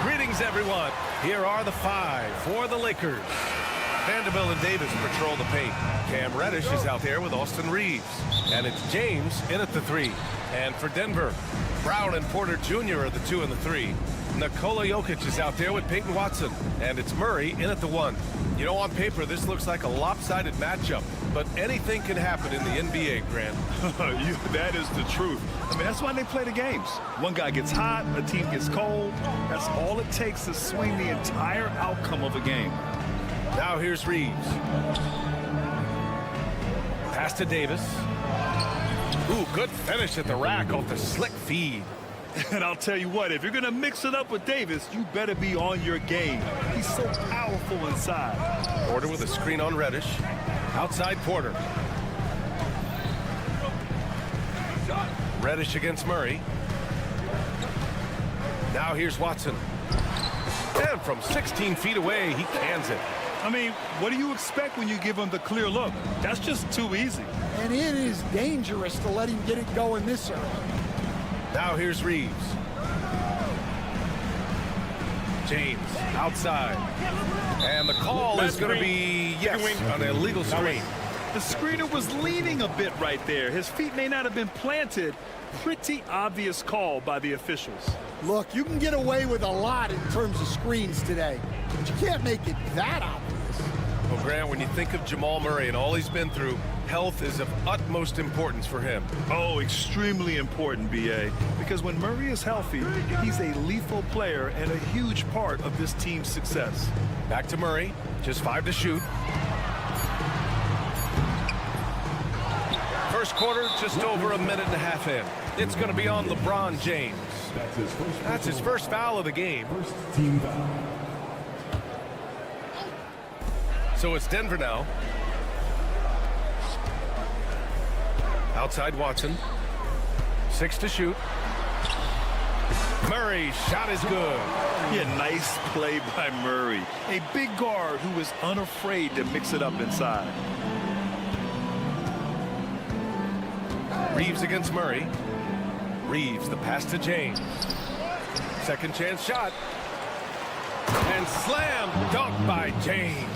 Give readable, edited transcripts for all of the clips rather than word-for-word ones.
Greetings, everyone. Here are the five for the Lakers. Vanderbilt and Davis patrol the paint. Cam Reddish is out there with Austin Reeves. And it's James in at the 3. And for Denver, Brown and Porter Jr. are the 2 and the 3. Nikola Jokic is out there with Peyton Watson. And it's Murray in at the 1. You know, on paper, this looks like a lopsided matchup. But anything can happen in the NBA, Grant. That is the truth. I mean, that's why they play the games. One guy gets hot, a team gets cold. That's all it takes to swing the entire outcome of a game. Now here's Reeves. Pass to Davis. Ooh, good finish at the rack off the slick feed. And I'll tell you what, if you're going to mix it up with Davis, you better be on your game. He's so powerful inside. Porter with a screen on Reddish. Outside Porter. Reddish against Murray. Now here's Watson. And from 16 feet away, he cans it. I mean, what do you expect when you give him the clear look? That's just too easy. And it is dangerous to let him get it going this early. Now here's Reeves. James outside. And the call is going to be, yes, an illegal screen. The screener was leaning a bit right there. His feet may not have been planted. Pretty obvious call by the officials. Look, you can get away with a lot in terms of screens today, but you can't make it that obvious. Well, Grant, when you think of Jamal Murray and all he's been through, health is of utmost importance for him. Oh, extremely important, B.A., because when Murray is healthy, he's a lethal player and a huge part of this team's success. Back to Murray, just 5 to shoot. First quarter, just over a minute and a half in. It's going to be on LeBron James. That's his first foul of the game. First team foul. So it's Denver now. Outside Watson. 6 to shoot. Murray's shot is good. Yeah, nice play by Murray. A big guard who is unafraid to mix it up inside. Reeves against Murray. Reeves, the pass to James. Second chance shot. And slam dunk by James.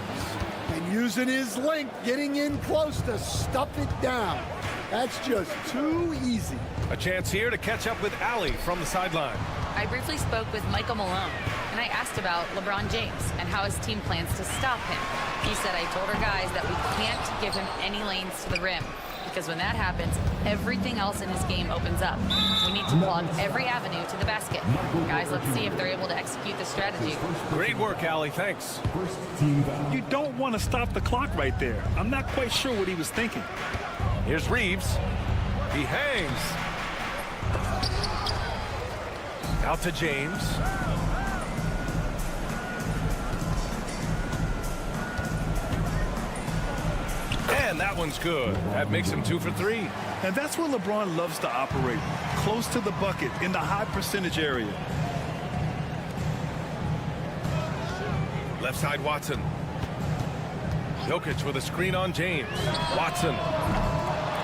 And using his length, getting in close to stuff it down. That's just too easy. A chance here to catch up with Allie from the sideline. I briefly spoke with Michael Malone, and I asked about LeBron James and how his team plans to stop him. He said, I told our guys that we can't give him any lanes to the rim. because when that happens, everything else in his game opens up. We need to plug every avenue to the basket. Guys, let's see if they're able to execute this strategy. Great work, Allie. Thanks. You don't want to stop the clock right there. I'm not quite sure what he was thinking. Here's Reeves. He hangs. Out to James. And that one's good. That makes him 2 for 3. And that's where LeBron loves to operate, close to the bucket in the high percentage area. Left side, Watson. Jokic with a screen on James. Watson.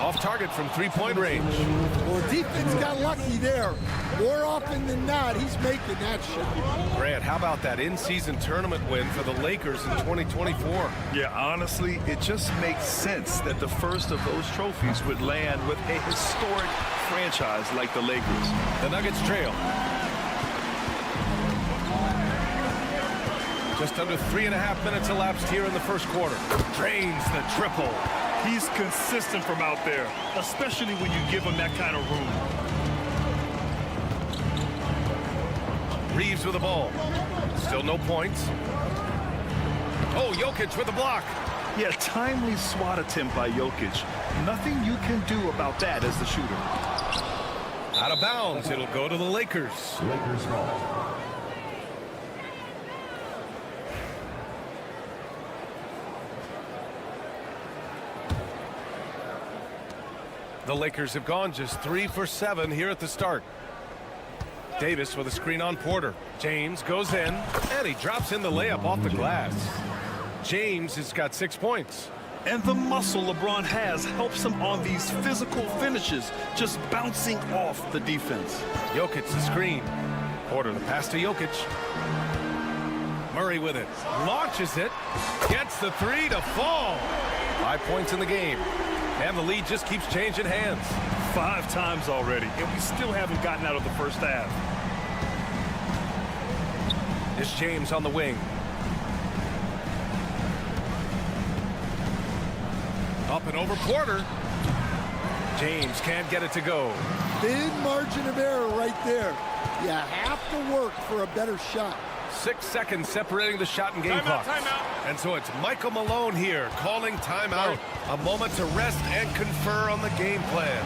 Off target from three-point range. Well, defense got lucky there. More often than not, he's making that shot. Grant, how about that in-season tournament win for the Lakers in 2024? Yeah, honestly, it just makes sense that the first of those trophies would land with a historic franchise like the Lakers. The Nuggets trail. Just under 3.5 minutes elapsed here in the first quarter. Drains the triple. He's consistent from out there, especially when you give him that kind of room. Reeves with the ball. Still no points. Oh, Jokic with the block. Yeah, timely swat attempt by Jokic. Nothing you can do about that as the shooter. Out of bounds. It'll go to the Lakers. Lakers ball. The Lakers have gone just 3 for 7 here at the start. Davis with a screen on Porter. James goes in, and he drops in the layup off the glass. James has got 6 points. And the muscle LeBron has helps him on these physical finishes, just bouncing off the defense. Jokic the screen. Porter the pass to Jokic. Murray with it. Launches it. Gets the 3 to fall. 5 points in the game. And the lead just keeps changing hands. 5 times already, and we still haven't gotten out of the first half. It's James on the wing. Up and over Porter. James can't get it to go. Thin margin of error right there. You have to work for a better shot. 6 seconds separating the shot and game clock. And so it's Michael Malone here calling timeout. A moment to rest and confer on the game plan.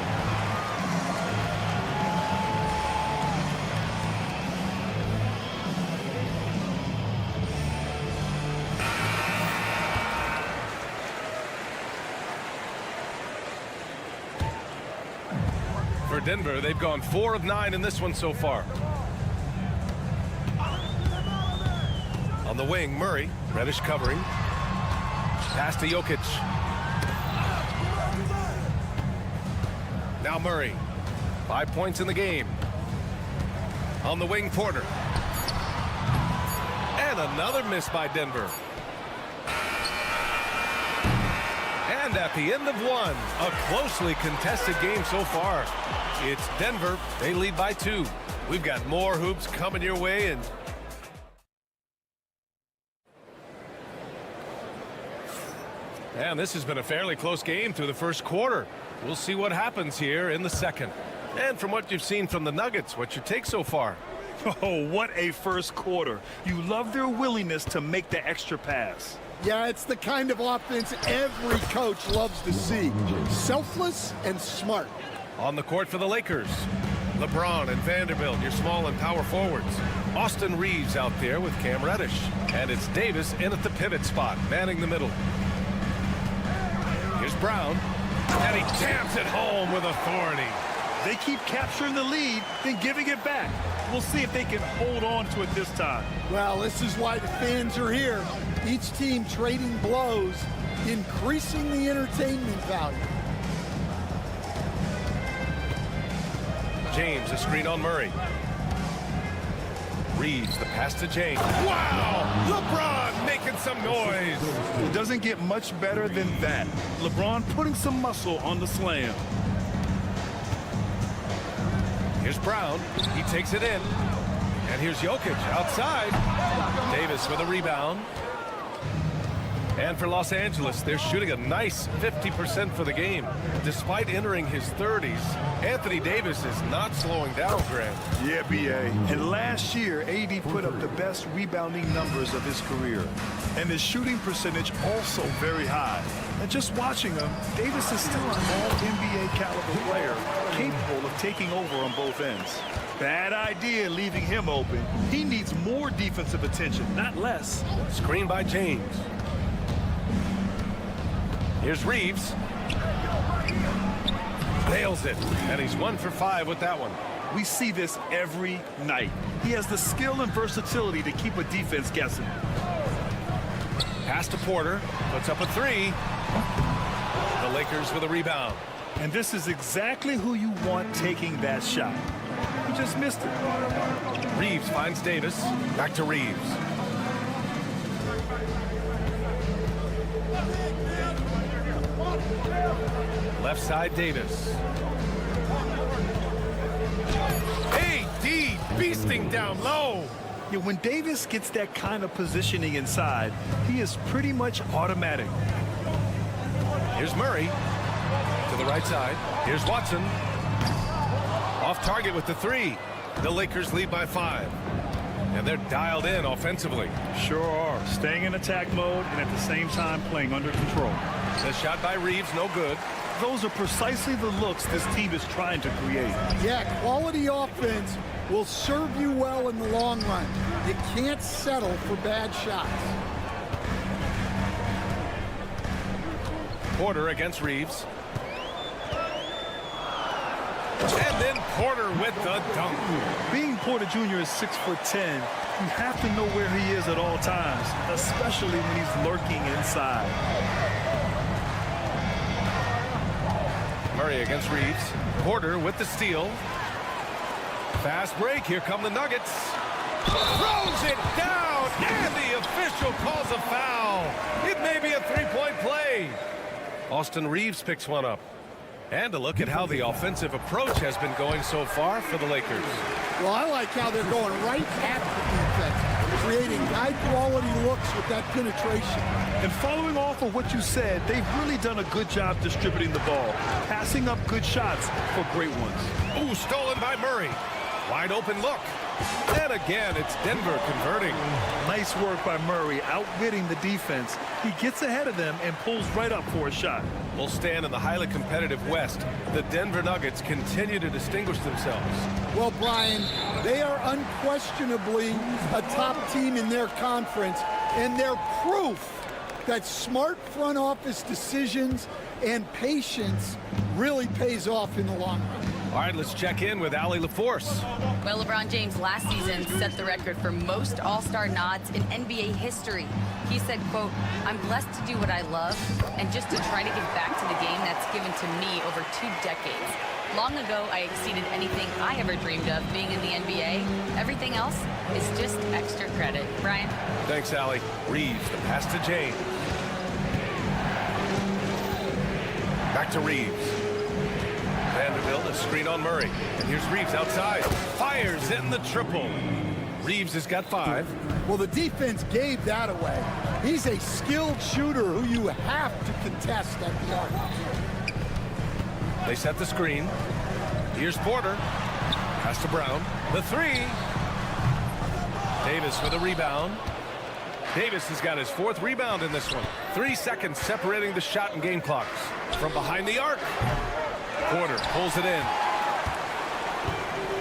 For Denver, they've gone 4 of 9 in this one so far. On the wing, Murray. Reddish covering. Pass to Jokic. Now Murray. 5 points in the game. On the wing, Porter. And another miss by Denver. And at the end of one, a closely contested game so far. It's Denver. They lead by 2. We've got more hoops coming your way, and this has been a fairly close game through the first quarter. We'll see what happens here in the second. And from what you've seen from the Nuggets, what's your take so far? Oh, what a first quarter. You love their willingness to make the extra pass. Yeah, it's the kind of offense every coach loves to see. Selfless and smart. On the court for the Lakers, LeBron and Vanderbilt, your small and power forwards. Austin Reeves out there with Cam Reddish. And it's Davis in at the pivot spot, manning the middle. Here's Brown, and he jams it home with authority. They keep capturing the lead, then giving it back. We'll see if they can hold on to it this time. Well, this is why the fans are here. Each team trading blows, increasing the entertainment value. James, a screen on Murray. Reeves, the pass to James. Wow! LeBron making some noise. It doesn't get much better than that. LeBron putting some muscle on the slam. Here's Brown. He takes it in. And here's Jokic outside. Davis with a rebound. And for Los Angeles, they're shooting a nice 50% for the game. Despite entering his 30s, Anthony Davis is not slowing down, Grant. Yeah, B.A. And last year, AD put up the best rebounding numbers of his career. And his shooting percentage also very high. And just watching him, Davis is still an all-NBA caliber player, capable of taking over on both ends. Bad idea leaving him open. He needs more defensive attention, not less. Screen by James. Here's Reeves. Nails it. And he's 1 for 5 with that one. We see this every night. He has the skill and versatility to keep a defense guessing. Pass to Porter. Puts up a 3. The Lakers with a rebound. And this is exactly who you want taking that shot. He just missed it. Reeves finds Davis. Back to Reeves. Left side, Davis. AD beasting down low. Yeah, when Davis gets that kind of positioning inside, he is pretty much automatic. Here's Murray to the right side. Here's Watson. Off target with the 3. The Lakers lead by 5. And they're dialed in offensively. Sure are. Staying in attack mode and at the same time playing under control. The shot by Reeves, no good. Those are precisely the looks this team is trying to create. Yeah, quality offense will serve you well in the long run. You can't settle for bad shots. Porter against Reeves. And then Porter with the dunk. Being Porter Jr. is 6'10", you have to know where he is at all times, especially when he's lurking inside. Murray against Reeves. Porter with the steal. Fast break. Here come the Nuggets. Throws it down, and the official calls a foul. It may be a three-point play. Austin Reeves picks one up. And a look at how the offensive approach has been going so far for the Lakers. Well, I like how they're going right at the defense, creating high-quality looks with that penetration. And following off of what you said, they've really done a good job distributing the ball, passing up good shots for great ones. Ooh, stolen by Murray. Wide open look. And again, it's Denver converting. Nice work by Murray, outwitting the defense. He gets ahead of them and pulls right up for a shot. Will stand in the highly competitive West. The Denver Nuggets continue to distinguish themselves. Well, Brian, they are unquestionably a top team in their conference, and they're proof that smart front office decisions and patience really pays off in the long run. All right, let's check in with Allie LaForce. Well, LeBron James last season set the record for most All-Star nods in NBA history. He said, quote, "I'm blessed to do what I love and just to try to give back to the game that's given to me over 2 decades. Long ago, I exceeded anything I ever dreamed of being in the NBA. Everything else is just extra credit." Brian? Thanks, Allie. Reeves, the pass to James. Back to Reeves. Vanderbilt, a screen on Murray. And here's Reeves outside. Fires in the triple. Reeves has got 5. Well, the defense gave that away. He's a skilled shooter who you have to contest at the arc. They set the screen. Here's Porter. Pass to Brown. The 3. Davis with a rebound. Davis has got his 4th rebound in this one. 3 seconds separating the shot and game clocks. From behind the arc. Porter pulls it in.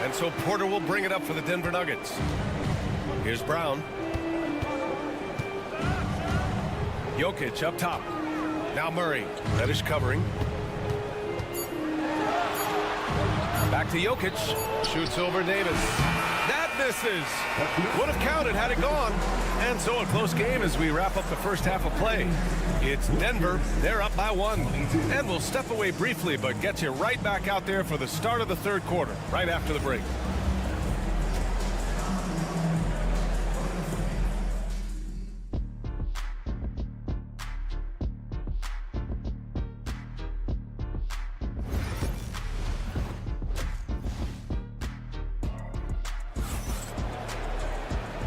And so Porter will bring it up for the Denver Nuggets. Here's Brown. Jokic up top. Now Murray. Reddish covering. Back to Jokic. Shoots over Davis. That misses. Would have counted had it gone. And so a close game as we wrap up the first half of play. It's Denver. They're up by 1. And we'll step away briefly, but get you right back out there for the start of the 3rd quarter, right after the break.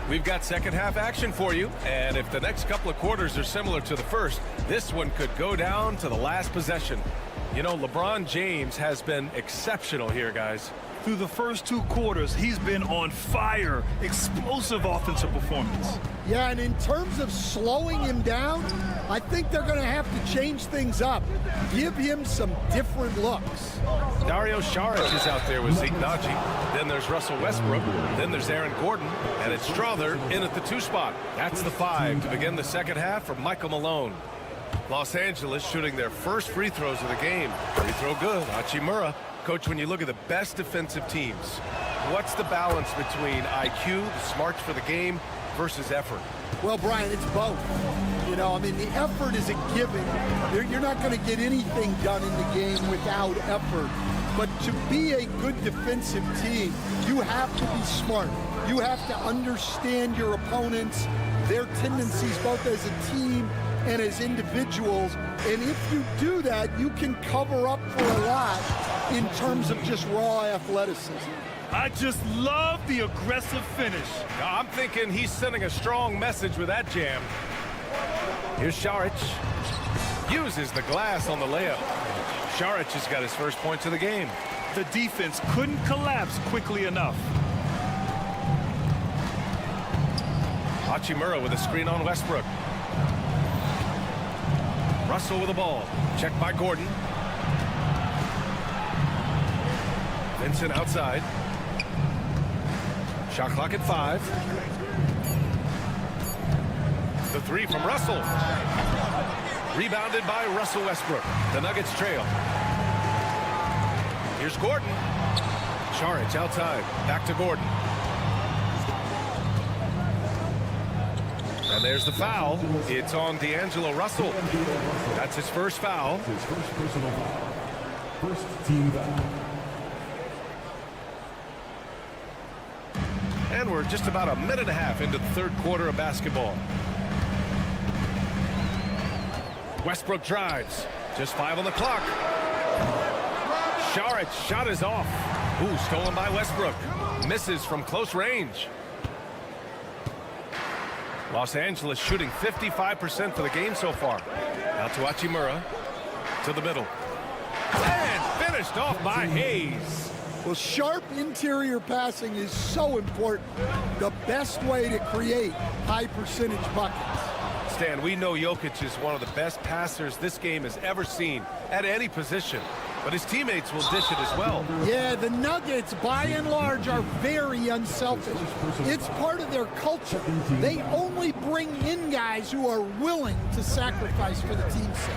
We've got second half action for you, and if the next couple of quarters are similar to the first, this one could go down to the last possession. You know, LeBron James has been exceptional here, guys. Through the first 2 quarters, he's been on fire. Explosive offensive performance. Yeah, and in terms of slowing him down, I think they're going to have to change things up. Give him some different looks. Dario Saric is out there with Zeke Naji. Then there's Russell Westbrook. Then there's Aaron Gordon. And it's Strother in at the 2 spot. That's the 5 to begin the second half for Michael Malone. Los Angeles shooting their first free throws of the game. Free throw good. Hachimura. Coach, when you look at the best defensive teams, what's the balance between IQ, the smarts for the game, versus effort? Well, Brian, it's both. You know, I mean, the effort is a given. You're not going to get anything done in the game without effort. But to be a good defensive team, you have to be smart. You have to understand your opponents, their tendencies, both as a team and as individuals. And if you do that, you can cover up for a lot in terms of just raw athleticism. I just love the aggressive finish. I'm thinking he's sending a strong message with that jam. Here's Saric. Uses the glass on the layup. Saric has got his first points of the game. The defense couldn't collapse quickly enough. Hachimura with a screen on Westbrook. Russell with the ball. Checked by Gordon. Vincent outside. Shot clock at 5. The 3 from Russell. Rebounded by Russell Westbrook. The Nuggets trail. Here's Gordon. Saric outside. Back to Gordon. And there's the foul. It's on D'Angelo Russell. That's his first foul. His first personal foul. First team foul. And we're just about a minute and a half into the third quarter of basketball. Westbrook drives. Just 5 on the clock. Saric shot is off. Ooh, stolen by Westbrook. Misses from close range. Los Angeles shooting 55% for the game so far. Now to Hachimura. To the middle. And finished off by Hayes. Well, sharp interior passing is so important. The best way to create high percentage buckets. Stan, we know Jokic is one of the best passers this game has ever seen at any position. But his teammates will dish it as well. Yeah, the Nuggets, by and large, are very unselfish. It's part of their culture. They only bring in guys who are willing to sacrifice for the team's sake.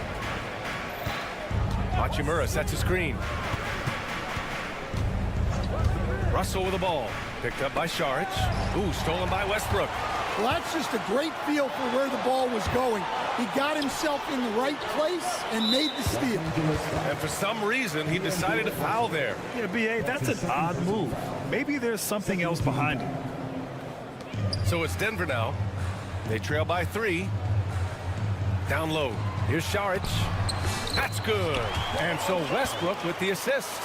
Hachimura sets a screen. Russell with the ball. Picked up by Saric. Ooh, stolen by Westbrook. Well, that's just a great feel for where the ball was going. He got himself in the right place and made the steal. And for some reason, he decided to foul there. Yeah, B.A., that's an odd move. Maybe there's something else behind it. So it's Denver now. They trail by 3. Down low. Here's Saric. That's good. And so Westbrook with the assist.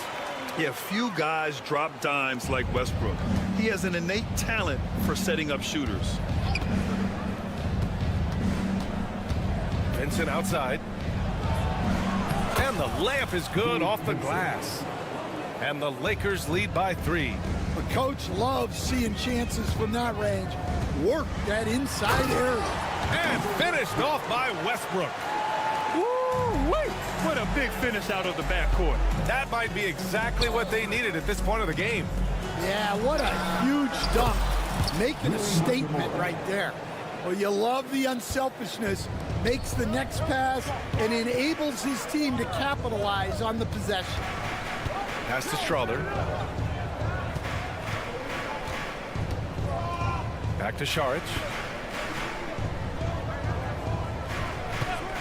Yeah, few guys drop dimes like Westbrook. He has an innate talent for setting up shooters. Vincent outside. And the layup is good off the glass. And the Lakers lead by 3. The coach loves seeing chances from that range. Work that inside area. And finished off by Westbrook. Woo-wee! What a big finish out of the backcourt. That might be exactly what they needed at this point of the game. Yeah, what a huge dunk. Making a statement right there. Well, you love the unselfishness. Makes the next pass and enables his team to capitalize on the possession. Pass to Strother. Back to Saric.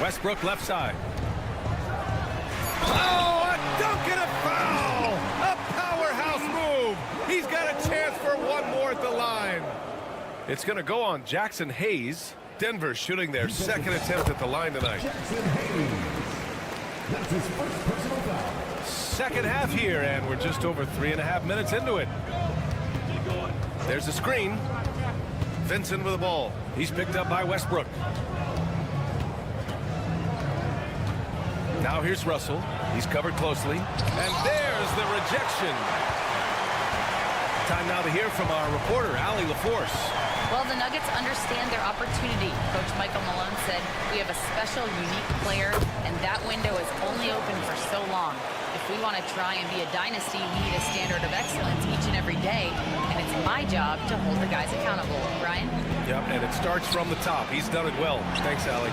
Westbrook left side. Oh, a dunk and a foul! A powerhouse move! He's got a chance for one more at the line. It's going to go on Jackson Hayes. Denver shooting their second attempt at the line tonight. Jackson Hayes. That's his first personal foul. Second half here, and we're just over 3.5 minutes into it. There's a screen. Vincent with the ball. He's picked up by Westbrook. Now here's Russell. He's covered closely. And there's the rejection. Time now to hear from our reporter, Allie LaForce. Well, the Nuggets understand their opportunity. Coach Michael Malone said, we have a special, unique player, and that window is only open for so long. If we want to try and be a dynasty, we need a standard of excellence each and every day, and it's my job to hold the guys accountable. Brian? Yep, and it starts from the top. He's done it well. Thanks, Allie.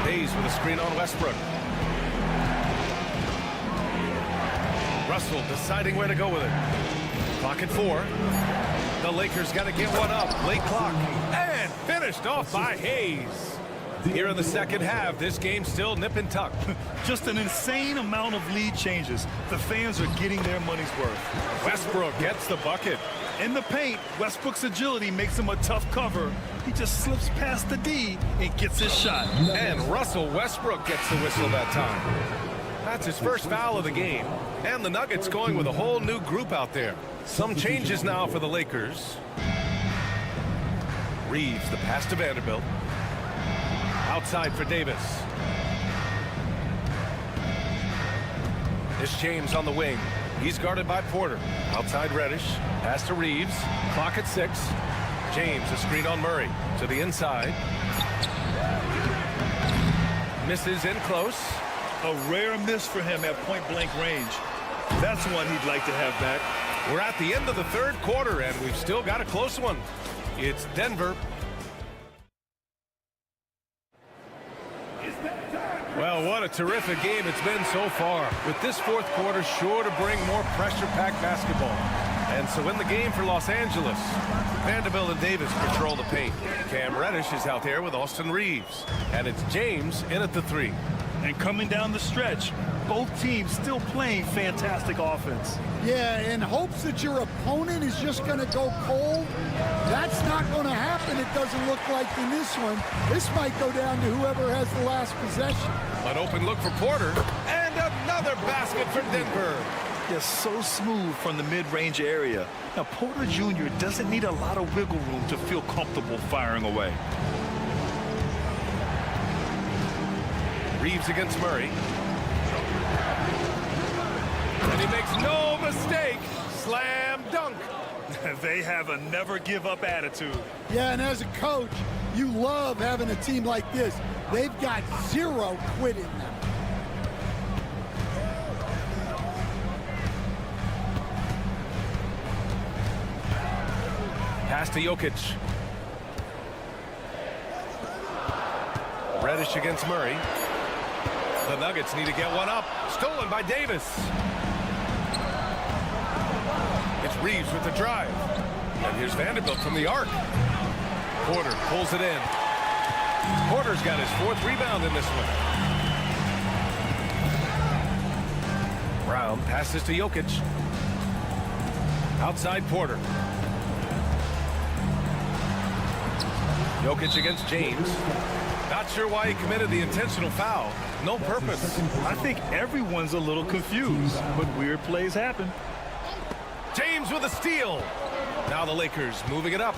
Hayes with a screen on Westbrook. Russell deciding where to go with it. Clock at 4. The Lakers got to get one up. Late clock. And finished off by Hayes. Here in the second half, this game's still nip and tuck. Just an insane amount of lead changes. The fans are getting their money's worth. Westbrook gets the bucket. In the paint, Westbrook's agility makes him a tough cover. He just slips past the D and gets his shot. And Russell Westbrook gets the whistle that time. That's his first foul of the game. And the Nuggets going with a whole new group out there. Some changes now for the Lakers. Reeves, the pass to Vanderbilt. Outside for Davis. It's James on the wing. He's guarded by Porter. Outside Reddish. Pass to Reeves. Clock at 6. James, a screen on Murray. To the inside. Misses in close. A rare miss for him at point-blank range. That's one he'd like to have back. We're at the end of the third quarter, and we've still got a close one. It's Denver. Well, what a terrific game it's been so far. With this fourth quarter sure to bring more pressure-packed basketball. And so in the game for Los Angeles, Vanderbilt and Davis patrol the paint. Cam Reddish is out there with Austin Reeves. And it's James in at the 3. And coming down the stretch, both teams still playing fantastic offense. Yeah, in hopes that your opponent is just going to go cold. That's not going to happen, it doesn't look like in this one. This might go down to whoever has the last possession. An open look for Porter. And another basket for Denver. Just so smooth from the mid-range area. Now, Porter Jr. doesn't need a lot of wiggle room to feel comfortable firing away. Reeves against Murray. And he makes no mistake. Slam dunk. They have a never-give-up attitude. Yeah, and as a coach, you love having a team like this. They've got zero quit in them. Pass to Jokic. Reddish against Murray. The Nuggets need to get one up. Stolen by Davis. It's Reeves with the drive. And here's Vanderbilt from the arc. Porter pulls it in. Porter's got his 4th rebound in this one. Brown passes to Jokic. Outside Porter. Jokic against James. Not sure why he committed the intentional foul. No purpose. I think everyone's a little confused, but weird plays happen. James with a steal. Now the Lakers moving it up.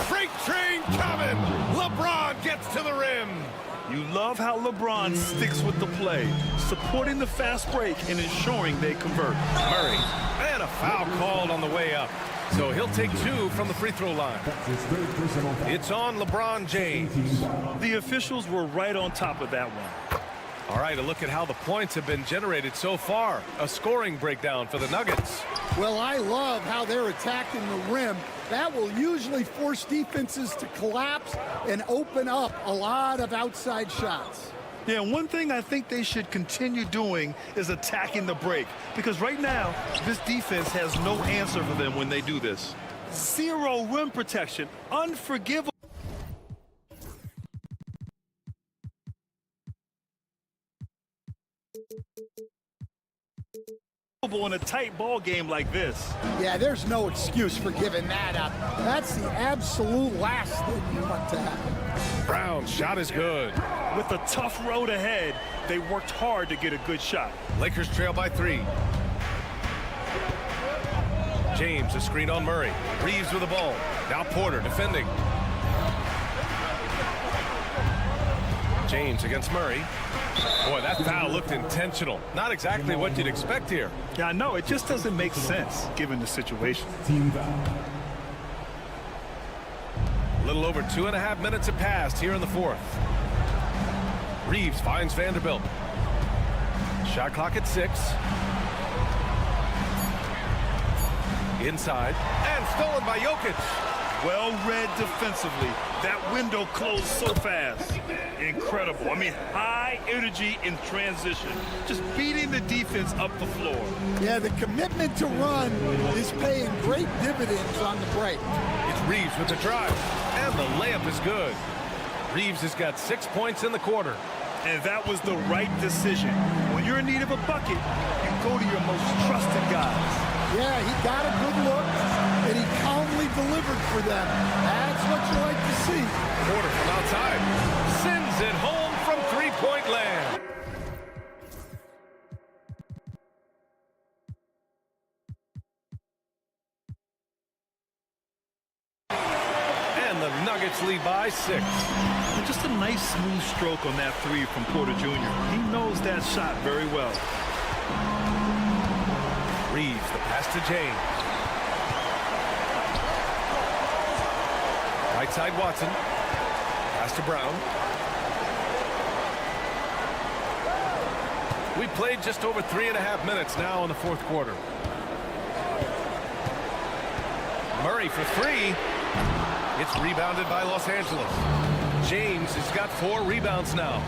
Freight train coming. LeBron gets to the rim. You love how LeBron sticks with the play, supporting the fast break and ensuring they convert. Murray. And a foul called on the way up. So he'll take 2 from the free throw line. It's on LeBron James. The officials were right on top of that one. All right, a look at how the points have been generated so far. A scoring breakdown for the Nuggets. Well, I love how they're attacking the rim. That will usually force defenses to collapse and open up a lot of outside shots. Yeah, one thing I think they should continue doing is attacking the break, because right now, this defense has no answer for them when they do this. Zero rim protection, unforgivable. In a tight ball game like this. Yeah, there's no excuse for giving that up. That's the absolute last thing you want to happen. Brown's shot is good. With a tough road ahead, they worked hard to get a good shot. Lakers trail by 3. James, a screen on Murray. Reeves with the ball. Now Porter defending. James against Murray. Boy, that foul looked intentional. Not exactly what you'd expect here. Yeah, I know. It just doesn't make sense given the situation. Team foul. A little over 2.5 minutes have passed here in the fourth. Reeves finds Vanderbilt. Shot clock at 6. Inside. And stolen by Jokic. Well read defensively. That window closed so fast. Incredible. I mean, high energy in transition. Just beating the defense up the floor. Yeah, the commitment to run is paying great dividends on the break. It's Reeves with the drive. And the layup is good. Reeves has got 6 points in the quarter. And that was the right decision. When you're in need of a bucket, you go to your most trusted guys. Yeah, he got a good look, and he calmly delivered for them. That's what you like to see. Porter from outside. Sends it home from three-point land. And the Nuggets lead by 6. And just a nice smooth stroke on that three from Porter Jr. He knows that shot very well. Reeves, the pass to James. Right side Watson. Pass to Brown. We played just over 3.5 minutes now in the fourth quarter. Murray for 3. It's rebounded by Los Angeles. James has got 4 rebounds now.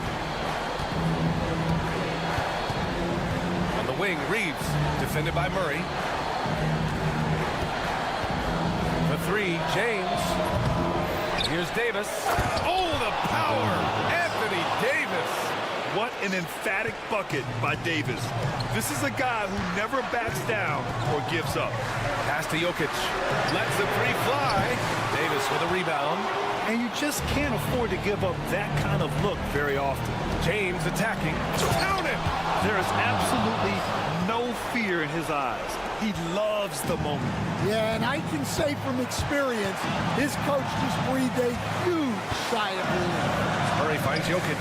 On the wing, Reeves, defended by Murray. For 3, James. Here's Davis. Oh, the power! Anthony Davis. What an emphatic bucket by Davis. This is a guy who never backs down or gives up. Pass to Jokic. Lets the 3 fly. Davis with a rebound. And you just can't afford to give up that kind of look very often. James attacking. Count it! There is absolutely no fear in his eyes. He loves the moment. Yeah, and I can say from experience, his coach just breathed a huge sigh of relief. Murray finds Jokic.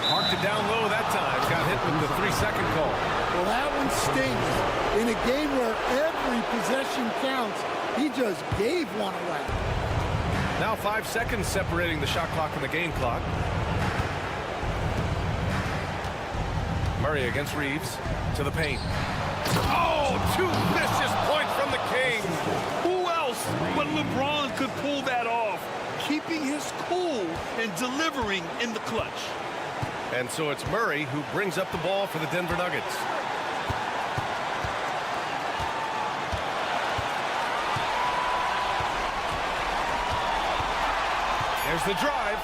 Marked it down low that time. Got hit with the 3-second call. Well, that one stinks. In a game where every possession counts, he just gave one away. Now 5 seconds separating the shot clock and the game clock. Murray against Reeves to the paint. Oh, 2 vicious points from the King. Who else but LeBron could pull that off? Keeping his cool and delivering in the clutch. And so it's Murray who brings up the ball for the Denver Nuggets. There's the drive.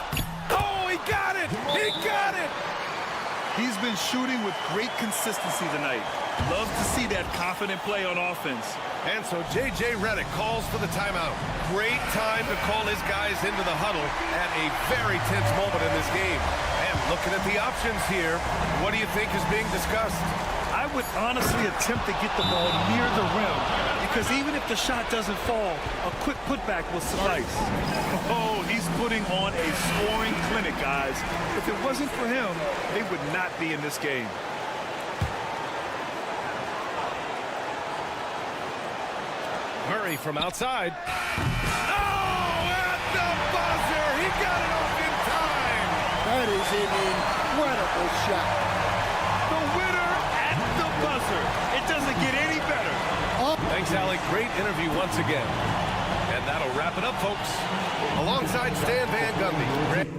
Oh, he got it! He got it! He's been shooting with great consistency tonight. Love to see that confident play on offense. And so J.J. Redick calls for the timeout. Great time to call his guys into the huddle at a very tense moment in this game. And looking at the options here, what do you think is being discussed? I would honestly attempt to get the ball near the rim, because even if the shot doesn't fall, a quick putback will suffice. Oh, he's putting on a scoring clinic, guys. If it wasn't for him, they would not be in this game. Murray from outside. Oh, at the buzzer! He got it off in time! That is an incredible shot. The winner at the buzzer. It doesn't get any better. Thanks, Alec. Great interview once again. And that'll wrap it up, folks. Alongside Stan Van Gundy.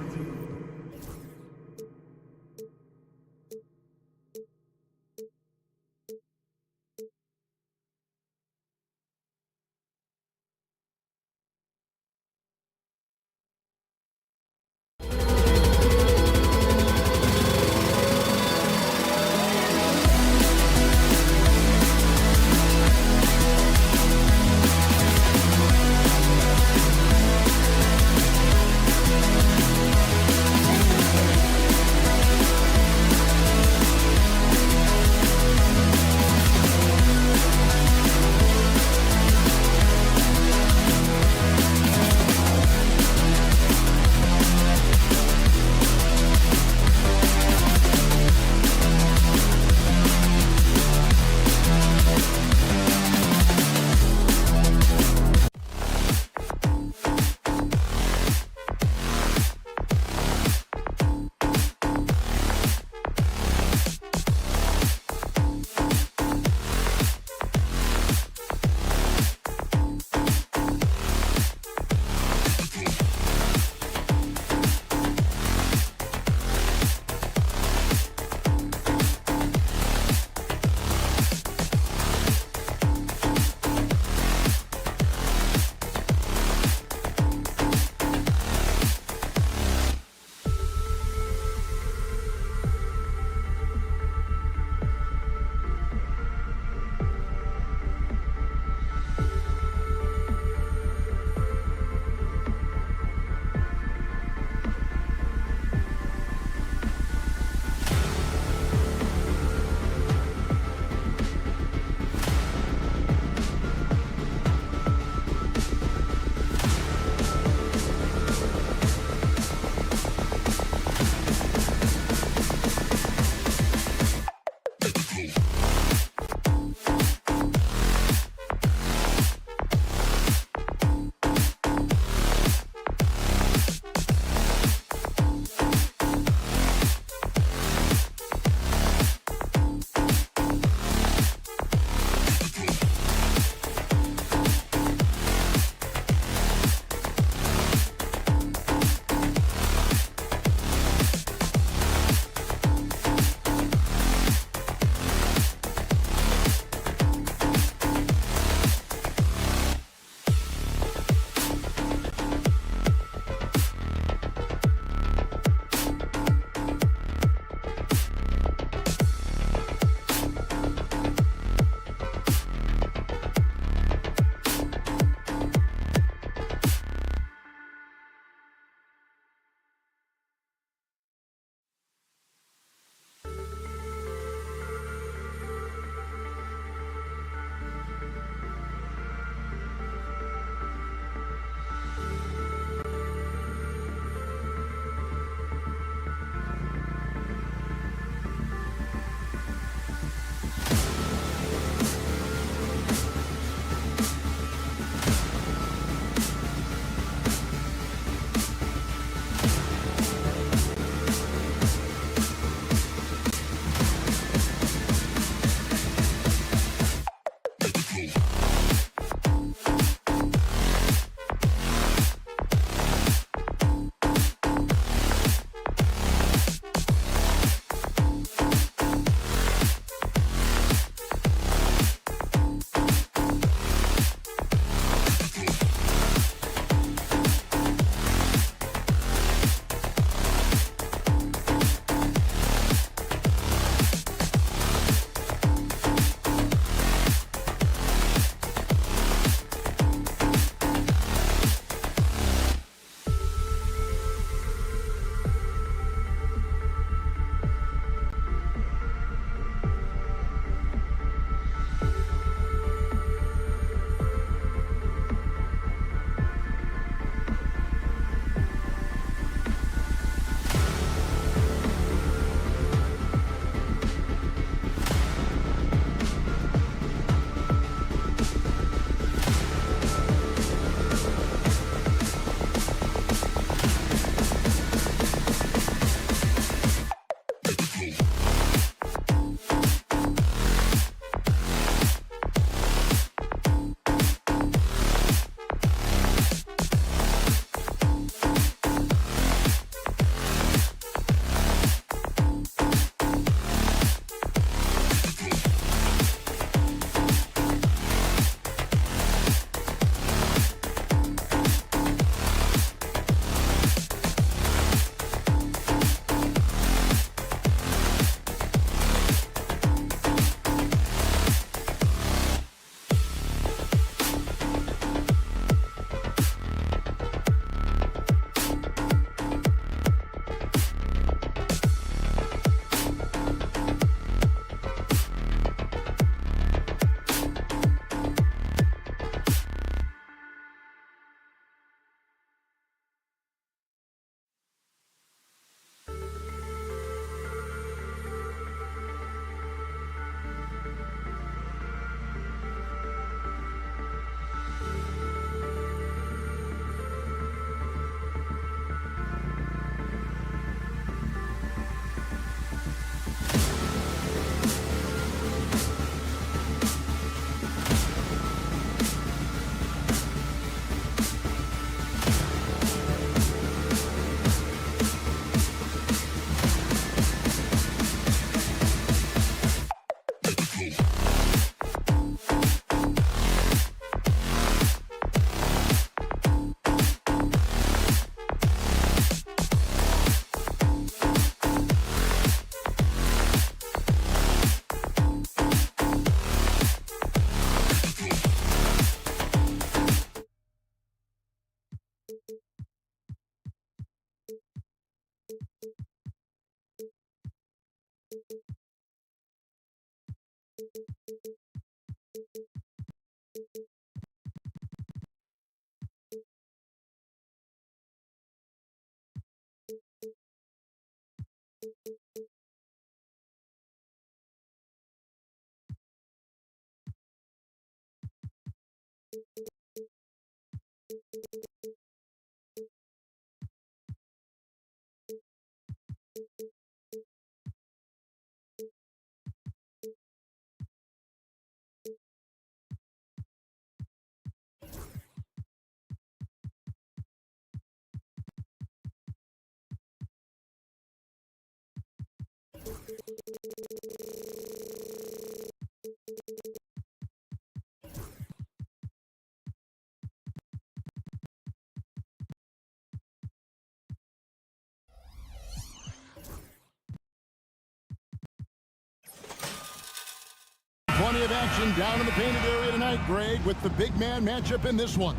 Plenty of action down in the painted area tonight, Greg, with the big man matchup in this one.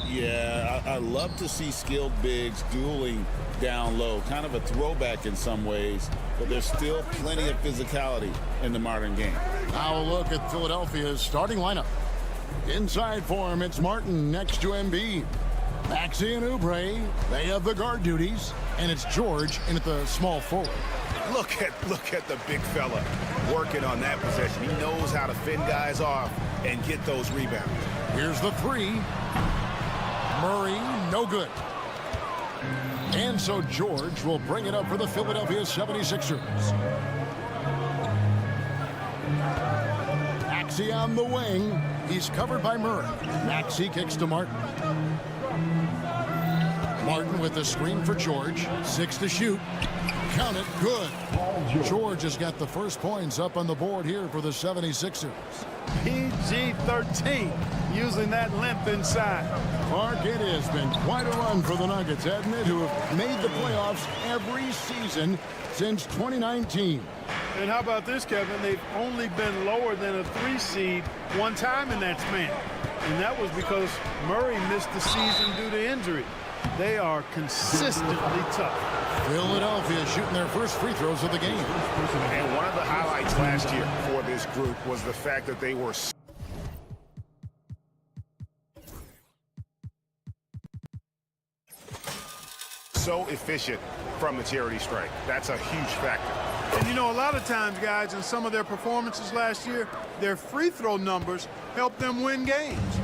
Yeah, I love to see skilled bigs dueling down low. Kind of a throwback in some ways, but there's still plenty of physicality in the modern game. Now a look at Philadelphia's starting lineup. Inside for him, it's Martin next to Embiid. Maxey and Oubre, they have the guard duties, and it's George in at the small forward. Look at the big fella working on that possession. He knows how to fend guys off and get those rebounds. Here's the three. Murray, no good. And so George will bring it up for the Philadelphia 76ers. Maxey on the wing. He's covered by Murray. Maxey kicks to Martin. Martin with the screen for George. 6 to shoot. Count it. Good. George has got the first points up on the board here for the 76ers. PG-13 using that length inside. Mark, it has been quite a run for the Nuggets, hasn't it, who have made the playoffs every season since 2019. And how about this, Kevin? They've only been lower than a 3 seed one time in that span. And that was because Murray missed the season due to injury. They are consistently tough. Philadelphia shooting their first free throws of the game. And one of the highlights last year for this group was the fact that they were so efficient from the charity stripe. That's a huge factor. And you know, a lot of times, guys, in some of their performances last year, their free throw numbers helped them win games.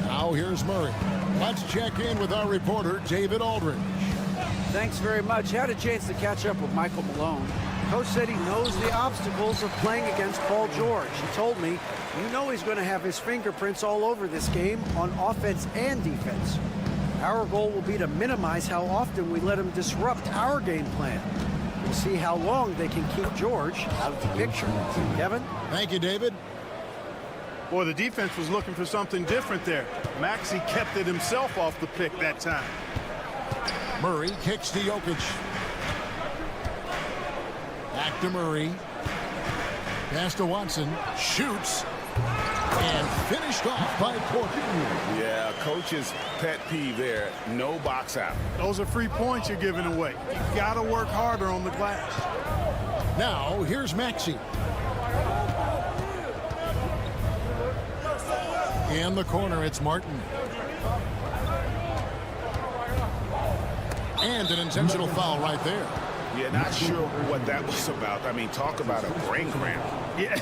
Now here's Murray. Let's check in with our reporter, David Aldridge. Thanks very much. Had a chance to catch up with Michael Malone. Coach said he knows the obstacles of playing against Paul George. He told me, you know he's going to have his fingerprints all over this game on offense and defense. Our goal will be to minimize how often we let him disrupt our game plan. We'll see how long they can keep George out of the picture. Kevin? Thank you, David. Boy, the defense was looking for something different there. Maxey kept it himself off the pick that time. Murray kicks to Jokic. Back to Murray. Pass to Watson. Shoots. And finished off by Porter. Yeah, coach's pet peeve there. No box out. Those are free points you're giving away. You got to work harder on the glass. Now, here's Maxey. In the corner, it's Martin. And an intentional foul right there. Yeah, not sure what that was about. I mean, talk about a brain cramp. Yeah,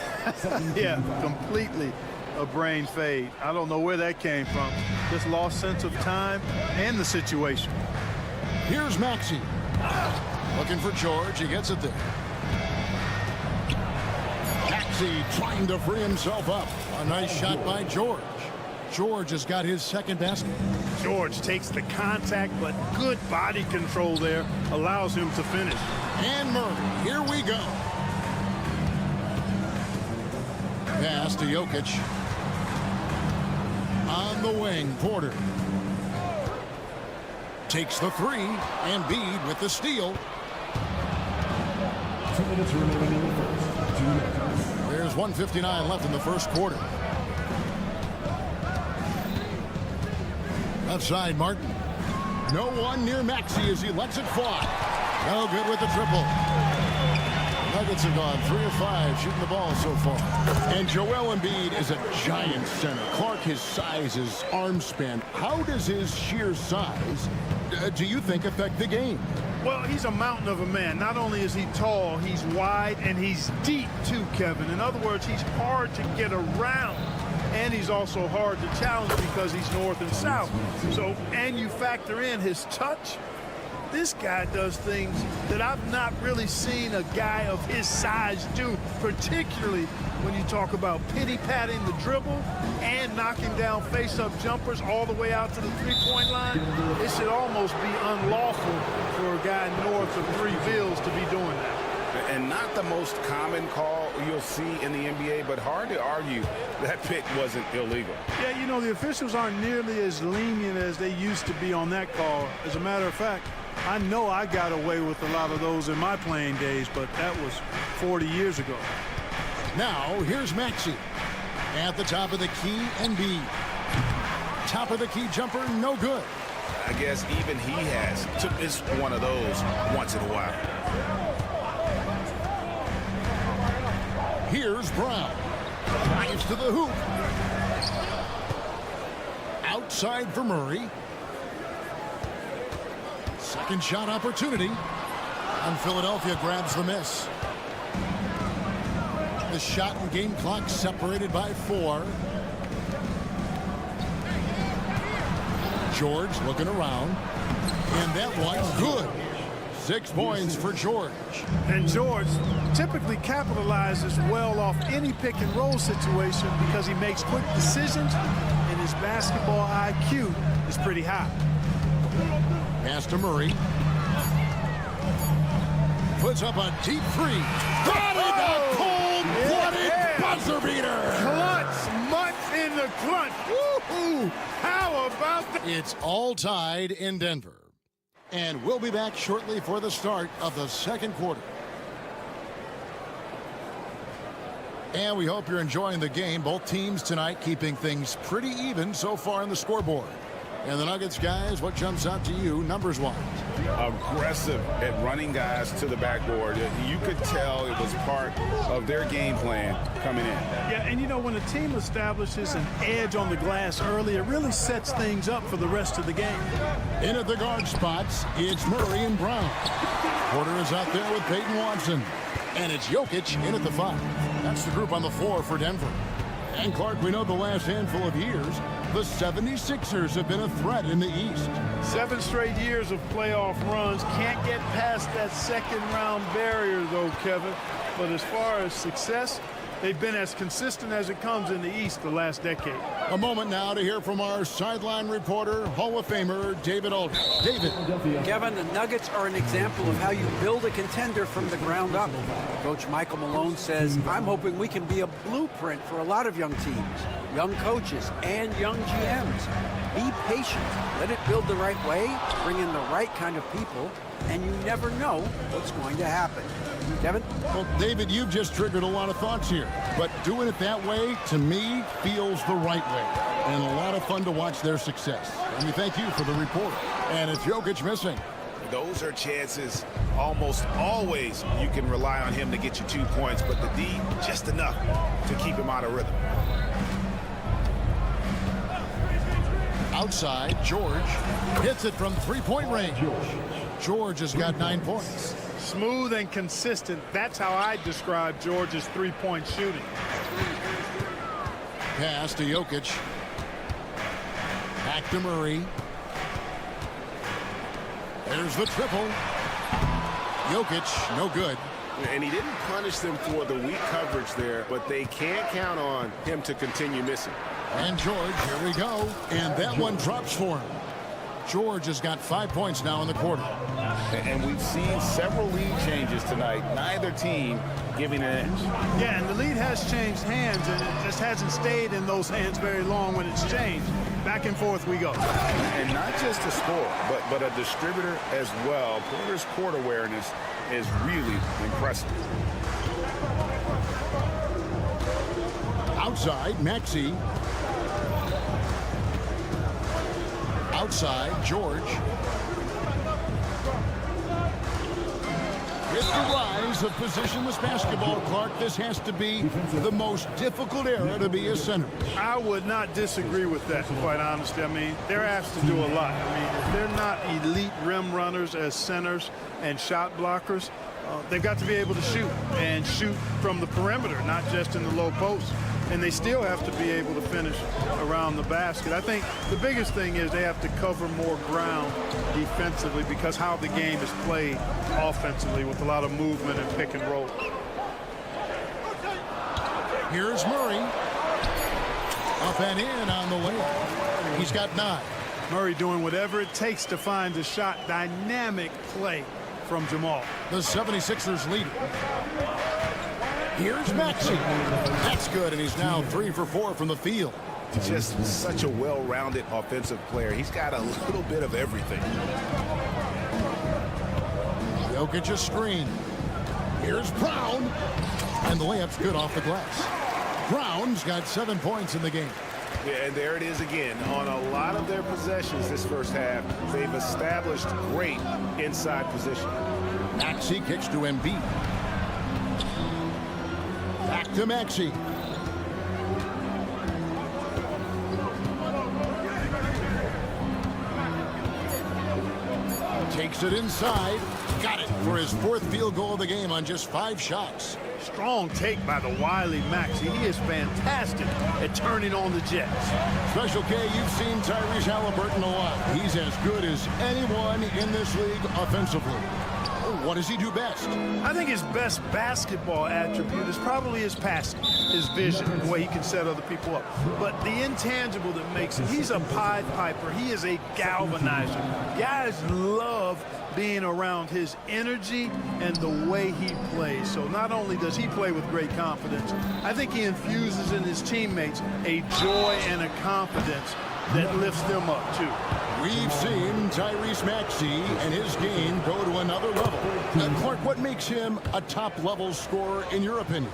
yeah, completely a brain fade. I don't know where that came from. Just lost sense of time and the situation. Here's Maxey. Looking for George. He gets it there. Maxey trying to free himself up. A nice shot by George. George has got his second basket. George takes the contact, but good body control there allows him to finish. And Murray, here we go. Pass to Jokic. On the wing, Porter. Takes the three. Embiid with the steal. 2 minutes remaining in the first. 2 minutes. There's 1:59 left in the first quarter. Outside, Martin. No one near Maxey as he lets it fly. No good with the triple. Nuggets have gone 3 of 5 shooting the ball so far. And Joel Embiid is a giant center. Clark, his size, his arm span. How does his sheer size, do you think, affect the game? Well, he's a mountain of a man. Not only is he tall, he's wide, and he's deep too, Kevin. In other words, he's hard to get around. And he's also hard to challenge because he's north and south. So, and you factor in his touch. This guy does things that I've not really seen a guy of his size do, particularly when you talk about pity-patting the dribble and knocking down face-up jumpers all the way out to the three-point line. It should almost be unlawful for a guy north of 3 bills to be doing that. And not the most common call you'll see in the NBA, but hard to argue that pick wasn't illegal. Yeah, you know, the officials aren't nearly as lenient as they used to be on that call. As a matter of fact, I know I got away with a lot of those in my playing days, but that was 40 years ago. Now, here's Maxey. At the top of the key, Embiid. Top of the key jumper, no good. I guess even he took this one of those once in a while. Here's Brown. Drives to the hoop. Outside for Murray. Second shot opportunity. And Philadelphia grabs the miss. The shot and game clock separated by 4. George looking around. And that one's good. 6 points for George. And George typically capitalizes well off any pick and roll situation because he makes quick decisions and his basketball IQ is pretty high. Pass to Murray. Puts up a deep 3. Got it! A cold-blooded buzzer beater! Clutch! Much in the clutch! Woo-hoo! How about that? It's all tied in Denver. And we'll be back shortly for the start of the second quarter. And we hope you're enjoying the game. Both teams tonight keeping things pretty even so far on the scoreboard. And the Nuggets, guys, what jumps out to you numbers-wise? Aggressive at running guys to the backboard. You could tell it was part of their game plan coming in. Yeah, and you know, when a team establishes an edge on the glass early, it really sets things up for the rest of the game. In at the guard spots, it's Murray and Brown. Porter is out there with Peyton Watson. And it's Jokic in at the 5. That's the group on the floor for Denver. And Clark, we know the last handful of years, the 76ers have been a threat in the East. 7 straight years of playoff runs. Can't get past that second-round barrier, though, Kevin. But as far as success, they've been as consistent as it comes in the East the last decade. A moment now to hear from our sideline reporter, Hall of Famer David Aldridge. David. Kevin, the Nuggets are an example of how you build a contender from the ground up. Coach Michael Malone says, I'm hoping we can be a blueprint for a lot of young teams, young coaches, and young GMs. Be patient. Let it build the right way, bring in the right kind of people, and you never know what's going to happen. Kevin? Well, David, you've just triggered a lot of thoughts here. But doing it that way, to me, feels the right way. And a lot of fun to watch their success. Let me thank you for the report. And it's Jokic missing. Those are chances almost always you can rely on him to get you 2 points, but the D, just enough to keep him out of rhythm. Outside, George hits it from 3-point range. George has got 9 points. Smooth and consistent. That's how I describe George's three-point shooting. Pass to Jokic. Back to Murray. There's the triple. Jokic, no good. And he didn't punish them for the weak coverage there, but they can't count on him to continue missing. And George, here we go. And that one drops for him. George has got 5 points now in the quarter. And we've seen several lead changes tonight. Neither team giving an edge. Yeah, and the lead has changed hands, and it just hasn't stayed in those hands very long when it's changed. Back and forth we go. And not just a scorer, but a distributor as well. Porter's court awareness is really impressive. Outside, Maxey. Outside, George. With the rise, days of positionless basketball, Clark, this has to be the most difficult era to be a center. I would not disagree with that, quite honestly. I mean, they're asked to do a lot. I mean, if they're not elite rim runners as centers and shot blockers, they've got to be able to shoot and shoot from the perimeter, not just in the low post. And they still have to be able to finish around the basket. I think the biggest thing is they have to cover more ground defensively because how the game is played offensively with a lot of movement and pick and roll. Here's Murray. Up and in on the way. He's got 9. Murray doing whatever it takes to find a shot. Dynamic play from Jamal. The 76ers lead. Here's Maxey. That's good, and he's now 3 for 4 from the field. Just such a well-rounded offensive player. He's got a little bit of everything. Jokic a screen. Here's Brown. And the layup's good off the glass. Brown's got 7 points in the game. Yeah, and there it is again. On a lot of their possessions this first half, they've established great inside position. Maxey kicks to Embiid. Back to Maxey. Takes it inside. Got it for his 4th field goal of the game on just 5 shots. Strong take by the wily Maxey. He is fantastic at turning on the Jets. Special K, you've seen Tyrese Halliburton a lot. He's as good as anyone in this league offensively. What does he do best? I think his best basketball attribute is probably his passing, his vision, the way he can set other people up. But the intangible that makes it, he's a Pied Piper. He is a galvanizer. Guys love being around his energy and the way he plays. So not only does he play with great confidence, I think he infuses in his teammates a joy and a confidence that lifts them up too. We've seen Tyrese Maxey and his game go to another level. Clark, what makes him a top-level scorer in your opinion?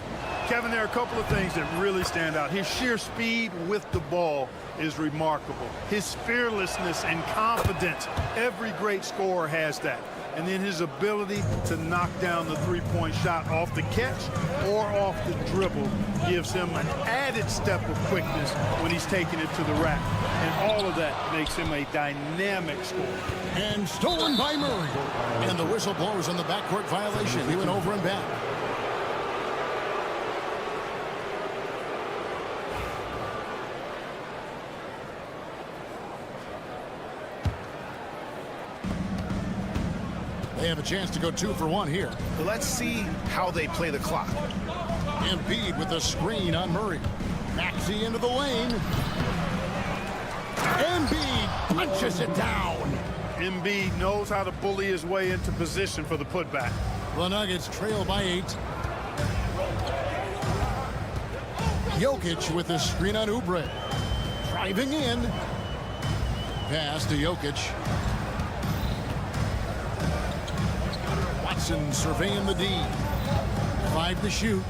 Kevin, there are a couple of things that really stand out. His sheer speed with the ball is remarkable. His fearlessness and confidence, every great scorer has that. And then his ability to knock down the three-point shot off the catch or off the dribble gives him an added step of quickness when he's taking it to the rack. And all of that makes him a dynamic scorer. And stolen by Murray. And the whistle blows on the backcourt violation. He went over and back. They have a chance to go 2 for 1 here. Let's see how they play the clock. Embiid with the screen on Murray. Maxey into the lane. Embiid punches it down. Embiid knows how to bully his way into position for the putback. The Nuggets trail by 8. Jokic with the screen on Oubre. Driving in. Pass to Jokic. Watson surveying the D. 5 to shoot.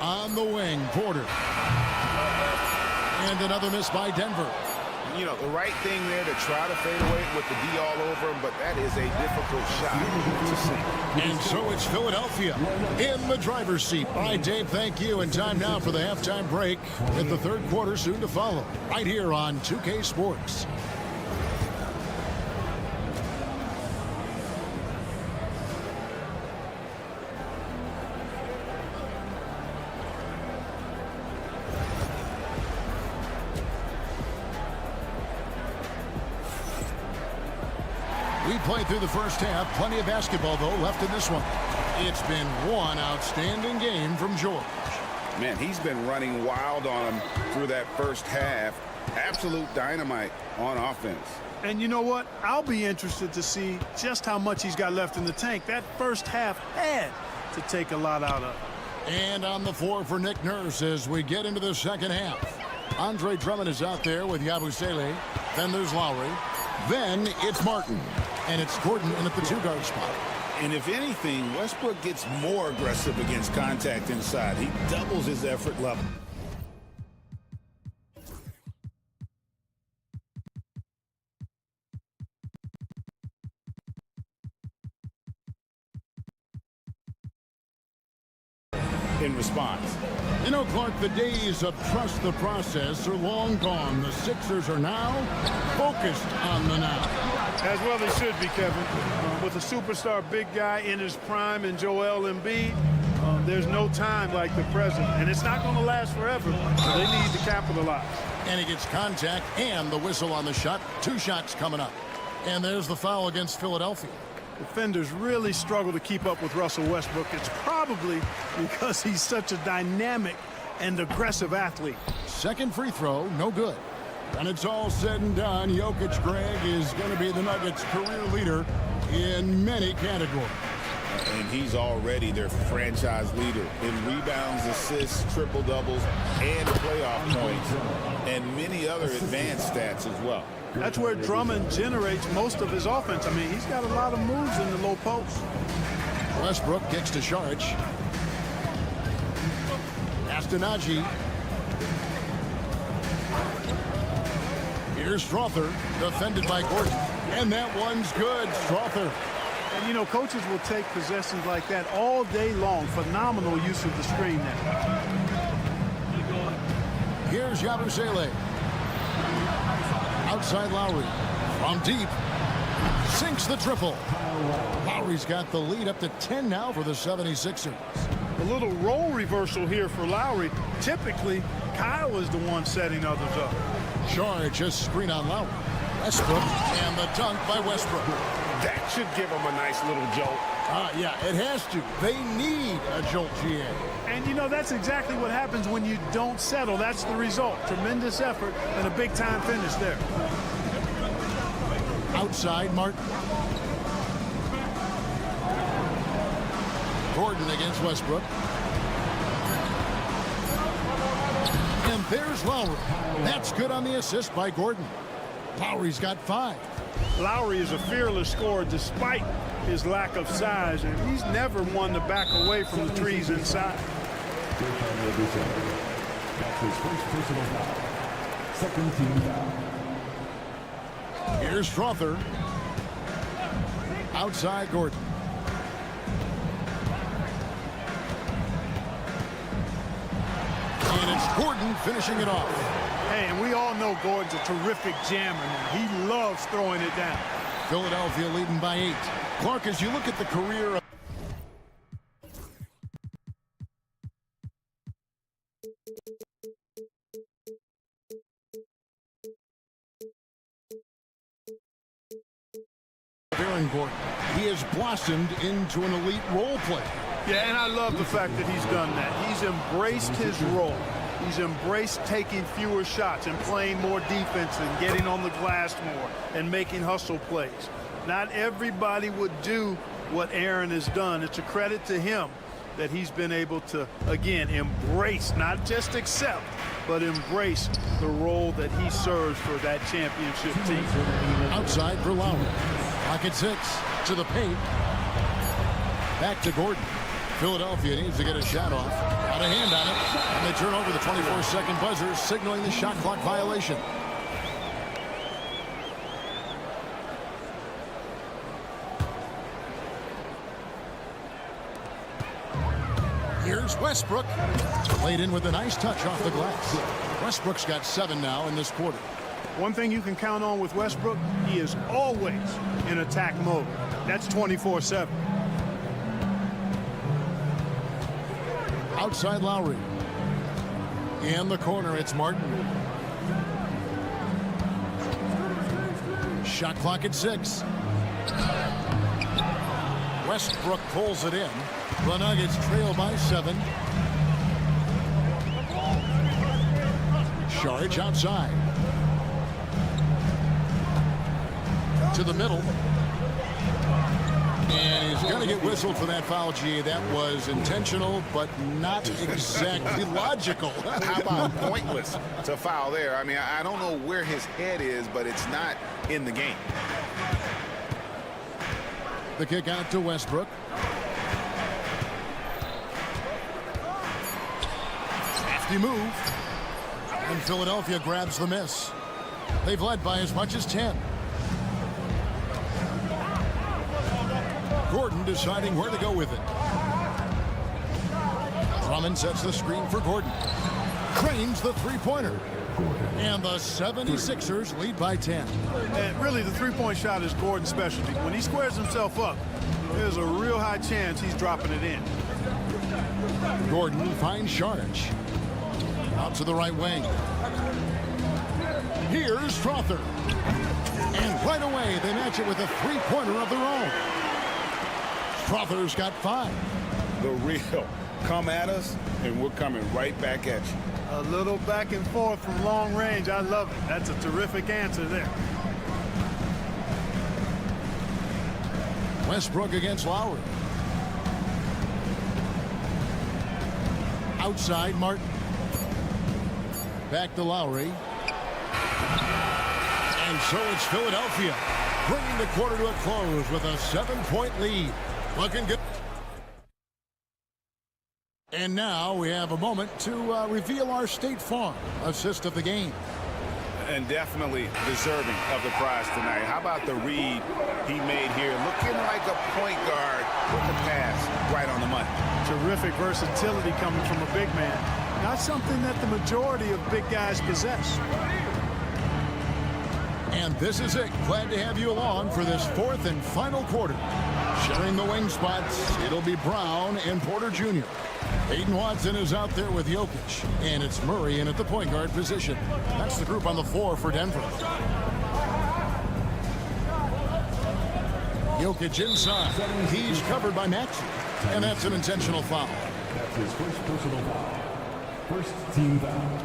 On the wing, Porter. And another miss by Denver. You know, the right thing there to try to fade away with the D all over him, but that is a difficult shot to see. And so it's Philadelphia in the driver's seat. All right, Dave, thank you. And time now for the halftime break. In the third quarter soon to follow. Right here on 2K Sports. We played through the first half. Plenty of basketball, though, left in this one. It's been one outstanding game from George. Man, he's been running wild on him through that first half. Absolute dynamite on offense. And you know what? I'll be interested to see just how much he's got left in the tank. That first half had to take a lot out of. And on the floor for Nick Nurse as we get into the second half. Andre Drummond is out there with Yabusele. Then there's Lowry. Then it's Martin. And it's Gordon in at the 2-guard spot. And if anything, Westbrook gets more aggressive against contact inside. He doubles his effort level. in response. You know, Clark, the days of trust the process are long gone. The Sixers are now focused on the now. As well they should be, Kevin. With a superstar big guy in his prime in Joel Embiid, there's no time like the present. And it's not going to last forever, so they need to capitalize. And he gets contact and the whistle on the shot. 2 shots coming up. And there's the foul against Philadelphia. Defenders really struggle to keep up with Russell Westbrook. It's probably because he's such a dynamic and aggressive athlete. Second free throw, no good. When it's all said and done, Jokic, Greg, is going to be the Nuggets' career leader in many categories. And he's already their franchise leader in rebounds, assists, triple-doubles, and playoff points, and many other advanced stats as well. That's where Drummond generates most of his offense. I mean, he's got a lot of moves in the low post. Westbrook gets to Saric. Astanaji. Here's Strother, defended by Gordon. And that one's good. Strother. And, you know, coaches will take possessions like that all day long. Phenomenal use of the screen there. Here's Yabusele. Outside Lowry. From deep. Sinks the triple. Lowry's got the lead up to 10 now for the 76ers. A little role reversal here for Lowry. Typically, Kyle is the one setting others up. Charge a screen on Lowry. Westbrook and the dunk by Westbrook. That should give him a nice little jolt. Yeah, it has to. They need a jolt, GA. And, you know, that's exactly what happens when you don't settle. That's the result. Tremendous effort and a big-time finish there. Outside, Martin. Gordon against Westbrook. And there's Lowry. That's good on the assist by Gordon. Lowry's got 5. Lowry is a fearless scorer despite his lack of size, and he's never one to back away from the trees inside. That's his first personal foul. Second team foul. Here's Strother. Outside Gordon. And it's Gordon finishing it off. Hey, and we all know Gordon's a terrific jammer. He loves throwing it down. Philadelphia leading by 8. Clark, as you look at the career of Aaron Gordon, he has blossomed into an elite role player. Yeah, and I love the fact that he's done that. He's embraced his role. He's embraced taking fewer shots and playing more defense and getting on the glass more and making hustle plays. Not everybody would do what Aaron has done. It's a credit to him that he's been able to, again, embrace, not just accept, but embrace the role that he serves for that championship team. Outside for Lowry. Pocket 6 to the paint. Back to Gordon. Philadelphia needs to get a shot off. Got a hand on it. And they turn over the 24-second buzzer, signaling the shot clock violation. Here's Westbrook. Laid in with a nice touch off the glass. Westbrook's got 7 now in this quarter. One thing you can count on with Westbrook, he is always in attack mode. That's 24/7. Outside Lowry. In the corner, it's Martin. Shot clock at 6. Westbrook pulls it in. The Nuggets trail by 7. Saric outside. To the middle. And he's going to get whistled for that foul, G. That was intentional, but not exactly logical. How about pointless to foul there? I mean, I don't know where his head is, but it's not in the game. The kick out to Westbrook. Hefty move. And Philadelphia grabs the miss. They've led by as much as 10. Gordon deciding where to go with it. Drummond sets the screen for Gordon. Cranes the three-pointer. And the 76ers lead by 10. And really, the three-point shot is Gordon's specialty. When he squares himself up, there's a real high chance he's dropping it in. Gordon finds Sharge. Out to the right wing. Here's Strother. And right away, they match it with a three-pointer of their own. Strother's got 5. The real. Come at us, and we're coming right back at you. A little back and forth from long range. I love it. That's a terrific answer there. Westbrook against Lowry. Outside, Martin. Back to Lowry. And so it's Philadelphia, bringing the quarter to a close with a 7-point lead. Looking good. And now we have a moment to reveal our State Farm assist of the game. And definitely deserving of the prize tonight. How about the read he made here? Looking like a point guard with the pass right on the money. Terrific versatility coming from a big man. Not something that the majority of big guys possess. And this is it. Glad to have you along for this 4th and final quarter. Sharing the wing spots, it'll be Brown and Porter Jr. Aiden Watson is out there with Jokic, and it's Murray in at the point guard position. That's the group on the floor for Denver. Jokic inside. He's covered by Maxey, and that's an intentional foul. That's his first personal foul. First team foul.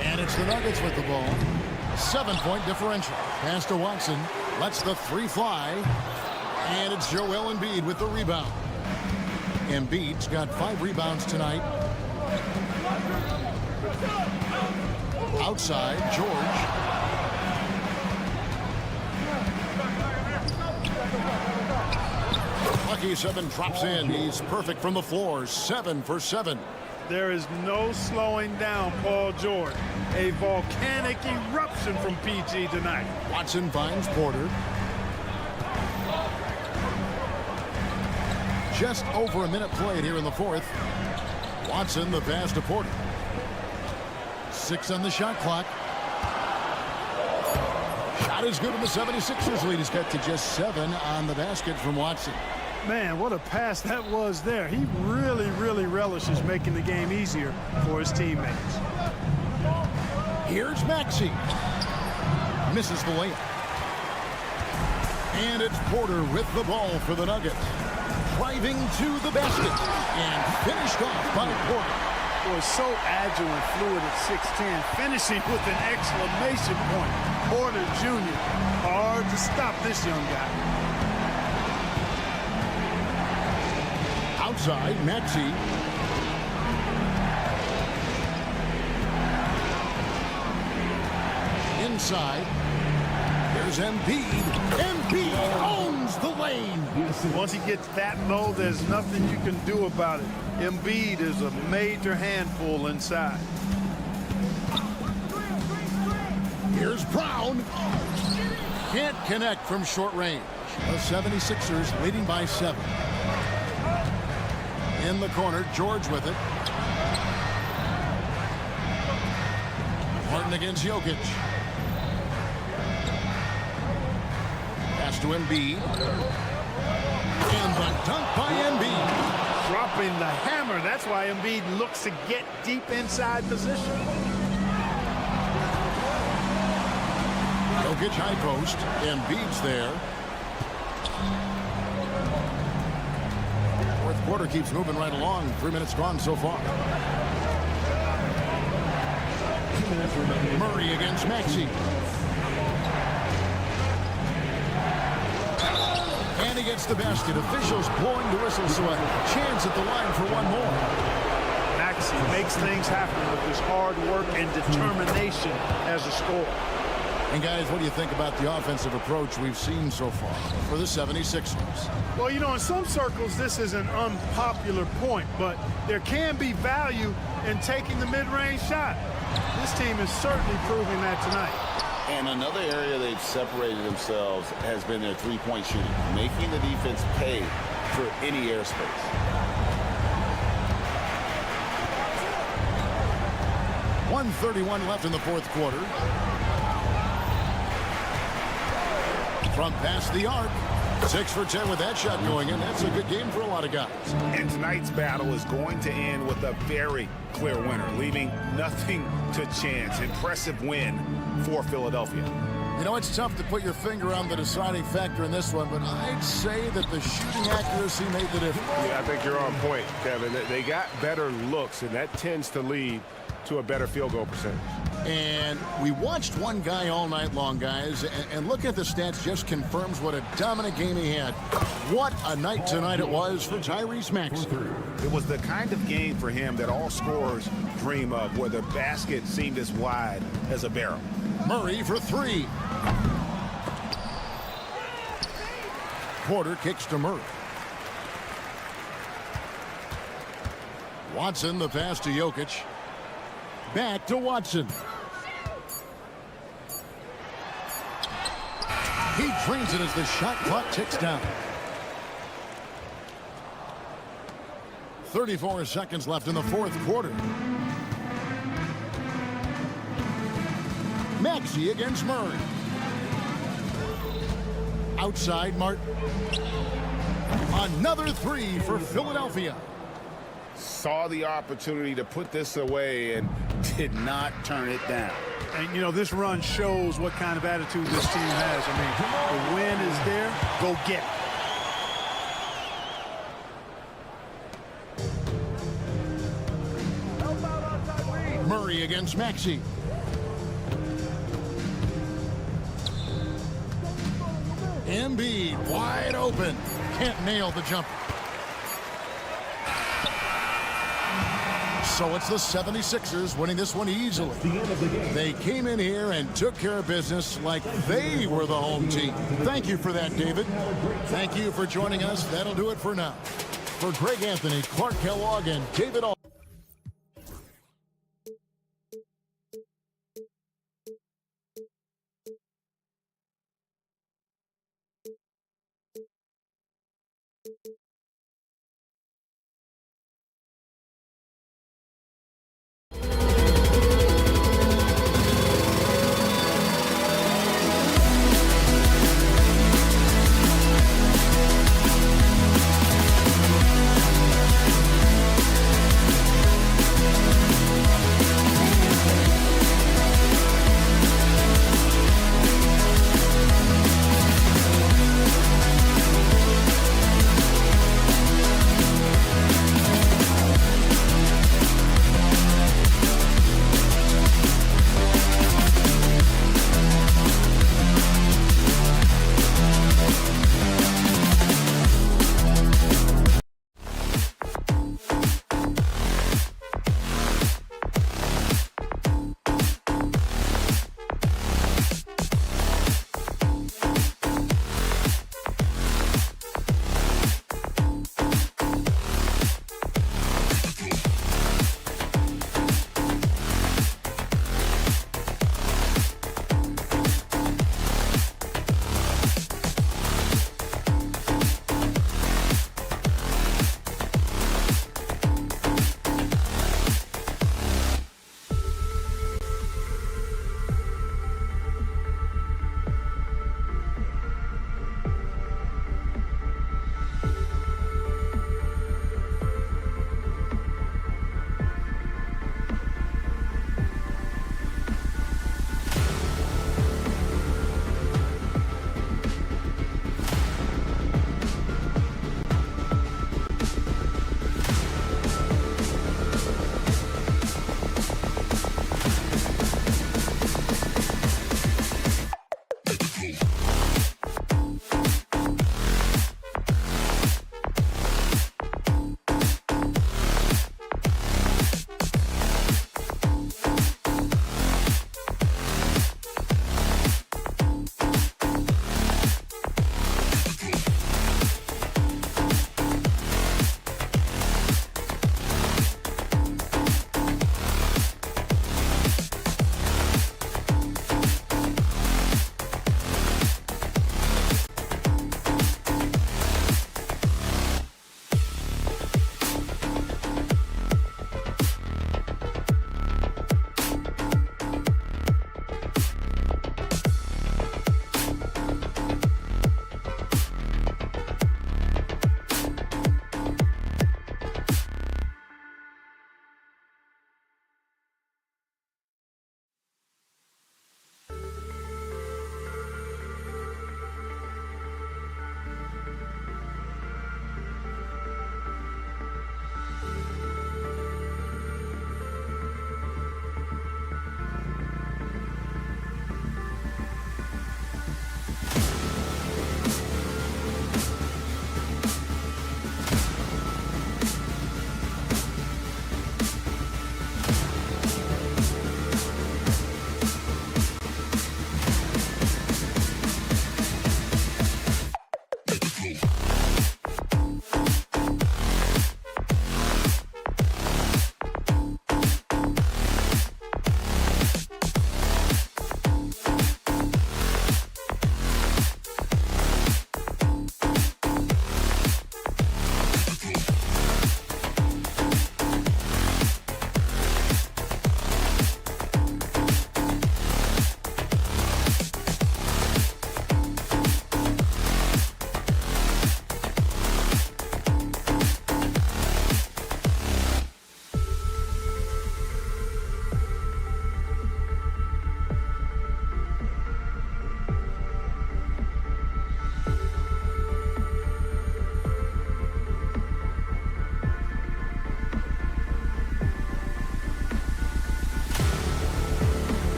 And it's the Nuggets with the ball. 7-point differential. Pass to Watson. Lets the 3 fly. And it's Joel Embiid with the rebound. Embiid's got 5 rebounds tonight. Outside, George. Lucky 7 drops in. He's perfect from the floor. 7 for 7. There is no slowing down Paul George. A volcanic eruption from PG tonight. Watson finds Porter. Just over a minute played here in the 4th. Watson, the pass to Porter. 6 on the shot clock. Shot is good, and the 76ers lead is cut to just 7 on the basket from Watson. Man, what a pass that was there. He really relishes making the game easier for his teammates. Here's Maxey. Misses the layup. And it's Porter with the ball for the Nuggets. Driving to the basket and finished off by Porter. Boy, so agile and fluid at 6'10", finishing with an exclamation point. Porter Jr. Hard to stop this young guy. Outside, Maxey. Inside. There's Embiid. Embiid owns the lane. Once he gets that low, there's nothing you can do about it. Embiid is a major handful inside. Here's Brown. Can't connect from short range. The 76ers leading by 7. In the corner, George with it. Martin against Jokic. Pass to Embiid. And the dunk by Embiid. Dropping the hammer. That's why Embiid looks to get deep inside position. Jokic high post. Embiid's there. Fourth quarter keeps moving right along. 3 minutes gone so far. Murray against Maxey. And he gets the basket. Officials blowing the whistle, so a chance at the line for one more. Maxey makes things happen with his hard work and determination as a scorer. And guys, what do you think about the offensive approach we've seen so far for the 76ers? Well, you know, in some circles, this is an unpopular point, but there can be value in taking the mid-range shot. This team is certainly proving that tonight. And another area they've separated themselves has been their three-point shooting, making the defense pay for any airspace. 1:31 left in the fourth quarter. From past the arc. 6 for 10 with that shot going in. That's a good game for a lot of guys. And tonight's battle is going to end with a very clear winner, leaving nothing to chance. Impressive win for Philadelphia. You know, it's tough to put your finger on the deciding factor in this one, but I'd say that the shooting accuracy made the difference. Yeah, I think you're on point, Kevin. They got better looks, and that tends to lead to a better field goal percentage. And we watched one guy all night long, guys, and looking at the stats just confirms what a dominant game he had. What a night tonight it was for Tyrese Maxey. It was the kind of game for him that all scorers dream of, where the basket seemed as wide as a barrel. Murray for 3. Porter kicks to Murray. Watson, the pass to Jokic. Back to Watson. He drains it as the shot clock ticks down. 34 seconds left in the fourth quarter. Maxey against Murray. Outside Martin. Another 3 for Philadelphia. Saw the opportunity to put this away and did not turn it down. And, you know, this run shows what kind of attitude this team has. I mean, the win is there. Go get it. Murray against Maxey. Embiid wide open. Can't nail the jumper. So it's the 76ers winning this one easily. They came in here and took care of business like they were the home team. Thank you for that, David. Thank you for joining us. That'll do it for now. For Greg Anthony, Clark Kellogg, and David All.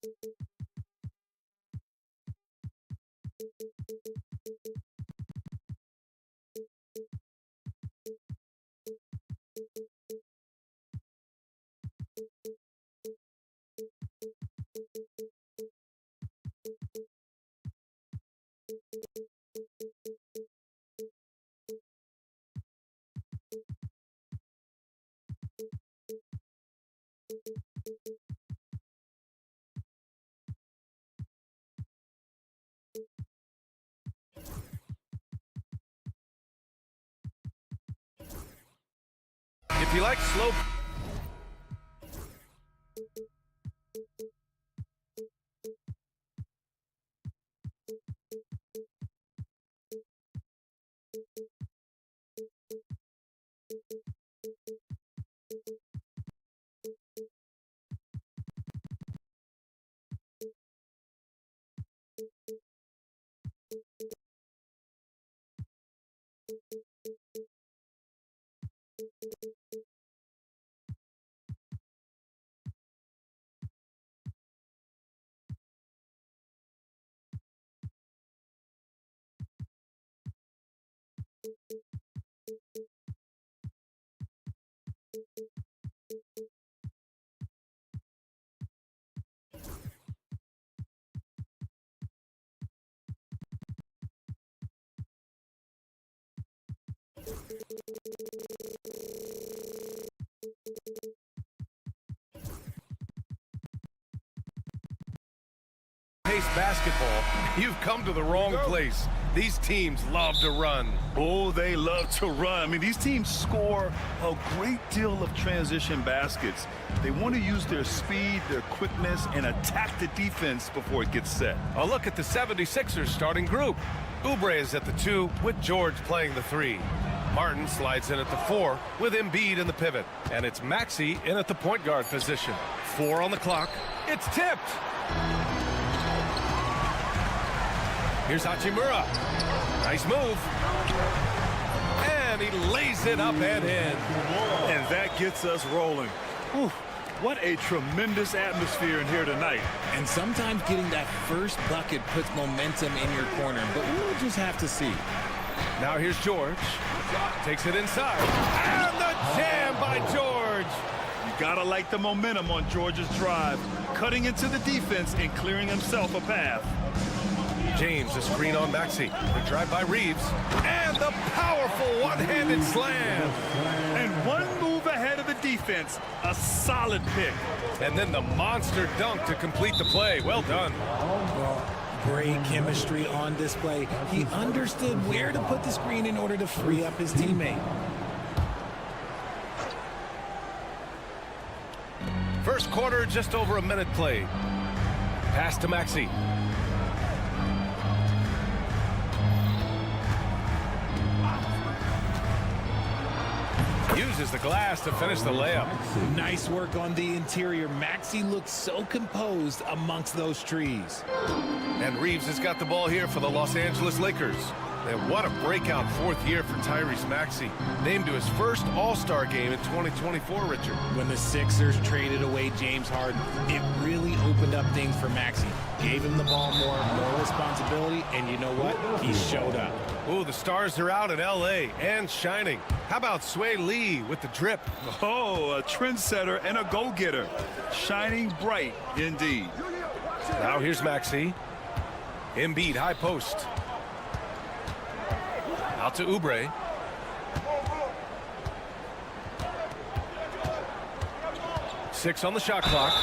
If you like slow... Pace basketball, you've come to the wrong place. These teams love to run. Oh, they love to run. I mean, these teams score a great deal of transition baskets. They want to use their speed, their quickness, and attack the defense before it gets set. A look at the 76ers starting group. Oubre is at the 2 with George playing the 3. Martin slides in at the 4 with Embiid in the pivot. And it's Maxey in at the point guard position. 4 on the clock. It's tipped. Here's Hachimura. Nice move. And he lays it up and in. And that gets us rolling. Whew, what a tremendous atmosphere in here tonight. And sometimes getting that first bucket puts momentum in your corner, but we'll just have to see. Now here's George. Takes it inside. And the jam by George. You gotta like the momentum on George's drive, cutting into the defense and clearing himself a path. James, a screen on Maxey. The drive by Reeves. And the powerful one-handed slam. And one move ahead of the defense. A solid pick. And then the monster dunk to complete the play. Well done. Well, great chemistry on display. He understood where to put the screen in order to free up his teammate. First quarter, just over a minute played. Pass to Maxey. Uses the glass to finish the layup. Nice work on the interior. Maxey looks so composed amongst those trees. And Reeves has got the ball here for the Los Angeles Lakers. And what a breakout fourth year for Tyrese Maxey. Named to his first All-Star game in 2024, Richard. When the Sixers traded away James Harden, it really opened up things for Maxey. Gave him the ball more responsibility, and you know what? He showed up. Oh, the stars are out in L.A. and shining. How about Sway Lee with the drip? Oh, a trendsetter and a go-getter. Shining bright indeed. Now here's Maxey. Embiid, high post. Out to Oubre. Six on the shot clock.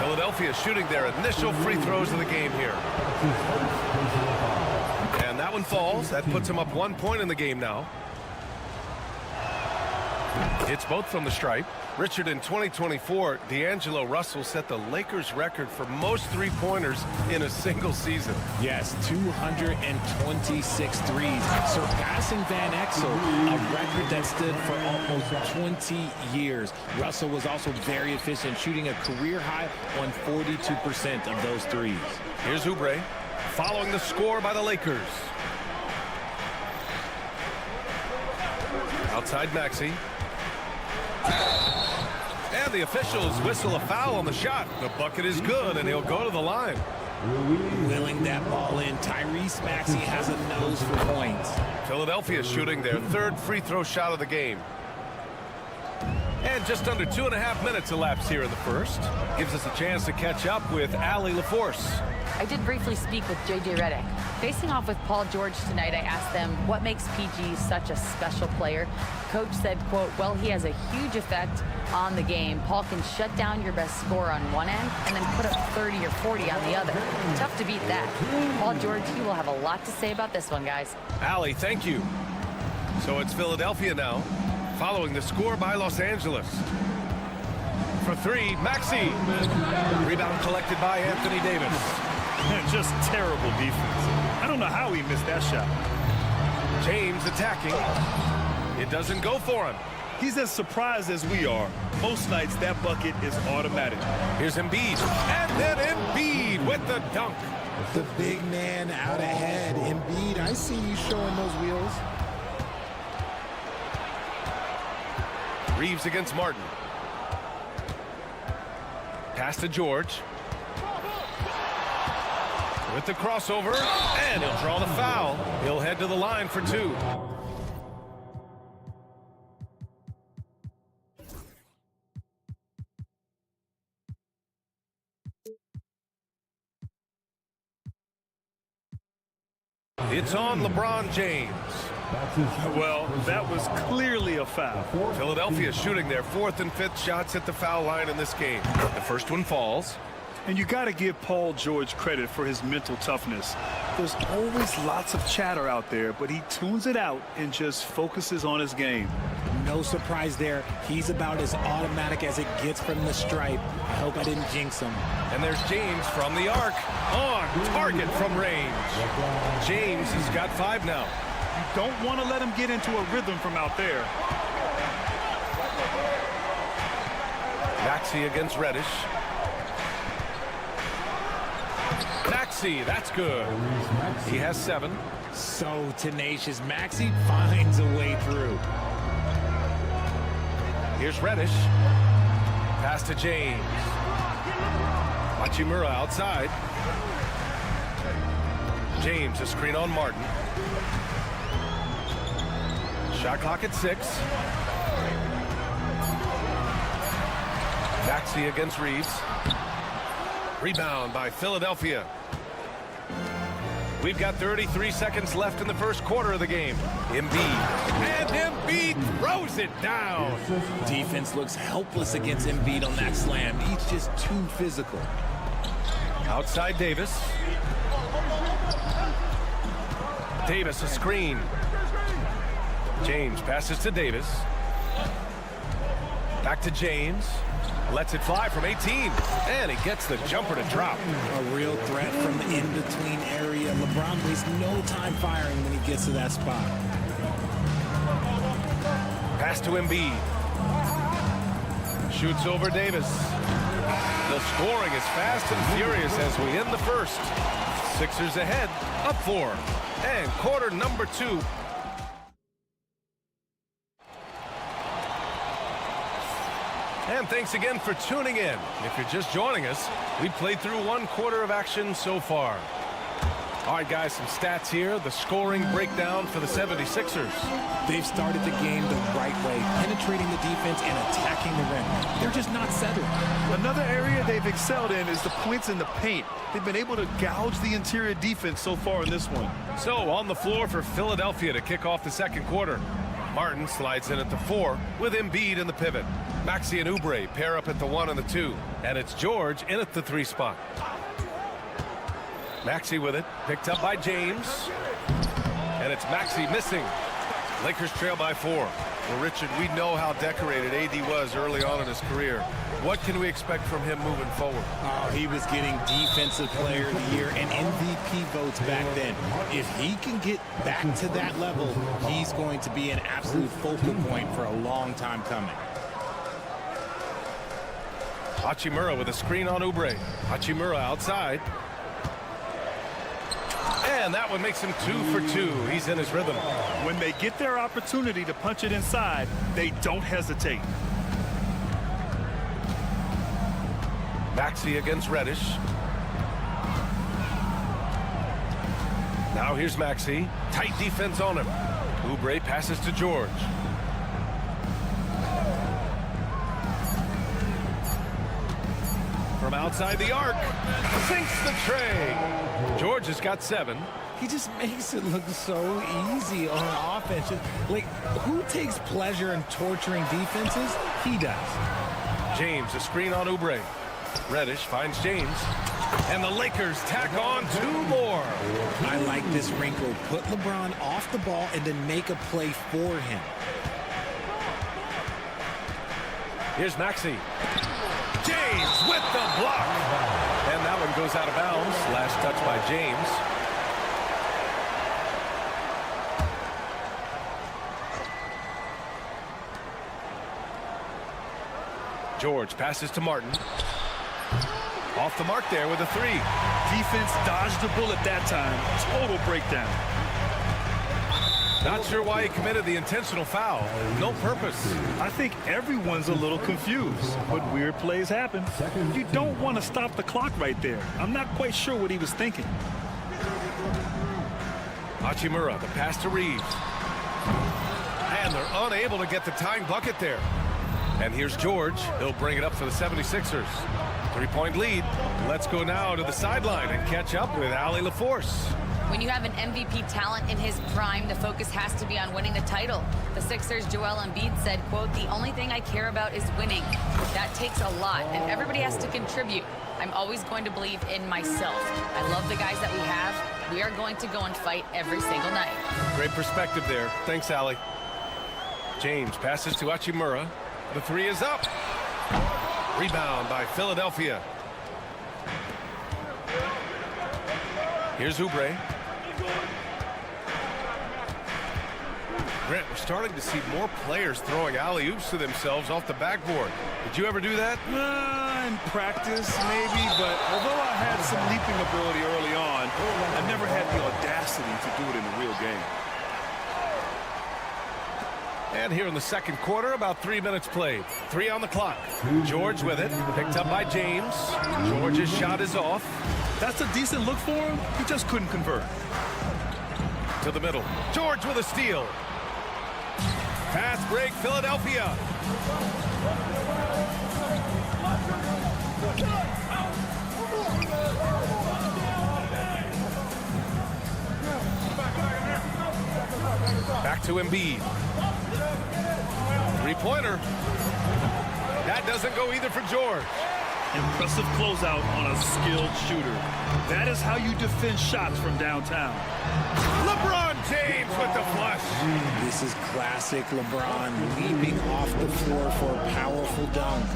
Philadelphia shooting their initial free throws of the game here. And that one falls. That puts them up 1 point in the game now. It's both from the stripe. Richard, in 2024, D'Angelo Russell set the Lakers record for most three-pointers in a single season. Yes, 226 threes, surpassing Van Exel, a record that stood for almost 20 years. Russell was also very efficient, shooting a career high on 42% of those threes. Here's Oubre, following the score by the Lakers. Outside Maxey. And the officials whistle a foul on the shot. The bucket is good, and he'll go to the line. Willing that ball in. Tyrese Maxey has a nose for points. Philadelphia shooting their third free throw shot of the game. And just under 2.5 minutes elapsed here in the first. Gives us a chance to catch up with Allie LaForce. I did briefly speak with J.J. Redick. Facing off with Paul George tonight, I asked them what makes PG such a special player. Coach said, quote, well, he has a huge effect on the game. Paul can shut down your best scorer on one end and then put up 30 or 40 on the other. Tough to beat that. Paul George, he will have a lot to say about this one, guys. Allie, thank you. So it's Philadelphia now, following the score by Los Angeles. For three, Maxey. Rebound collected by Anthony Davis. Just terrible defense. I don't know how he missed that shot. James attacking. It doesn't go for him. He's as surprised as we are. Most nights, that bucket is automatic. Here's Embiid. And then Embiid with the dunk. The big man out ahead. Embiid, I see you showing those wheels. Reeves against Martin. Pass to George. With the crossover, and he'll draw the foul. He'll head to the line for two. It's on LeBron James. Well, that was clearly a foul. Philadelphia shooting their fourth and fifth shots at the foul line in this game. The first one falls. And you got to give Paul George credit for his mental toughness. There's always lots of chatter out there, but he tunes it out and just focuses on his game. No surprise there. He's about as automatic as it gets from the stripe. I hope I didn't jinx him. And there's James from the arc. On target from range. James has got 5 now. You don't want to let him get into a rhythm from out there. Maxey against Reddish. Maxey, that's good. He has 7. So tenacious. Maxey finds a way through. Here's Reddish. Pass to James. Hachimura outside. James, a screen on Martin. Shot clock at 6. Maxey against Reeves. Rebound by Philadelphia. We've got 33 seconds left in the first quarter of the game. Embiid. And Embiid throws it down. Defense looks helpless against Embiid on that slam. He's just too physical. Outside Davis. Davis a screen. James passes to Davis. Back to James. Lets it fly from 18. And he gets the jumper to drop. A real threat from the in-between area. LeBron wastes no time firing when he gets to that spot. Pass to Embiid. Shoots over Davis. The scoring is fast and furious as we end the first. Sixers ahead, up 4. And quarter number 2. And thanks again for tuning in. If you're just joining us, we played through 1 quarter of action so far. All right, guys, some stats here. The scoring breakdown for the 76ers. They've started the game the right way, penetrating the defense and attacking the rim. They're just not settling. Another area they've excelled in is the points in the paint. They've been able to gouge the interior defense so far in this one. So on the floor for Philadelphia to kick off the second quarter. Martin slides in at the 4 with Embiid in the pivot. Maxey and Oubre pair up at the 1 and the 2. And it's George in at the 3 spot. Maxey with it, picked up by James. And it's Maxey missing. Lakers trail by 4. Well, Richard, we know how decorated AD was early on in his career. What can we expect from him moving forward? Oh, he was getting Defensive Player of the Year and MVP votes back then. If he can get back to that level, he's going to be an absolute focal point for a long time coming. Hachimura with a screen on Oubre. Hachimura outside. And that one makes him 2 for 2. He's in his rhythm. When they get their opportunity to punch it inside, they don't hesitate. Maxey against Reddish. Now here's Maxey. Tight defense on him. Oubre passes to George. From outside the arc. Sinks the tray. George has got 7. He just makes it look so easy on offense. Like, who takes pleasure in torturing defenses? He does. James, a screen on Oubre. Reddish finds James. And the Lakers tack on 2 more. I like this wrinkle. Put LeBron off the ball and then make a play for him. Here's Maxey. James with the block. And that one goes out of bounds. Last touch by James. George passes to Martin. Off the mark there with a 3. Defense dodged the bullet that time. Total breakdown. Not sure why he committed the intentional foul. No purpose. I think everyone's a little confused, but weird plays happen. You don't want to stop the clock right there. I'm not quite sure what he was thinking. Hachimura, the pass to Reeves. And they're unable to get the tying bucket there. And here's George. He'll bring it up for the 76ers. 3-point lead. Let's go now to the sideline and catch up with Allie LaForce. When you have an MVP talent in his prime, the focus has to be on winning the title. The Sixers' Joel Embiid said, quote, "The only thing I care about is winning." That takes a lot, and everybody has to contribute. I'm always going to believe in myself. I love the guys that we have. We are going to go and fight every single night. Great perspective there. Thanks, Allie. James passes to Hachimura. The 3 is up. Rebound by Philadelphia. Here's Oubre. Grant, we're starting to see more players throwing alley-oops to themselves off the backboard. Did you ever do that? In practice, maybe, but although I had some leaping ability early on, I never had the audacity to do it in a real game. And here in the second quarter, about 3 minutes played. 3 on the clock. George with it. Picked up by James. George's shot is off. That's a decent look for him. He just couldn't convert. To the middle. George with a steal. Fast break, Philadelphia. Back to Embiid. 3-pointer. That doesn't go either for George. Impressive closeout on a skilled shooter. That is how you defend shots from downtown. LeBron James with the flush. This is classic LeBron, leaping off the floor for a powerful dunk.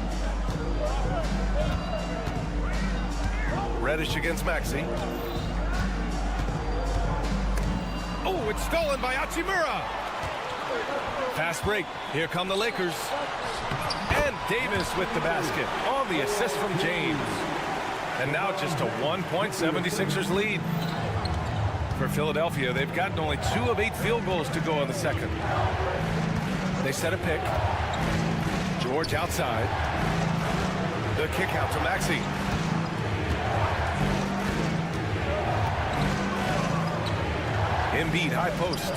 Reddish against Maxey. Oh, it's stolen by Hachimura. Fast break. Here come the Lakers. And Davis with the basket on the assist from James. And now just a 1-point 76ers lead. For Philadelphia, they've gotten only 2 of 8 field goals to go in the second. They set a pick. George outside. The kick out to Maxey. Embiid high post.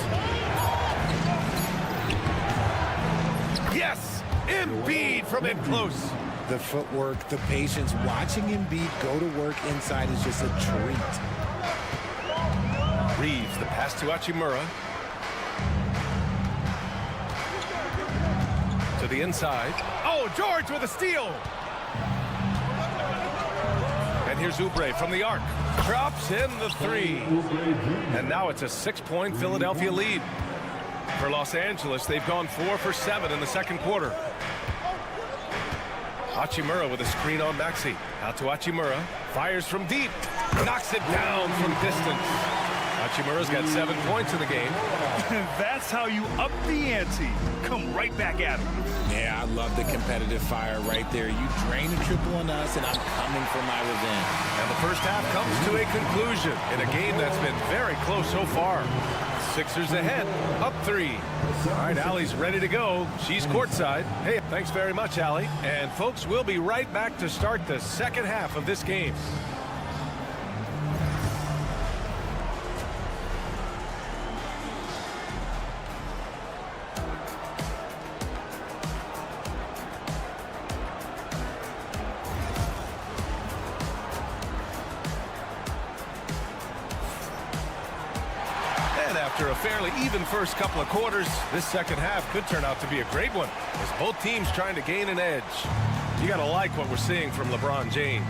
Yes! Embiid from in close. The footwork, the patience, watching Embiid go to work inside is just a treat. Reeves, the pass to Hachimura. To the inside. Oh, George with a steal. And here's Oubre from the arc. Drops in the 3. And now it's a 6-point Philadelphia lead. For Los Angeles, they've gone 4 for 7 in the second quarter. Hachimura with a screen on Maxey. Out to Hachimura. Fires from deep. Knocks it down from distance. Hachimura's got 7 points in the game. That's how you up the ante. Come right back at him. Yeah, I love the competitive fire right there. You drain a triple on us, and I'm coming for my revenge. And the first half comes to a conclusion in a game that's been very close so far. Sixers ahead, up 3. All right, Allie's ready to go. She's courtside. Hey, thanks very much, Allie. And folks, we'll be right back to start the second half of this game. After a fairly even first couple of quarters, this second half could turn out to be a great one as both teams trying to gain an edge. You got to like what we're seeing from LeBron James.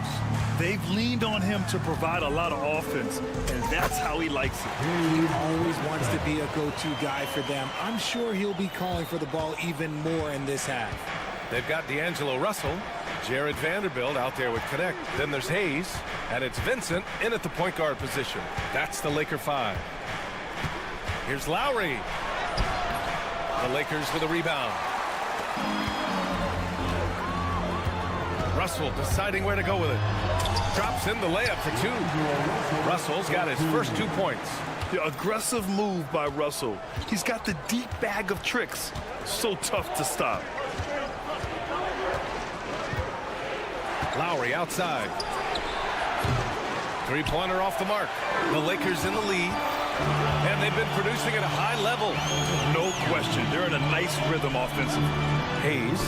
They've leaned on him to provide a lot of offense, and that's how he likes it. He always wants to be a go-to guy for them. I'm sure he'll be calling for the ball even more in this half. They've got D'Angelo Russell, Jared Vanderbilt out there with Connect. Then there's Hayes, and it's Vincent in at the point guard position. That's the Laker 5. Here's Lowry. The Lakers with a rebound. Russell deciding where to go with it. Drops in the layup for 2. Russell's got his first 2 points. The aggressive move by Russell. He's got the deep bag of tricks. So tough to stop. Lowry outside. Three-pointer off the mark. The Lakers in the lead. And they've been producing at a high level. No question. They're in a nice rhythm offensively. Hayes.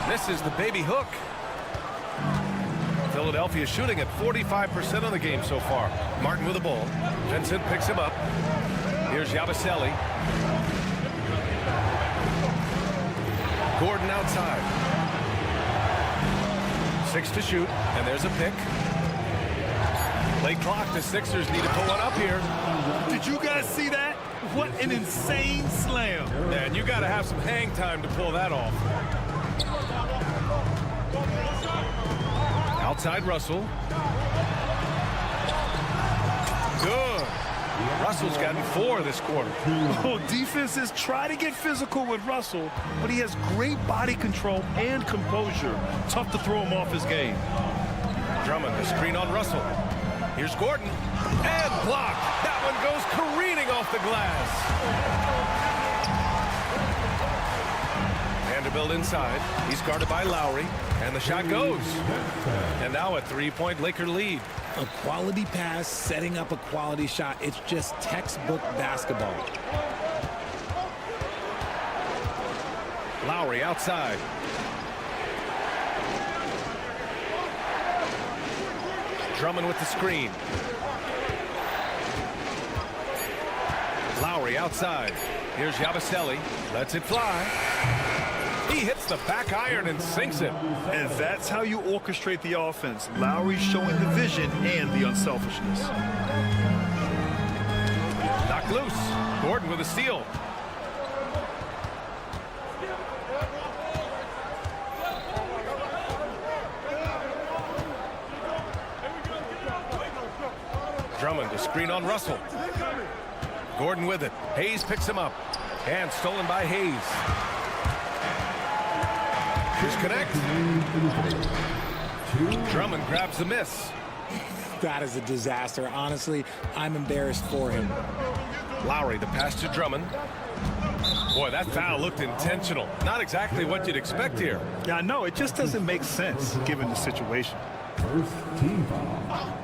This is the baby hook. Philadelphia shooting at 45% of the game so far. Martin with the ball. Vincent picks him up. Here's Yabusele. Gordon outside. 6 to shoot, and there's a pick. Late clock, the Sixers need to pull one up here. Did you guys see that? What an insane slam. And you got to have some hang time to pull that off. Outside Russell. Good. Russell's gotten 4 this quarter. Oh, defenses try to get physical with Russell, but he has great body control and composure. Tough to throw him off his game. Drummond, the screen on Russell. Here's Gordon. And blocked. That one goes careening off the glass. Vanderbilt inside. He's guarded by Lowry. And the shot goes. And now a 3-point Laker lead. A quality pass, setting up a quality shot. It's just textbook basketball. Lowry outside. Drummond with the screen. Lowry outside. Here's Yabusele. Lets it fly. He hits the back iron and sinks it. And that's how you orchestrate the offense. Lowry showing the vision and the unselfishness. Knocked loose. Gordon with a steal. Drummond, a screen on Russell. Gordon with it. Hayes picks him up. And stolen by Hayes. Here's Connect. Drummond grabs the miss. That is a disaster. Honestly, I'm embarrassed for him. Lowry, the pass to Drummond. Boy, that foul looked intentional. Not exactly what you'd expect here. Yeah, I know. It just doesn't make sense given the situation. First team foul.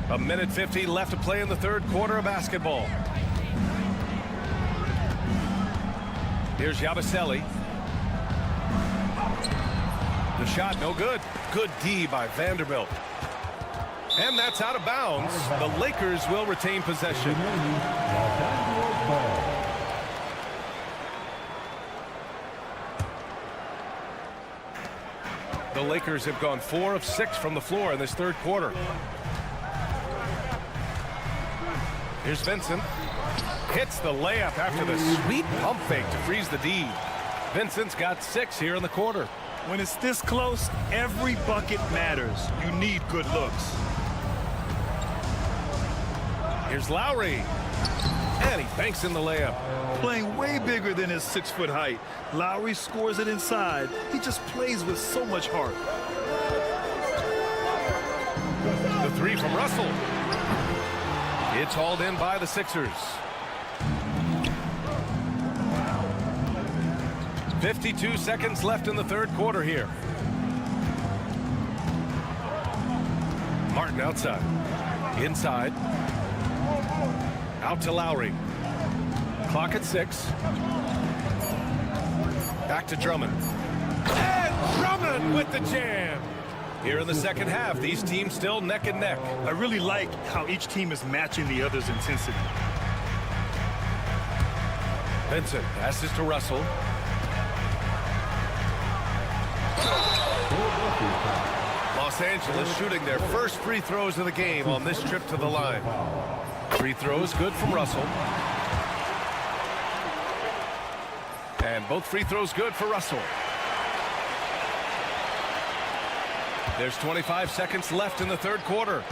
A minute 50 left to play in the third quarter of basketball. Here's Yabusele. The shot, no good. Good D by Vanderbilt. And that's out of bounds. The Lakers will retain possession. The Lakers have gone 4 of 6 from the floor in this third quarter. Here's Vincent. Hits the layup after the sweet pump fake to freeze the D. Vincent's got 6 here in the quarter. When it's this close, every bucket matters. You need good looks. Here's Lowry. And he banks in the layup. Playing way bigger than his 6-foot height. Lowry scores it inside. He just plays with so much heart. The three from Russell. It's hauled in by the Sixers. 52 seconds left in the third quarter here. Martin outside. Inside. Out to Lowry. Clock at 6. Back to Drummond. And Drummond with the jam. Here in the second half, these teams still neck and neck. I really like how each team is matching the other's intensity. Vincent passes to Russell. Los Angeles shooting their first free throws of the game on this trip to the line. Free throws good from Russell. And both free throws good for Russell. There's 25 seconds left in the third quarter.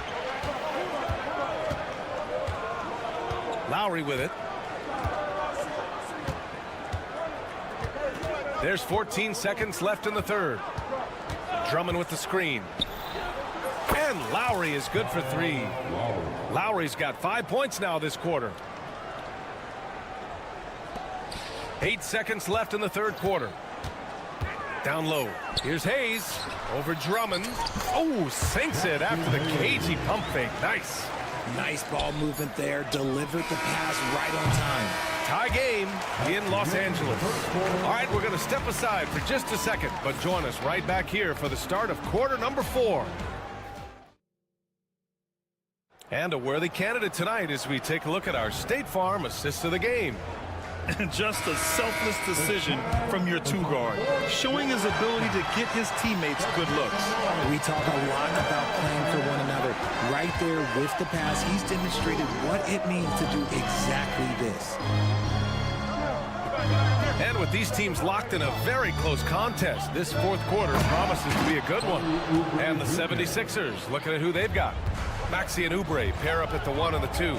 Lowry with it. There's 14 seconds left in the third. Drummond with the screen. And Lowry is good for 3. Lowry's got 5 points now this quarter. 8 seconds left in the third quarter. Down low. Here's Hayes over Drummond. Oh, sinks it after the cagey pump fake. Nice. Nice ball movement there. Delivered the pass right on time. Tie game in Los Angeles. All right, we're going to step aside for just a second, but join us right back here for the start of quarter number 4. And a worthy candidate tonight as we take a look at our State Farm assist of the game. And just a selfless decision from your 2-guard, showing his ability to get his teammates good looks. We talk a lot about playing for one another. Right there with the pass, he's demonstrated what it means to do exactly this. And with these teams locked in a very close contest, this fourth quarter promises to be a good one. And the 76ers looking at who they've got. Maxey and Oubre pair up at the 1 and the 2.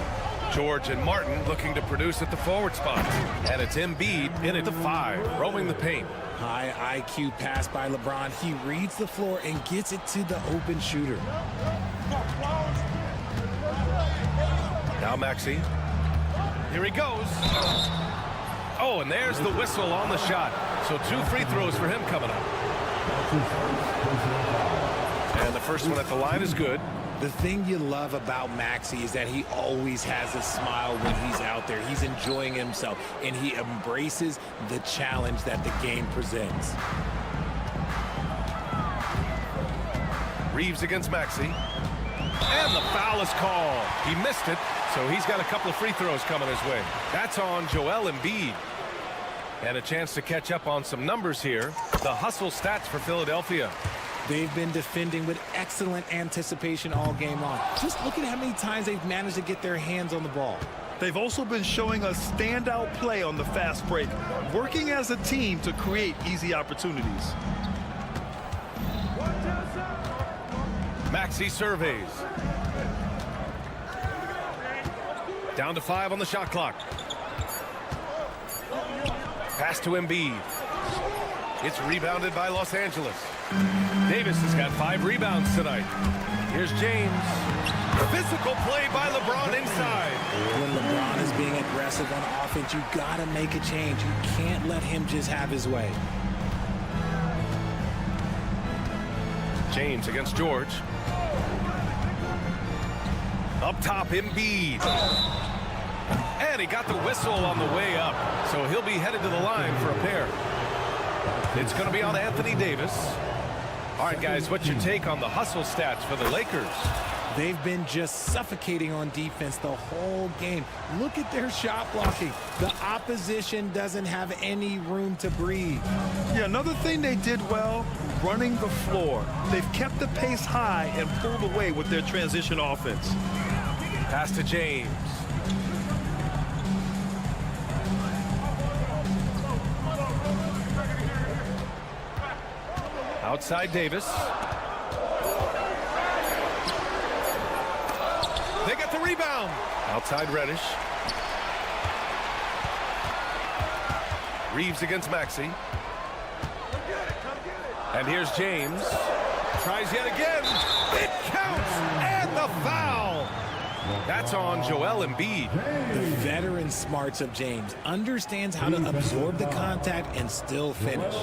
George and Martin looking to produce at the forward spot. And it's Embiid in at the 5, roaming the paint. High IQ pass by LeBron. He reads the floor and gets it to the open shooter. Now Maxey. Here he goes. Oh, and there's the whistle on the shot. So 2 free throws for him coming up. And the first one at the line is good. The thing you love about Maxey is that he always has a smile when he's out there. He's enjoying himself, and he embraces the challenge that the game presents. Reeves against Maxey. And the foul is called. He missed it, so he's got a couple of free throws coming his way. That's on Joel Embiid. And a chance to catch up on some numbers here. The hustle stats for Philadelphia. They've been defending with excellent anticipation all game long. Just look at how many times they've managed to get their hands on the ball. They've also been showing a standout play on the fast break, working as a team to create easy opportunities. Maxey surveys. Down to 5 on the shot clock. Pass to Embiid. It's rebounded by Los Angeles. Davis has got 5 rebounds tonight. Here's James. Physical play by LeBron inside. When LeBron is being aggressive on offense, you got to make a change. You can't let him just have his way. James against George. Up top, Embiid. And he got the whistle on the way up, so he'll be headed to the line for a pair. It's going to be on Anthony Davis. All right, guys, what's your take on the hustle stats for the Lakers? They've been just suffocating on defense the whole game. Look at their shot blocking. The opposition doesn't have any room to breathe. Yeah, another thing they did well, running the floor. They've kept the pace high and pulled away with their transition offense. Pass to James. Outside Davis. They get the the rebound. Outside Reddish. Reeves against Maxey. And here's James. Tries yet again. It counts. And the foul. That's on Joel Embiid. The veteran smarts of James understands how to absorb the contact and still finish.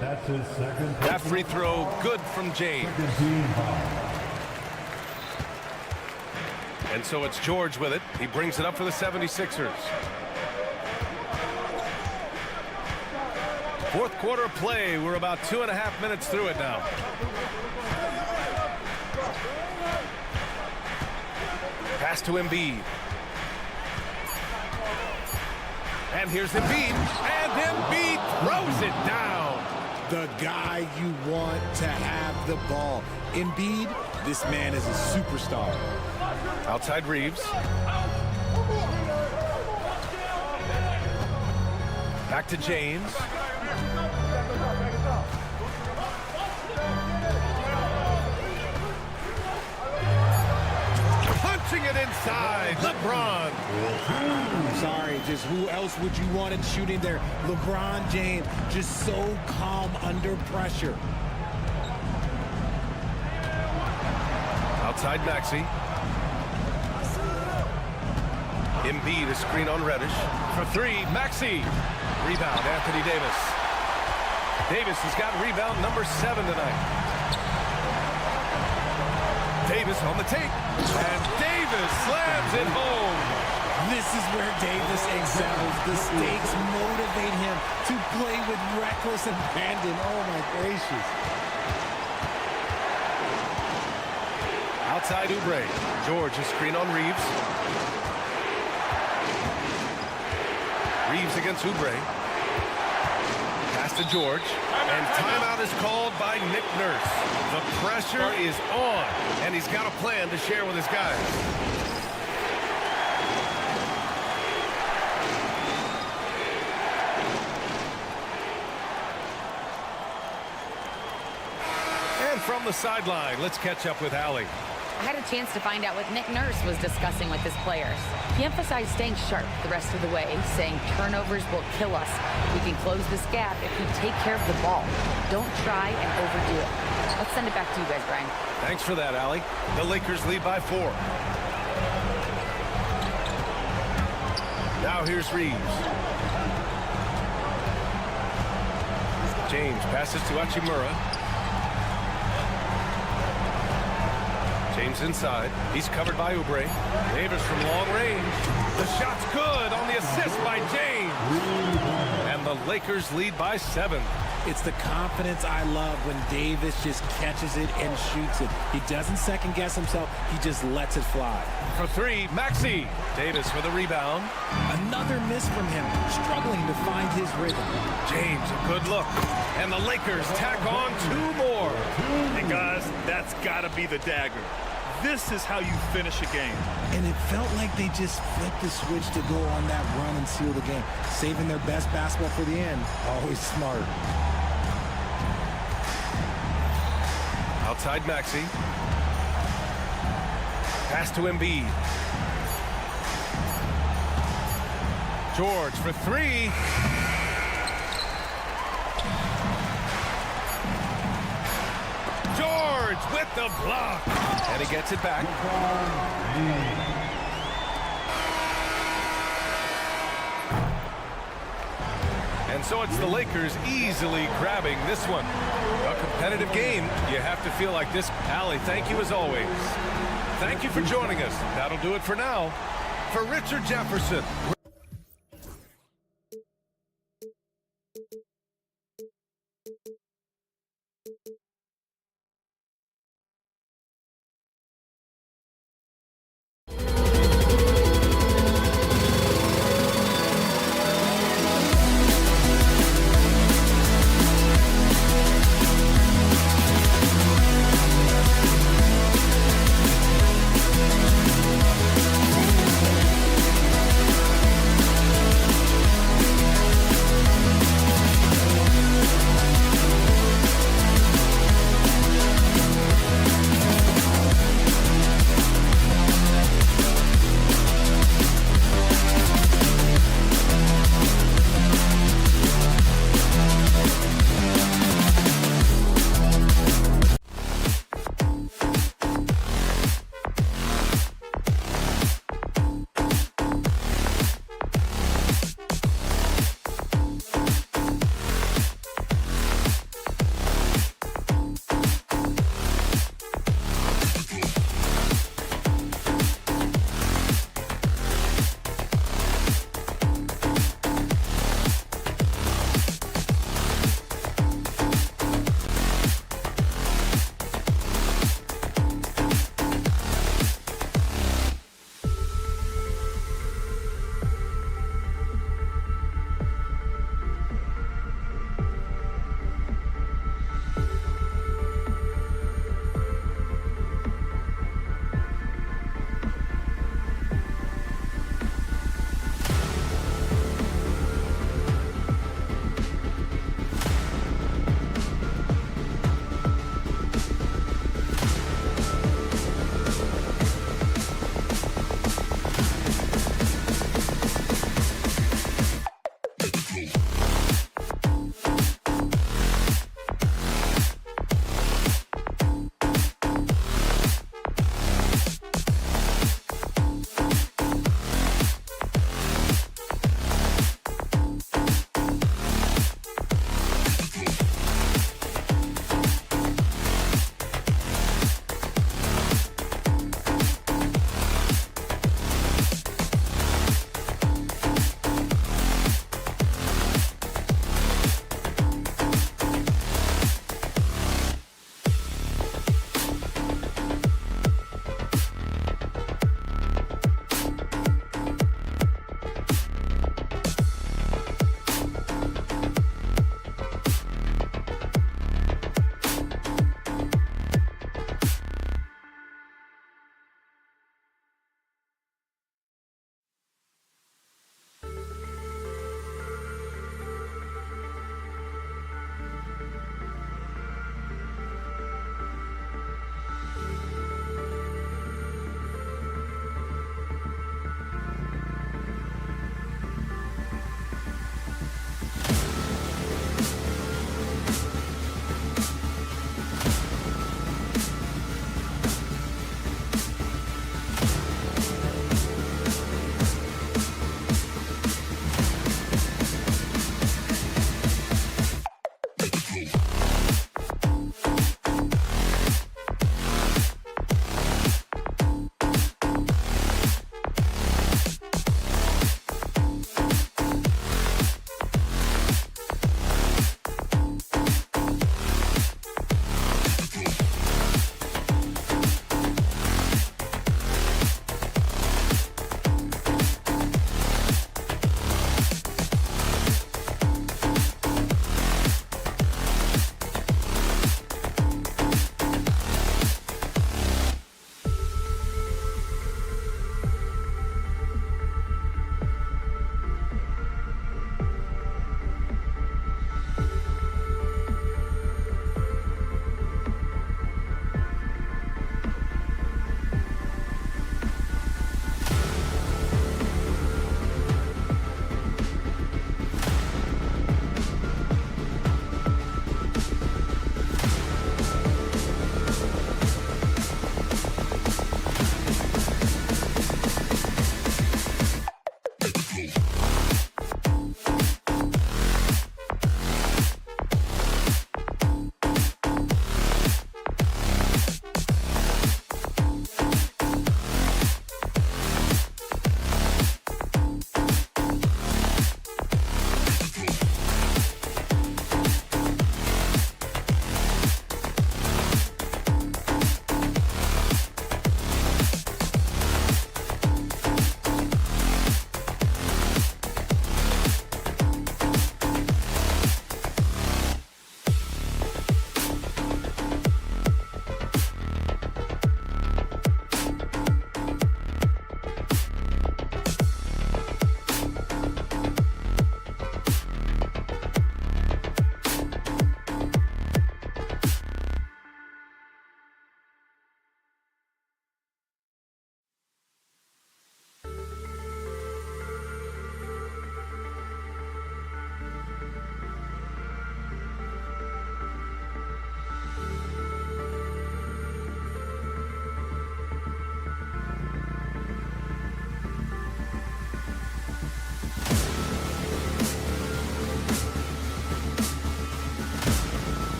That's his second. That free throw good from James. And so it's George with it. He brings it up for the 76ers. Fourth quarter play. We're about 2.5 minutes through it now. Pass to Embiid. And here's Embiid. And Embiid throws it down. The guy you want to have the ball. Embiid, this man is a superstar. Outside Reeves. Back to James. Punching it inside. LeBron. Sorry, just who else would you want it shooting there? LeBron James, just so calm under pressure. Outside Maxey. Embiid, a screen on Reddish. For three, Maxey. Rebound, Anthony Davis. Davis has got rebound number 7 tonight. Davis on the take. And Davis slams it home. This is where Davis excels. The stakes motivate him to play with reckless abandon. Oh, my gracious. Outside Oubre. George, a screen on Reeves. Reeves against Oubre. Pass to George. And timeout is called by Nick Nurse. The pressure is on. And he's got a plan to share with his guys. And from the sideline, let's catch up with Allie. I had a chance to find out what Nick Nurse was discussing with his players. He emphasized staying sharp the rest of the way, saying turnovers will kill us. We can close this gap if we take care of the ball. Don't try and overdo it. Let's send it back to you guys, Brian. Thanks for that, Allie. The Lakers lead by 4. Now here's Reeves. James passes to Hachimura. James inside. He's covered by Oubre. Davis from long range. The shot's good on the assist by James. And the Lakers lead by 7. It's the confidence I love when Davis just catches it and shoots it. He doesn't second guess himself. He just lets it fly. For three, Maxey. Davis with a rebound. Another miss from him, struggling to find his rhythm. James, a good look. And the Lakers tack on 2 more. Hey, guys, that's got to be the dagger. This is how you finish a game. And it felt like they just flipped the switch to go on that run and seal the game. Saving their best basketball for the end. Always smart. Outside Maxey. Pass to Embiid. George for 3. George with the block. And he gets it back. And so it's the Lakers easily grabbing this one. A competitive game. You have to feel like this. Allie, thank you as always. Thank you for joining us. That'll do it for now. For Richard Jefferson.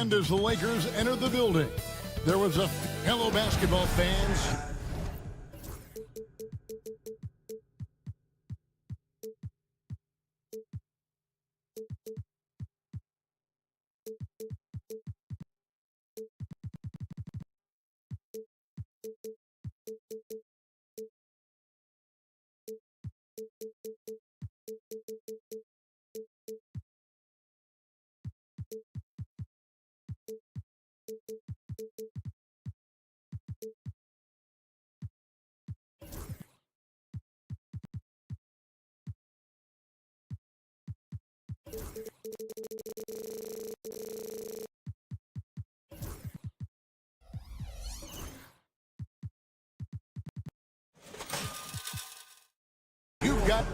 And as the Lakers entered the building, there was a hello basketball fans. You've got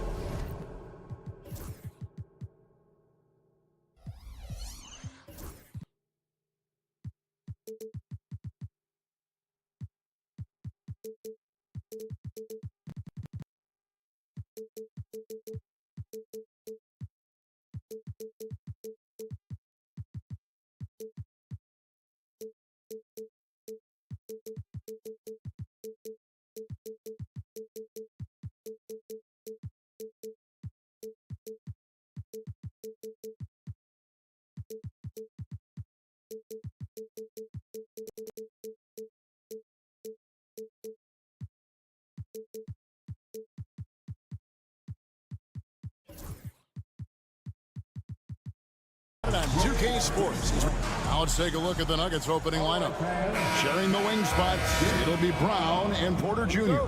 on 2K Sports. Now let's take a look at the Nuggets opening lineup. Sharing the wing spots, it'll be Brown and Porter Jr.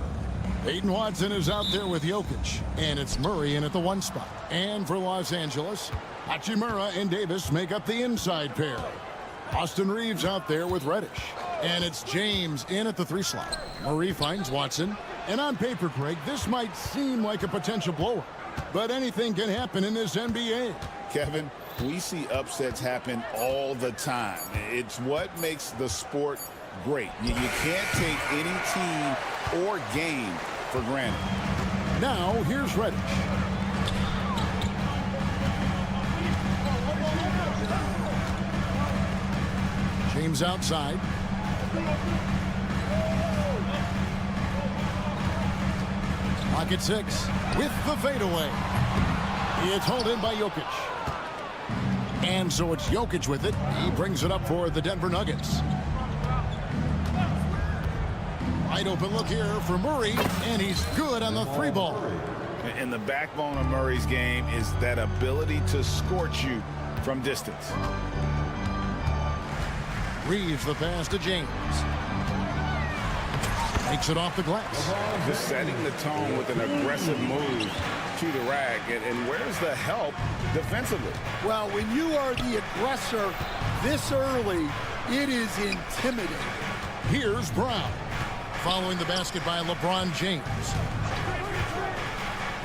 Peyton Watson is out there with Jokic, and it's Murray in at the 1 spot. And for Los Angeles, Hachimura and Davis make up the inside pair. Austin Reeves out there with Reddish, and it's James in at the 3 slot. Murray finds Watson, and on paper, Craig, this might seem like a potential blower, but anything can happen in this NBA. Kevin, we see upsets happen all the time. It's what makes the sport great. You can't take any team or game for granted. Now, here's Reddish. James outside. Lock at 6 with the fadeaway. It's hauled in by Jokic. And so it's Jokic with it. He brings it up for the Denver Nuggets. Wide open look here for Murray, and he's good on the 3 ball. And the backbone of Murray's game is that ability to scorch you from distance. Reeves the pass to James. Takes it off the glass. Just setting the tone with an aggressive move to the rack. And where's the help defensively? Well, when you are the aggressor this early, it is intimidating. Here's Brown. Following the basket by LeBron James.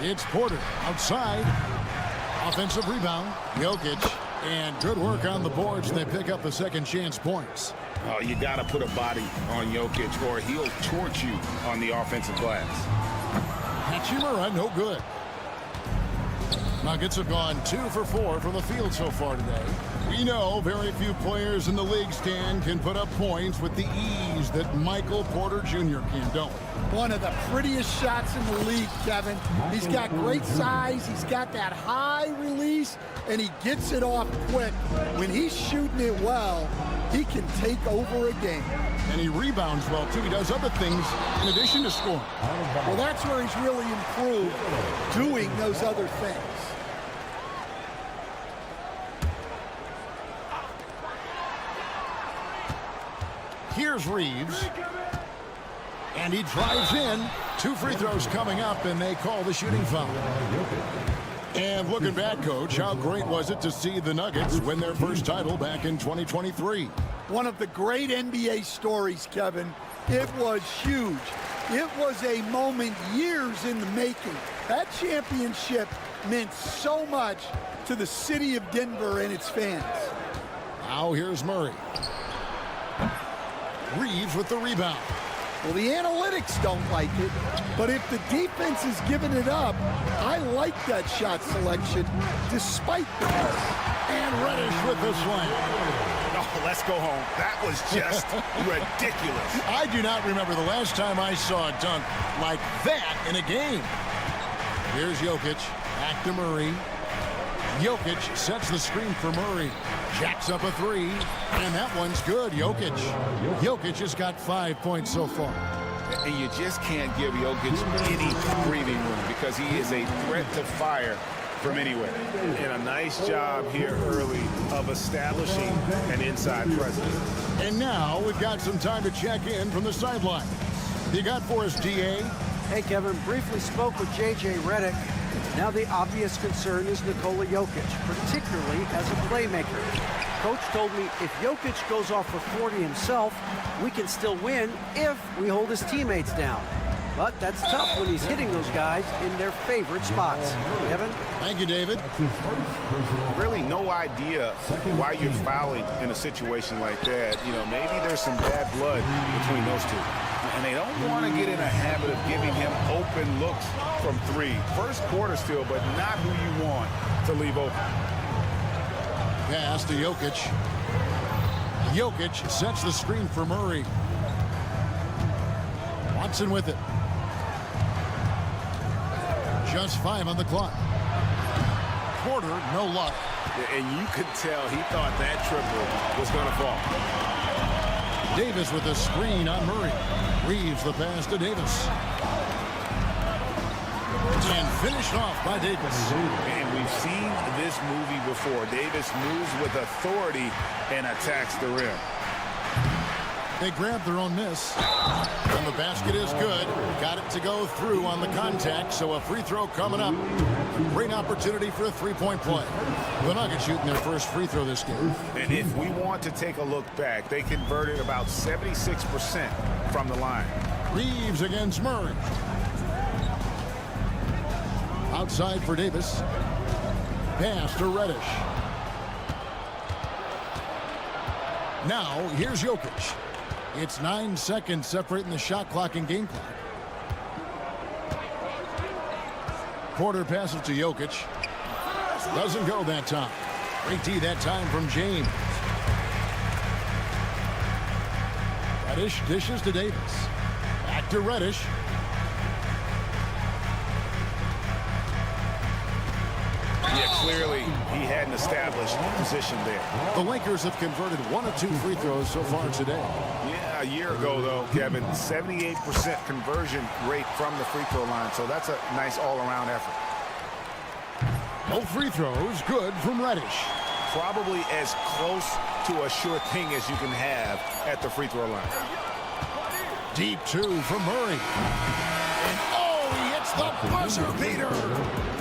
It's Porter outside. Offensive rebound. Jokic. And good work on the boards. They pick up the second chance points. Oh, you got to put a body on Jokic or he'll torch you on the offensive glass. Hachimura, no good. Nuggets have gone 2 for 4 from the field so far today. We know very few players in the league, Stan, can put up points with the ease that Michael Porter Jr. can, don't. One of the prettiest shots in the league, Kevin. He's got great size. He's got that high release, and he gets it off quick. When he's shooting it well, he can take over a game. And he rebounds well, too. He does other things in addition to scoring. Well, that's where he's really improved, doing those other things. Here's Reeves. And he drives in. 2 free throws coming up, and they call the shooting foul. And looking back, Coach, how great was it to see the Nuggets win their first title back in 2023? One of the great NBA stories, Kevin. It was huge. It was a moment years in the making. That championship meant so much to the city of Denver and its fans. Now here's Murray. Reeves with the rebound. Well, the analytics don't like it, but if the defense is giving it up, I like that shot selection despite the miss. And Reddish with the slam. Let's go home. That was just ridiculous. I do not remember the last time I saw a dunk like that in a game. Here's Jokic. Back to Murray. Jokic sets the screen for Murray. Jacks up a three. And that one's good. Jokic. Jokic has got 5 points so far. And you just can't give Jokic any breathing room because he is a threat to fire from anywhere. And a nice job here early of establishing an inside presence. And now we've got some time to check in from the sideline. You got for us, DA? Hey, Kevin, briefly spoke with J.J. Redick. Now the obvious concern is Nikola Jokic, particularly as a playmaker. Coach told me if Jokic goes off for 40 himself, we can still win if we hold his teammates down. But that's tough when he's hitting those guys in their favorite spots. Kevin? Thank you, David. Really no idea why you're fouling in a situation like that. You know, maybe there's some bad blood between those two. And they don't want to get in a habit of giving him open looks from three. First quarter still, but not who you want to leave open. Pass to Jokic. Jokic sets the screen for Murray. Watson with it. Just 5 on the clock. Porter, no luck. And you could tell he thought that triple was going to fall. Davis with a screen on Murray. Reeves the pass to Davis. And finished off by Davis. And we've seen this movie before. Davis moves with authority and attacks the rim. They grab their own miss. And the basket is good. Got it to go through on the contact, so a free throw coming up. A great opportunity for a three-point play. The Nuggets shooting their first free throw this game. And if we want to take a look back, they converted about 76% from the line. Reeves against Murray. Outside for Davis. Pass to Reddish. Now, here's Jokic. It's 9 seconds separating the shot clock and game clock. Porter passes to Jokic. Doesn't go that time. Great D that time from James. Reddish dishes to Davis. Back to Reddish. Yeah, clearly he hadn't established position there. The Lakers have converted 1 of 2 free throws so far today. Yeah, a year ago, though, Kevin, 78% conversion rate from the free throw line. So that's a nice all-around effort. No free throws, good from Reddish. Probably as close to a sure thing as you can have at the free throw line. Deep 2 from Murray. And oh, he hits the buzzer beater.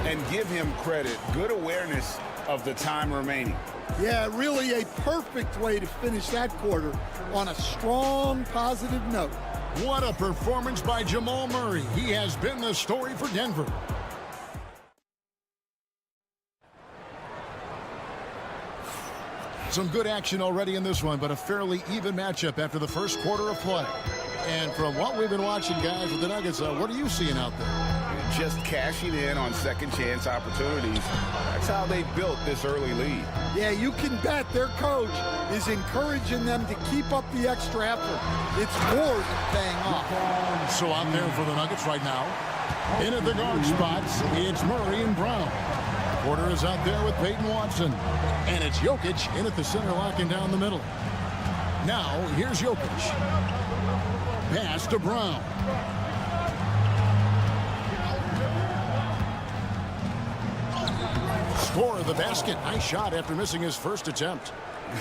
And give him credit. Good awareness of the time remaining. Yeah, really a perfect way to finish that quarter on a strong, positive note. What a performance by Jamal Murray. He has been the story for Denver. Some good action already in this one, but a fairly even matchup after the first quarter of play. And from what we've been watching, guys, with the Nuggets, what are you seeing out there? Just cashing in on second chance opportunities. That's how they built this early lead. Yeah, you can bet their coach is encouraging them to keep up the extra effort. It's more than paying off. So out there for the Nuggets right now. In at the guard spots, it's Murray and Brown. Porter is out there with Peyton Watson. And it's Jokic in at the center, locking down the middle. Now, here's Jokic. Pass to Brown. Score of the basket. Nice shot after missing his first attempt.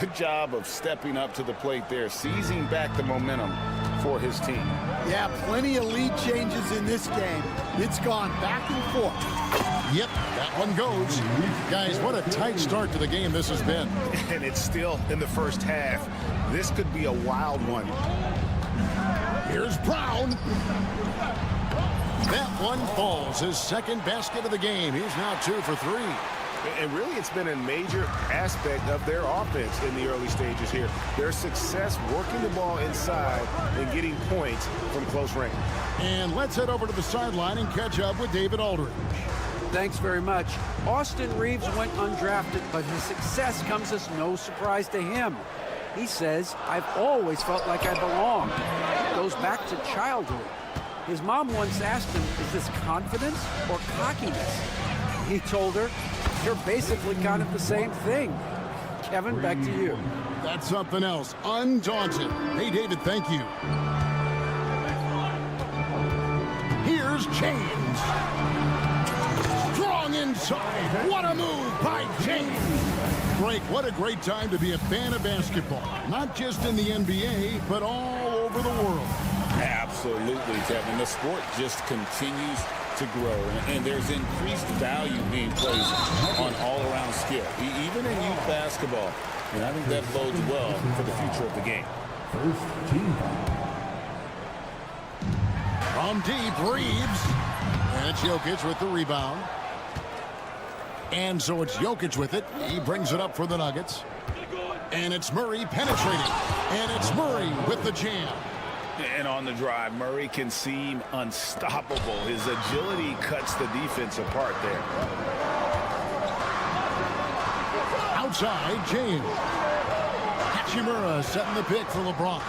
Good job of stepping up to the plate there, seizing back the momentum for his team. Yeah, plenty of lead changes in this game. It's gone back and forth. Yep, that one goes. Guys, what a tight start to the game this has been. And it's still in the first half. This could be a wild one. Here's Brown. That one falls. His second basket of the game. He's now 2 for 3. And really, it's been a major aspect of their offense in the early stages here. Their success working the ball inside and getting points from close range. And let's head over to the sideline and catch up with David Aldridge. Thanks very much. Austin Reeves went undrafted, but his success comes as no surprise to him. He says, "I've always felt like I belong." It goes back to childhood. His mom once asked him, "Is this confidence or cockiness?" He told her, "You're basically kind of the same thing." Kevin, back to you. That's something else. Undaunted. Hey, David, thank you. Here's James. Strong inside. What a move by James. Frank, what a great time to be a fan of basketball. Not just in the NBA, but all over the world. Absolutely, Kevin. The sport just continues to grow, and there's increased value being placed on all-around skill, even in youth basketball. And I think that bodes well for the future of the game. First team foul. From deep, Reeves. And it's Jokic with the rebound. And so it's Jokic with it. He brings it up for the Nuggets. And it's Murray penetrating. And it's Murray with the jam. And on the drive, Murray can seem unstoppable. His agility cuts the defense apart there. Outside, James. Hachimura setting the pick for LeBron.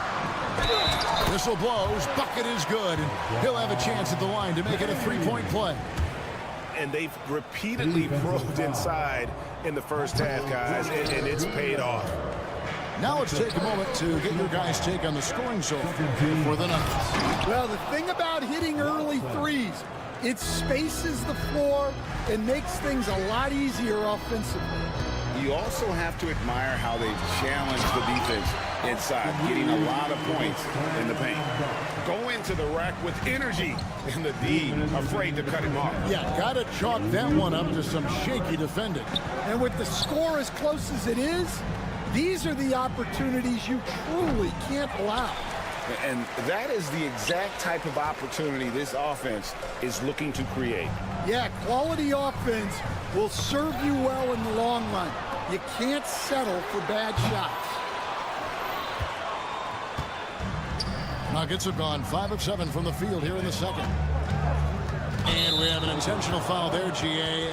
Whistle blows. Bucket is good. And he'll have a chance at the line to make it a three-point play. And they've repeatedly probed inside in the first half, guys, and it's paid off. Now let's take a moment to get your guys' take on the scoring so far for the Nuggets. Well, the thing about hitting early threes, it spaces the floor and makes things a lot easier offensively. You also have to admire how they've challenged the defense inside, getting a lot of points in the paint. Go into the rack with energy, and the D afraid to cut him off. Yeah, got to chalk that one up to some shaky defending. And with the score as close as it is, these are the opportunities you truly can't allow. And that is the exact type of opportunity this offense is looking to create. Yeah, quality offense will serve you well in the long run. You can't settle for bad shots. Nuggets have gone 5 of 7 from the field here in the second. And we have an intentional foul there, GA.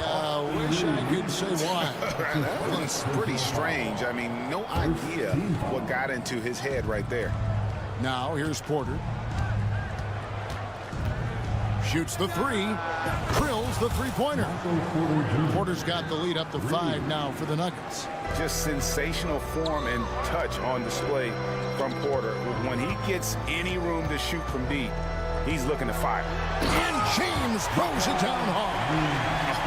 Wish I could say why. That was pretty strange. I mean, no idea what got into his head right there. Now, here's Porter. Shoots the three. Drills the three-pointer. Porter's got the lead up to 5 now for the Nuggets. Just sensational form and touch on display from Porter. When he gets any room to shoot from deep, he's looking to fire. And James throws it down hard.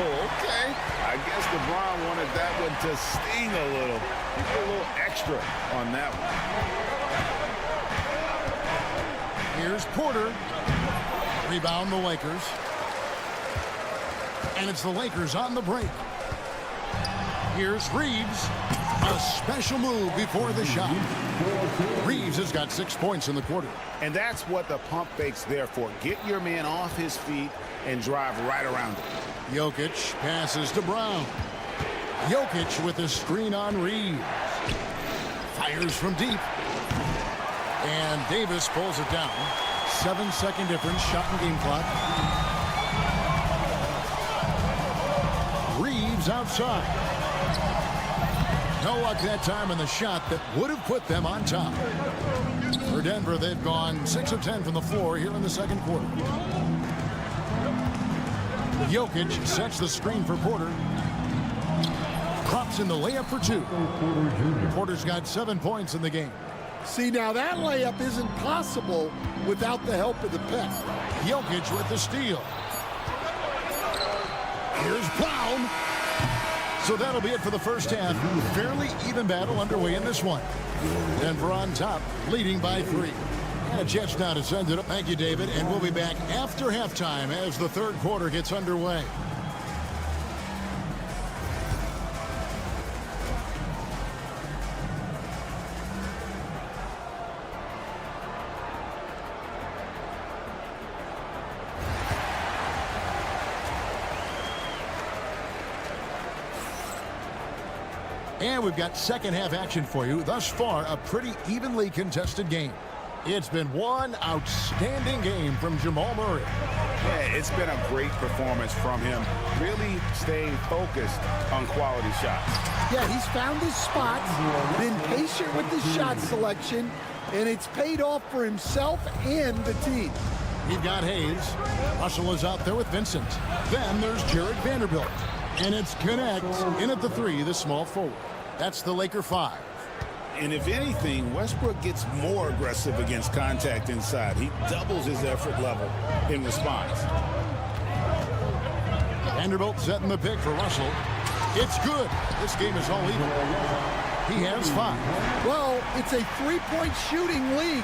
Oh, okay. I guess LeBron wanted that one to sting a little. He put a little extra on that one. Here's Porter. Rebound the Lakers. And it's the Lakers on the break. Here's Reeves. A special move before the shot. Reeves has got 6 points in the quarter. And that's what the pump fake's there for. Get your man off his feet and drive right around him. Jokic passes to Brown. Jokic with a screen on Reeves. Fires from deep. And Davis pulls it down. 7-second difference, shot and game clock. Reeves outside. No luck that time on the shot that would have put them on top. For Denver, they've gone 6 of 10 from the floor here in the second quarter. Jokic sets the screen for Porter. Drops in the layup for 2. Porter's got 7 points in the game. See, now that layup isn't possible without the help of the pick. Jokic with the steal. Here's Brown. So that'll be it for the first half. Fairly even battle underway in this one. Denver on top, leading by 3. And Jets now to send it up. Thank you, David. And we'll be back after halftime as the third quarter gets underway. And we've got second half action for you. Thus far, a pretty evenly contested game. It's been one outstanding game from Jamal Murray. Yeah, it's been a great performance from him. Really staying focused on quality shots. Yeah, he's found his spots, been patient with his shot selection, and it's paid off for himself and the team. You've got Hayes. Russell is out there with Vincent. Then there's Jared Vanderbilt. And it's Connect in at the 3, the small forward. That's the Laker 5. And if anything, Westbrook gets more aggressive against contact inside. He doubles his effort level in response. Vanderbilt setting the pick for Russell. It's good. This game is all even. He has 5. Well, it's a three-point shooting league.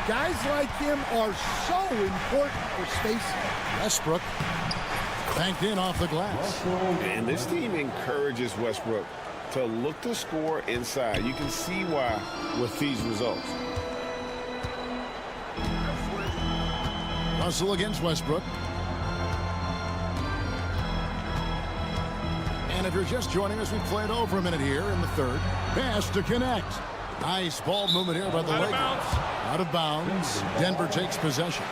Guys like him are so important for spacing. Westbrook banked in off the glass. And this team encourages Westbrook to look to score inside. You can see why with these results. Russell against Westbrook. And if you're just joining us, we've played over a minute here in the third. Pass to Connect. Nice ball movement here by the Lakers. Out of bounds. Denver takes possession.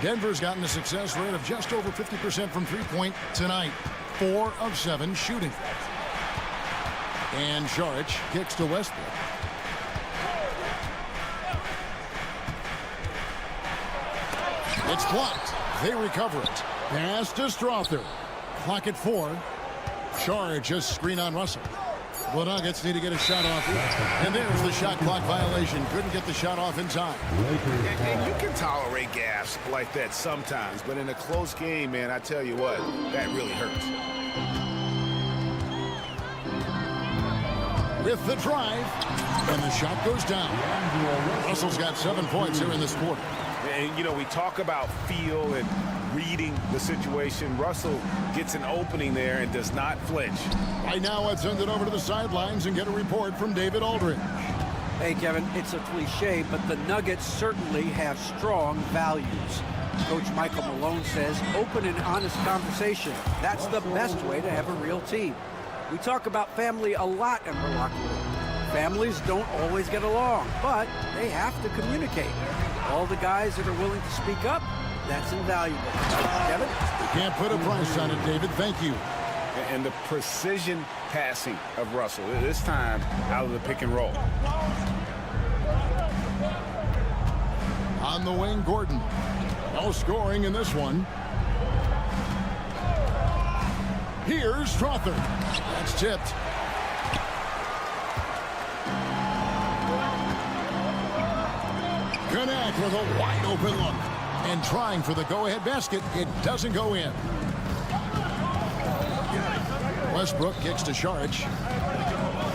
Denver's gotten a success rate of just over 50% from three-point tonight. 4 of 7 shooting. And Saric kicks to Westbrook. It's blocked. They recover it. Pass to Strother. Clock at 4. Saric just screen on Russell. The Nuggets need to get a shot off. And there's the shot clock violation. Couldn't get the shot off in time. And you can tolerate gas like that sometimes, but in a close game, man, I tell you what, that really hurts. With the drive, and the shot goes down. Russell's got 7 points here in this quarter. And, you know, we talk about feel and reading the situation. Russell gets an opening there and does not flinch. Right now, let's send it over to the sidelines and get a report from David Aldridge. Hey, Kevin, it's a cliche, but the Nuggets certainly have strong values. Coach Michael Malone says open and honest conversation. That's the best way to have a real team. We talk about family a lot in our locker room. Families don't always get along, but they have to communicate. All the guys that are willing to speak up, that's invaluable. Kevin? You can't put a price on it, David. Thank you. And the precision passing of Russell, this time out of the pick and roll. On the wing, Gordon. No scoring in this one. Here's Strother. That's tipped. Connect with a wide open look. And trying for the go-ahead basket. It doesn't go in. Westbrook kicks to Saric.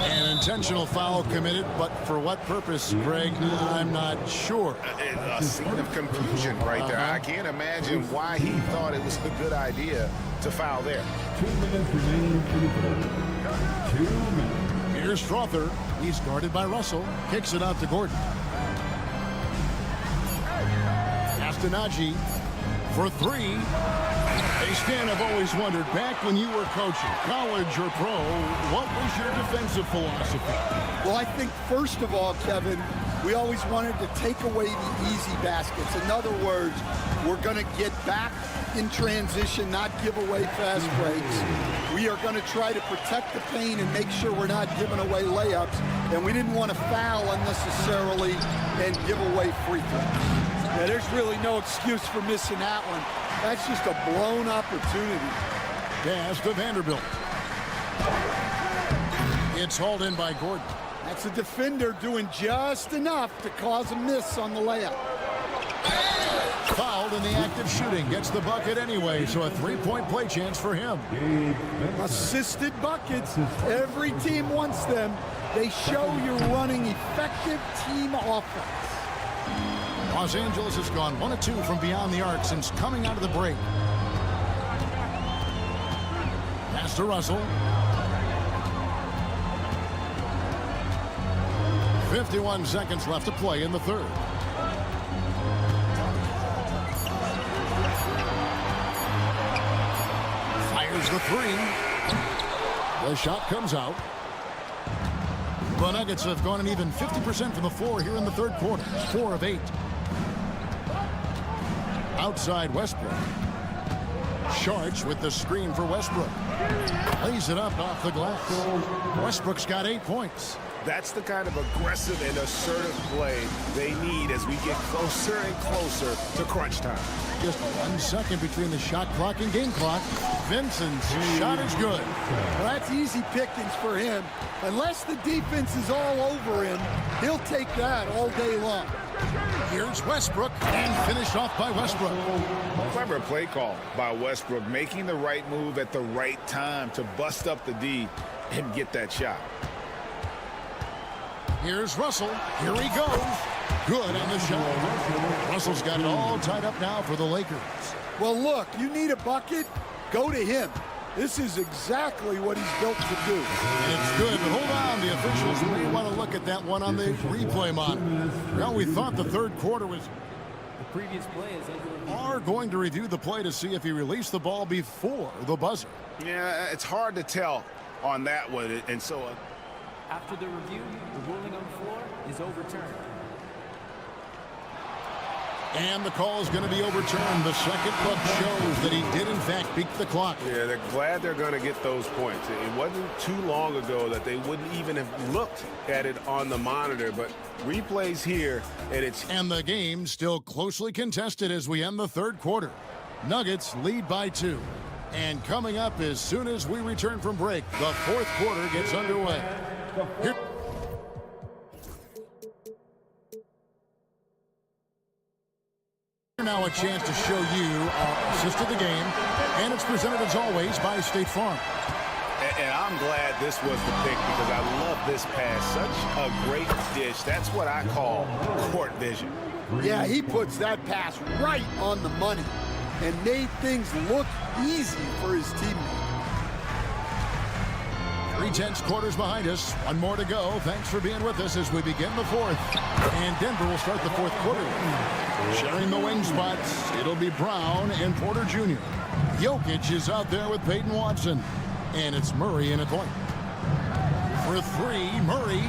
An intentional foul committed, but for what purpose, Greg, I'm not sure. A scene of confusion right there. I can't imagine why he thought it was a good idea to foul there. 2 minutes remaining in the third. 2 minutes. Here's Strother. He's guarded by Russell. Kicks it out to Gordon. Pass to Najee for 3. Hey, Stan, I've always wondered, back when you were coaching, college or pro, what was your defensive philosophy? Well, I think, first of all, Kevin, we always wanted to take away the easy baskets. In other words, we're going to get back in transition, not give away fast breaks. We are going to try to protect the paint and make sure we're not giving away layups. And we didn't want to foul unnecessarily and give away free throws. Yeah, there's really no excuse for missing that one. That's just a blown opportunity. Pass to Vanderbilt. It's hauled in by Gordon. That's a defender doing just enough to cause a miss on the layup. Fouled in the act of shooting. Gets the bucket anyway, so a 3-point play chance for him. Assisted buckets. Every team wants them. They show you're running effective team offense. Los Angeles has gone 1 of 2 from beyond the arc since coming out of the break. Pass to Russell. 51 seconds left to play in the third. Fires the 3. The shot comes out. The Nuggets have gone an even 50% from the floor here in the third quarter. 4 of 8. Outside Westbrook. Sharch with the screen for Westbrook. Lays it up off the glass. Westbrook's got 8 points. That's the kind of aggressive and assertive play they need as we get closer and closer to crunch time. Just 1 second between the shot clock and game clock. Vincent's shot is good. Well, that's easy pickings for him. Unless the defense is all over him, he'll take that all day long. Here's Westbrook, and finished off by Westbrook. Clever play call by Westbrook, making the right move at the right time to bust up the D and get that shot. Here's Russell. Here he goes. Good on the shot. Russell's got it all tied up now for the Lakers. Well, look, you need a bucket, go to him. This is exactly what he's built to do. And it's good, but hold on. The officials may want to look at that one on the replay monitor. Well, we thought the third quarter was... The previous play is are going to review the play to see if he released the ball before the buzzer. Yeah, it's hard to tell on that one, and so... After the review, the ruling on the floor is overturned. And the call is going to be overturned. The second look shows that he did, in fact, beat the clock. Yeah, they're glad they're going to get those points. It wasn't too long ago that they wouldn't even have looked at it on the monitor, but replays here, and it's... And the game still closely contested as we end the third quarter. Nuggets lead by 2. And coming up as soon as we return from break, the fourth quarter gets underway. Here now a chance to show you our assist of the game, and it's presented as always by State Farm. And I'm glad this was the pick because I love this pass. Such a great dish. That's what I call court vision. Yeah, he puts that pass right on the money and made things look easy for his teammate. 3/10 quarters behind us. One more to go. Thanks for being with us as we begin the fourth. And Denver will start the fourth quarter. Sharing the wing spots, it'll be Brown and Porter Jr. Jokic is out there with Peyton Watson. And it's Murray in a point. For 3, Murray.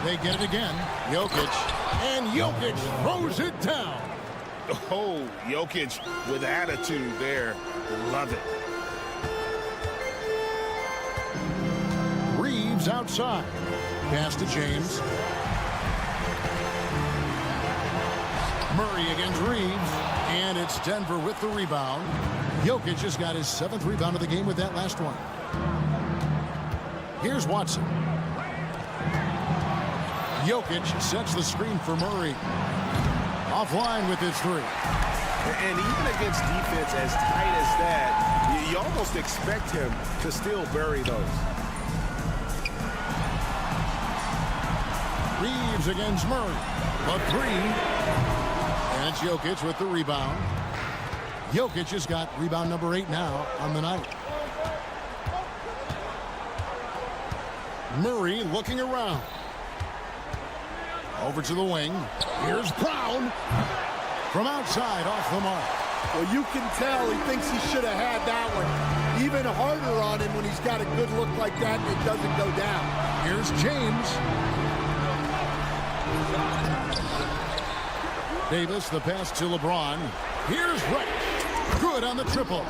They get it again. Jokic. And Jokic throws it down. Oh, Jokic with attitude there. Love it. Reeves outside. Pass to James. Murray against Reeves. And it's Denver with the rebound. Jokic just got his 7th rebound of the game with that last one. Here's Watson. Jokic sets the screen for Murray. Offline with his 3. And even against defense as tight as that, you almost expect him to still bury those. Reeves against Murray. A 3. And it's Jokic with the rebound. Jokic has got rebound number 8 now on the night. Murray looking around. Over to the wing. Here's Brown. From outside, off the mark. Well, you can tell he thinks he should have had that one. Even harder on him when he's got a good look like that and it doesn't go down. Here's James. Davis, the pass to LeBron. Here's Reddish. Good on the triple.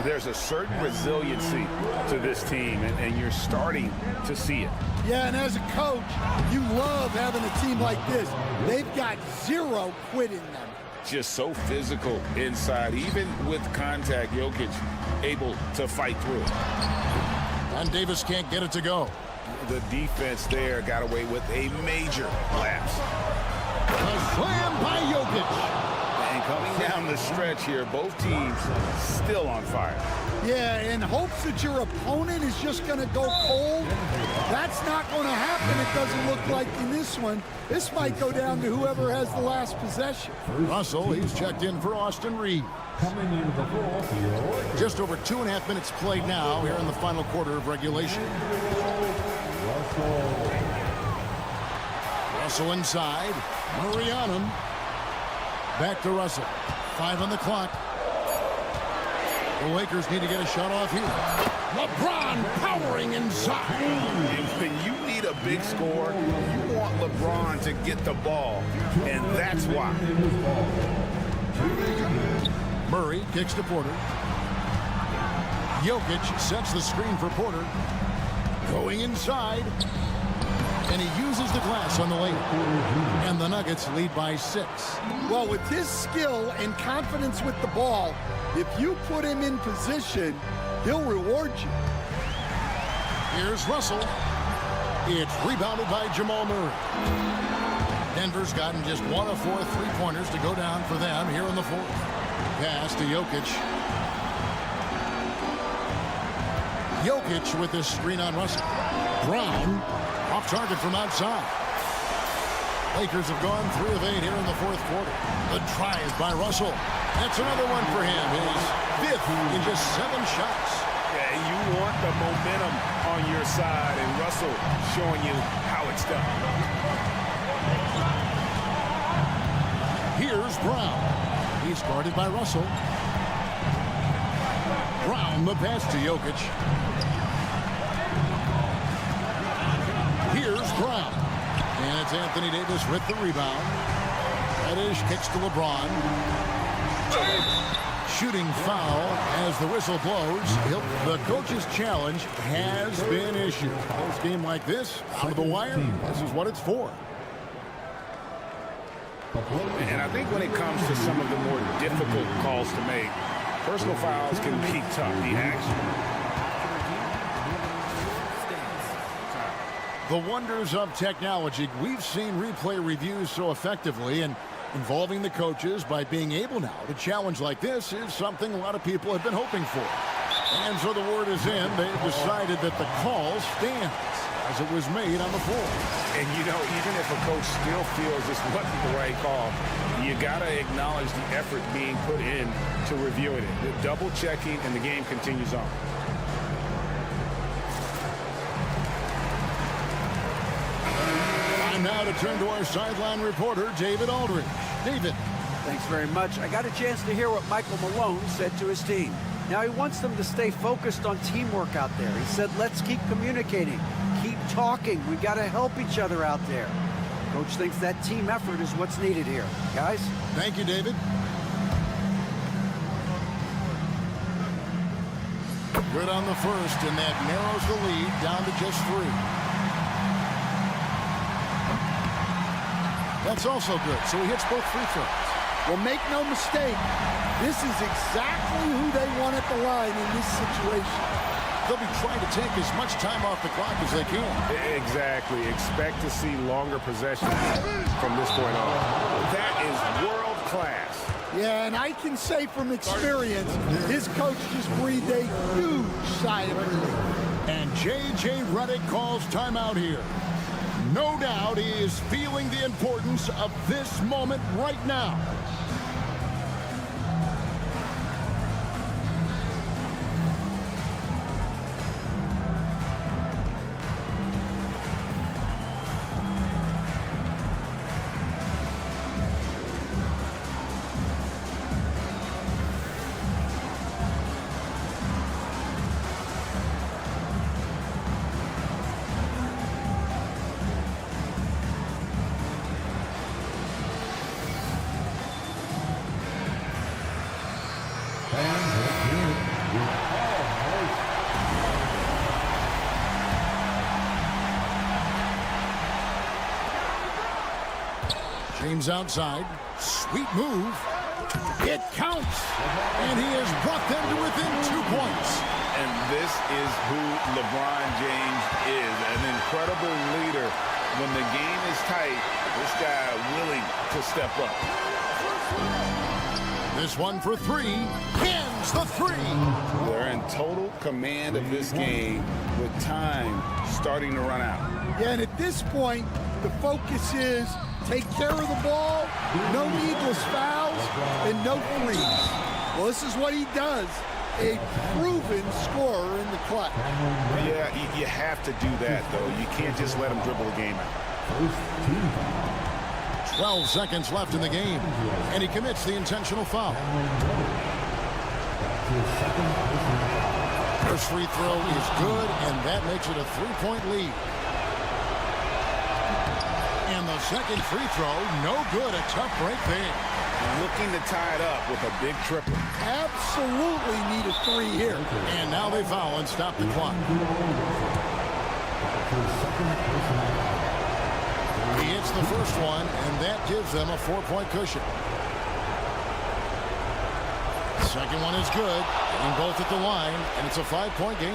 There's a certain resiliency to this team, and you're starting to see it. Yeah, and as a coach, you love having a team like this. They've got 0 quit in them. Just so physical inside, even with contact. Jokic able to fight through it. And Davis can't get it to go. The defense there got away with a major lapse. A slam by Jokic. And coming down the stretch here, both teams still on fire. Yeah, in hopes that your opponent is just going to go cold. That's not going to happen, it doesn't look like in this one. This might go down to whoever has the last possession. Russell, he's checked in for Austin Reeves. Coming into the ball, Just over 2.5 minutes played now here in the final quarter of regulation. Russell inside. Murray on him. Back to Russell. 5 on the clock. The Lakers need to get a shot off here. LeBron powering going inside. And when you need a big score, you want LeBron to get the ball, and that's why. Murray kicks to Porter. Jokic sets the screen for Porter. Going inside. And he uses the glass on the layup. And the Nuggets lead by 6. Well, with his skill and confidence with the ball, if you put him in position, he'll reward you. Here's Russell. It's rebounded by Jamal Murray. Denver's gotten just 1 of 4 3-pointers to go down for them here in the 4th. Pass to Jokic. Jokic with this screen on Russell. Brown off target from outside. Lakers have gone 3 of 8 here in the 4th quarter. The drive by Russell. That's another one for him. His 5th in just 7 shots. Yeah, you want the momentum on your side, and Russell showing you how it's done. Here's Brown. He's guarded by Russell. Brown the pass to Jokic. Here's Brown. And it's Anthony Davis with the rebound. Reddish kicks to LeBron. Shooting foul as the whistle blows. The coach's challenge has been issued. A game like this, out of the wire, this is what it's for. And I think when it comes to some of the more difficult calls to make, personal fouls can be tough. The action. The wonders of technology. We've seen replay reviews so effectively, and involving the coaches by being able now to challenge like this is something a lot of people have been hoping for. And so the word is in. They've decided that the call stands as it was made on the floor. And, you know, even if a coach still feels this wasn't the right call, you got to acknowledge the effort being put in to reviewing it. The double checking, and the game continues on. Time now to turn to our sideline reporter, David Aldridge. David. Thanks very much. I got a chance to hear what Michael Malone said to his team. Now he wants them to stay focused on teamwork out there. He said, let's keep communicating, keep talking. We got to help each other out there. Coach thinks that team effort is what's needed here. Guys? Thank you, David. Good on the first, and that narrows the lead down to just 3. That's also good, so he hits both free throws. Well, make no mistake, this is exactly who they want at the line in this situation. They'll be trying to take as much time off the clock as they can. Exactly. Expect to see longer possessions from this point on. That is world class. Yeah, and I can say from experience, his coach just breathed a huge sigh of relief. And J.J. Redick calls timeout here. No doubt he is feeling the importance of this moment right now. James outside. Sweet move. It counts. And he has brought them to within 2 points. And this is who LeBron James is. An incredible leader. When the game is tight, this guy willing to step up. This one for 3. Hands the 3. They're in total command of this game with time starting to run out. Yeah, and at this point, the focus is take care of the ball, no needless fouls, and no threes. Well, this is what he does. A proven scorer in the clutch. Yeah, you have to do that, though. You can't just let him dribble the game out. 12 seconds left in the game, and he commits the intentional foul. They're First free throw is good, and that makes it a 3-point lead. And the second free throw, no good. A tough break there. Looking to tie it up with a big triple. Absolutely need a 3 here. And now they foul and stop the clock. He hits the first one, and that gives them a 4-point cushion. Second one is good, and both at the line, and it's a 5-point game.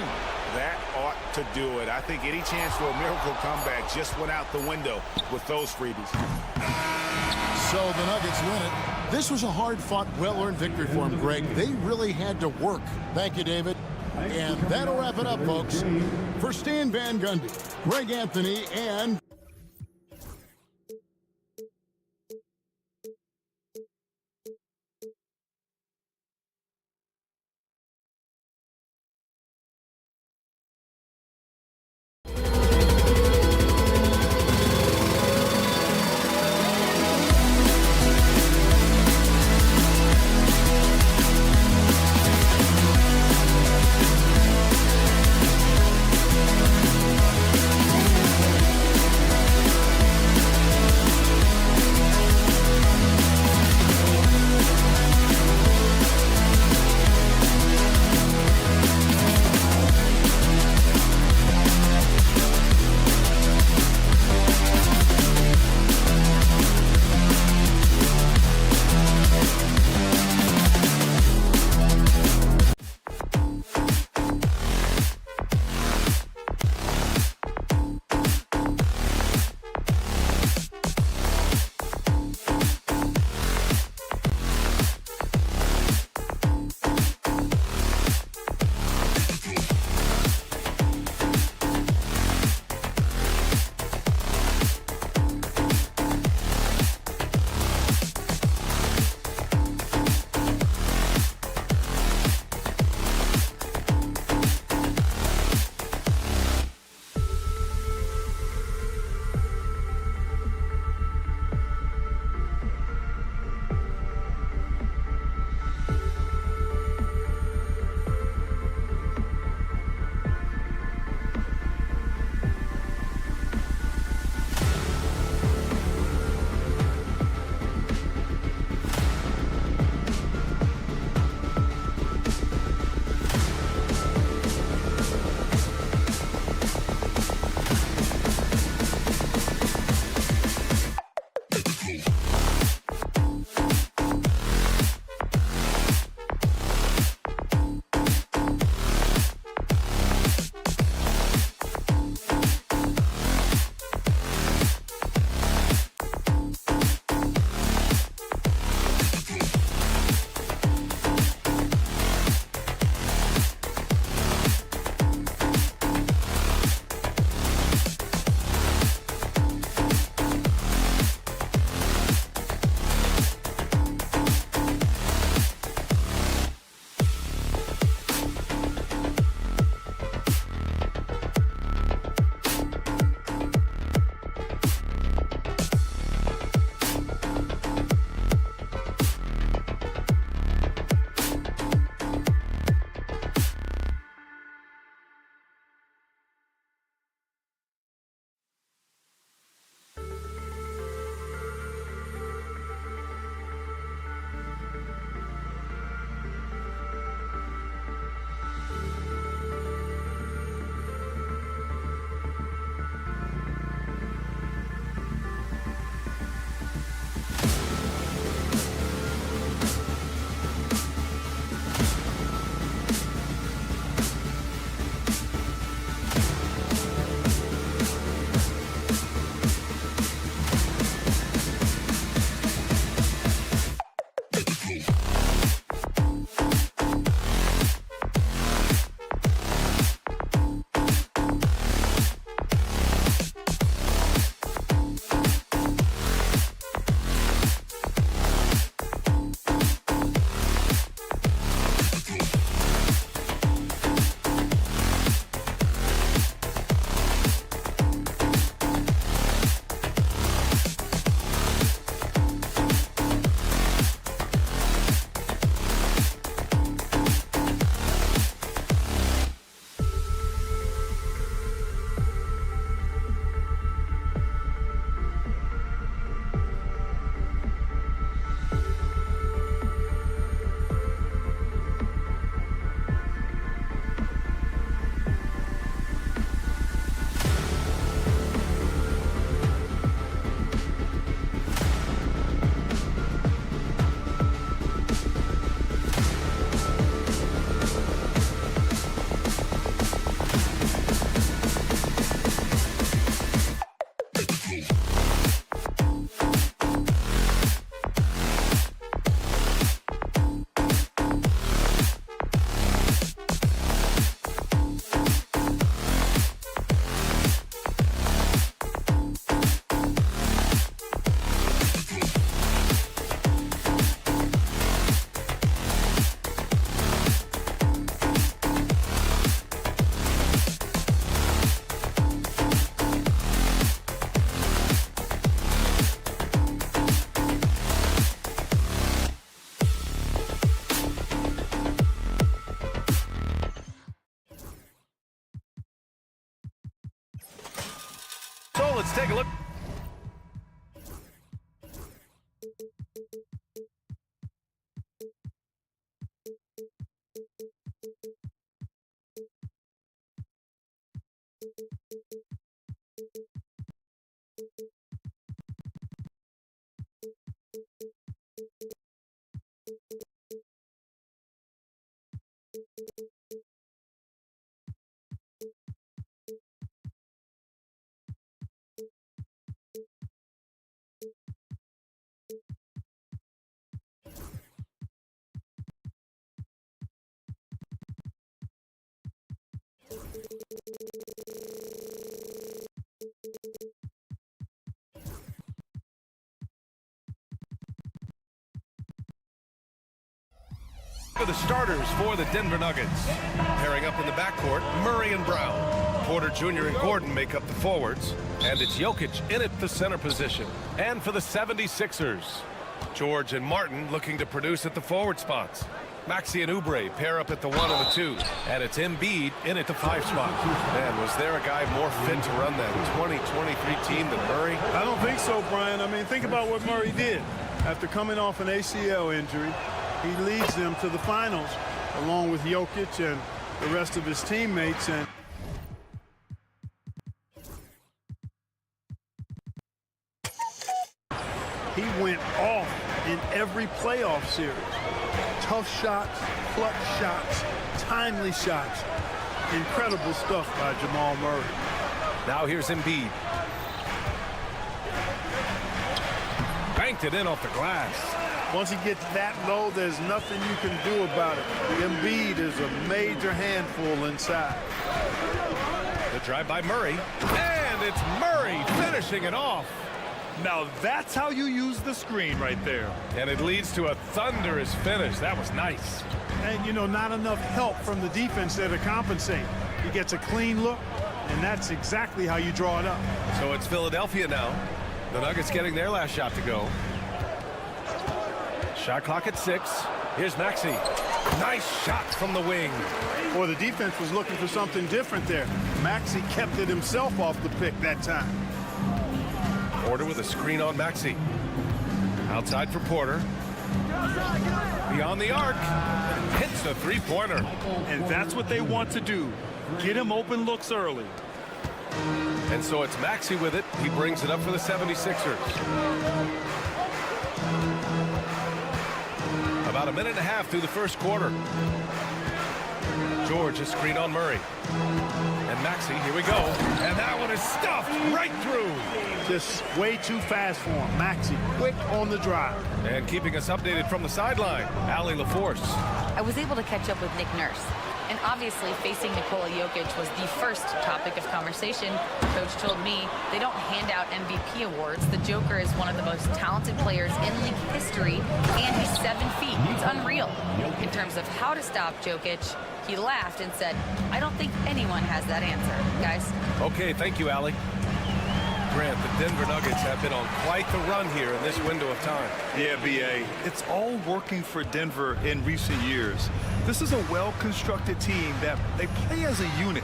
That ought to do it. I think any chance for a miracle comeback just went out the window with those freebies. So the Nuggets win it. This was a hard-fought, well-earned victory for them, Greg. They really had to work. Thank you, David. And that'll wrap it up, folks. For Stan Van Gundy, Greg Anthony, and... let's take a look. The starters for the Denver Nuggets. Pairing up in the backcourt, Murray and Brown. Porter Jr. and Gordon make up the forwards. And it's Jokic in at the center position. And for the 76ers, George and Martin looking to produce at the forward spots. Maxey and Oubre pair up at the 1 and the 2. And it's Embiid in at the 5 spot. Man, was there a guy more fit to run that 2023 team than Murray? I don't think so, Brian. I mean, think about what Murray did. After coming off an ACL injury, he leads them to the finals along with Jokic and the rest of his teammates. And he went off in every playoff series. Tough shots, clutch shots, timely shots. Incredible stuff by Jamal Murray. Now here's Embiid. Banked it in off the glass. Once he gets that low, there's nothing you can do about it. Embiid is a major handful inside. The drive by Murray. And it's Murray finishing it off. Now that's how you use the screen right there. And it leads to a thunderous finish. That was nice. And, you know, not enough help from the defense there to compensate. He gets a clean look, and that's exactly how you draw it up. So it's Philadelphia now. The Nuggets getting their last shot to go. Shot clock at 6. Here's Maxey. Nice shot from the wing. Or the defense was looking for something different there. Maxey kept it himself off the pick that time. Porter with a screen on Maxey. Outside for Porter. Beyond the arc. Hits the three-pointer. And that's what they want to do. Get him open looks early. And so it's Maxey with it. He brings it up for the 76ers. About a minute and a half through the first quarter. George, a screen on Murray. And Maxey, here we go. And that one is stuffed right through. Just way too fast for him. Maxey, quick on the drive. And keeping us updated from the sideline, Allie LaForce. I was able to catch up with Nick Nurse. And obviously, facing Nikola Jokic was the first topic of conversation. Coach told me they don't hand out MVP awards. The Joker is one of the most talented players in league history, and he's 7 feet. It's unreal. In terms of how to stop Jokic, he laughed and said, I don't think anyone has that answer, guys. Okay, thank you, Allie. Grant, the Denver Nuggets have been on quite the run here in this window of time. Yeah, B.A. It's all working for Denver in recent years. This is a well-constructed team that they play as a unit,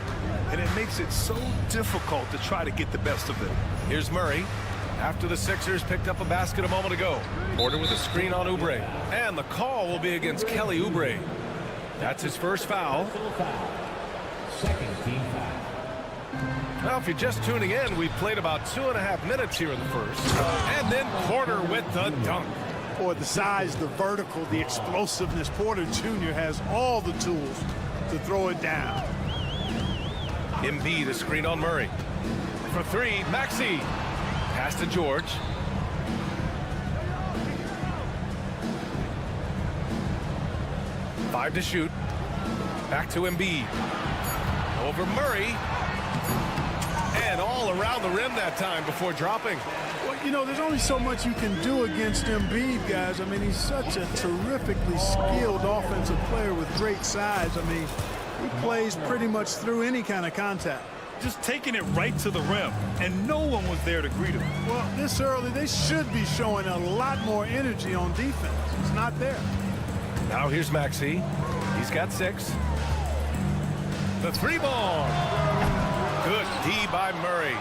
and it makes it so difficult to try to get the best of them. Here's Murray. After the Sixers picked up a basket a moment ago. Porter with a screen on Oubre. And the call will be against Kelly Oubre. That's his first foul. Second team foul. Well, if you're just tuning in, we've played about 2.5 minutes here in the first. And then Porter with the dunk. Boy, the size, the vertical, the explosiveness. Porter Jr. has all the tools to throw it down. Embiid, a screen on Murray. For 3, Maxey. Pass to George. Five to shoot. Back to Embiid. Over Murray. And all around the rim that time before dropping. Well, you know, there's only so much you can do against Embiid, guys. I mean, he's such a terrifically skilled offensive player with great size. I mean, he plays pretty much through any kind of contact. Just taking it right to the rim, and no one was there to greet him. Well, this early, they should be showing a lot more energy on defense. It's not there. Now here's Maxey. He's got 6. The 3 ball. Good D by Murray.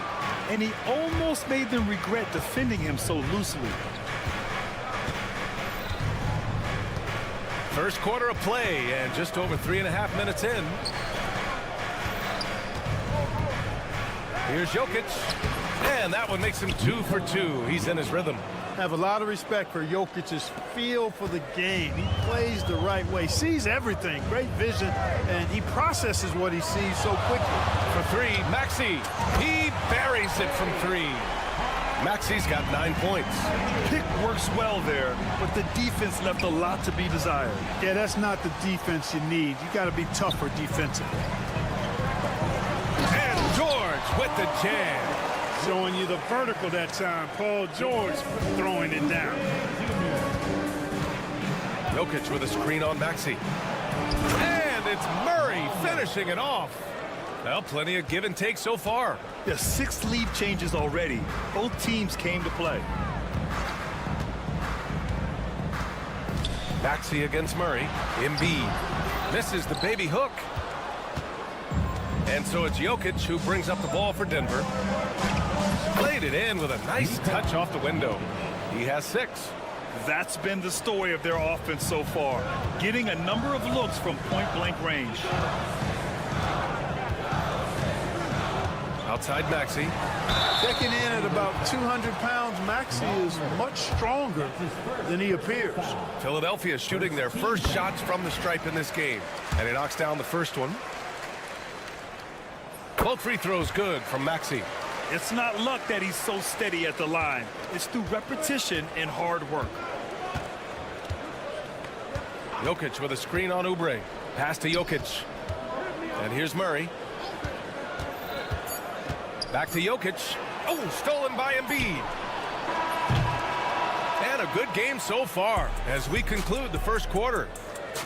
and he almost made them regret defending him so loosely. First quarter of play, and just over 3.5 minutes in. Here's Jokic, and that one makes him 2 for 2. He's in his rhythm. Have a lot of respect for Jokic's feel for the game. He plays the right way, sees everything, great vision, and he processes what he sees so quickly. For 3, Maxey. He buries it from 3. Maxey's got 9 points. Pick works well there, but the defense left a lot to be desired. Yeah, that's not the defense you need. You got to be tougher defensively. And George with the jam. Showing you the vertical that time. Paul George throwing it down. Jokic with a screen on Maxey. And it's Murray finishing it off. Well, plenty of give and take so far. Yeah, 6 lead changes already. Both teams came to play. Maxey against Murray. Embiid misses the baby hook. And so it's Jokic who brings up the ball for Denver. Played it in with a nice touch off the window. He has 6. That's been the story of their offense so far. Getting a number of looks from point-blank range. Outside Maxey. Checking in at about 200 pounds, Maxey is much stronger than he appears. Philadelphia shooting their first shots from the stripe in this game. And he knocks down the first one. Both free throws good from Maxey. It's not luck that he's so steady at the line. It's through repetition and hard work. Jokic with a screen on Oubre. Pass to Jokic. And here's Murray. Back to Jokic. Oh, stolen by Embiid. And a good game so far as we conclude the first quarter.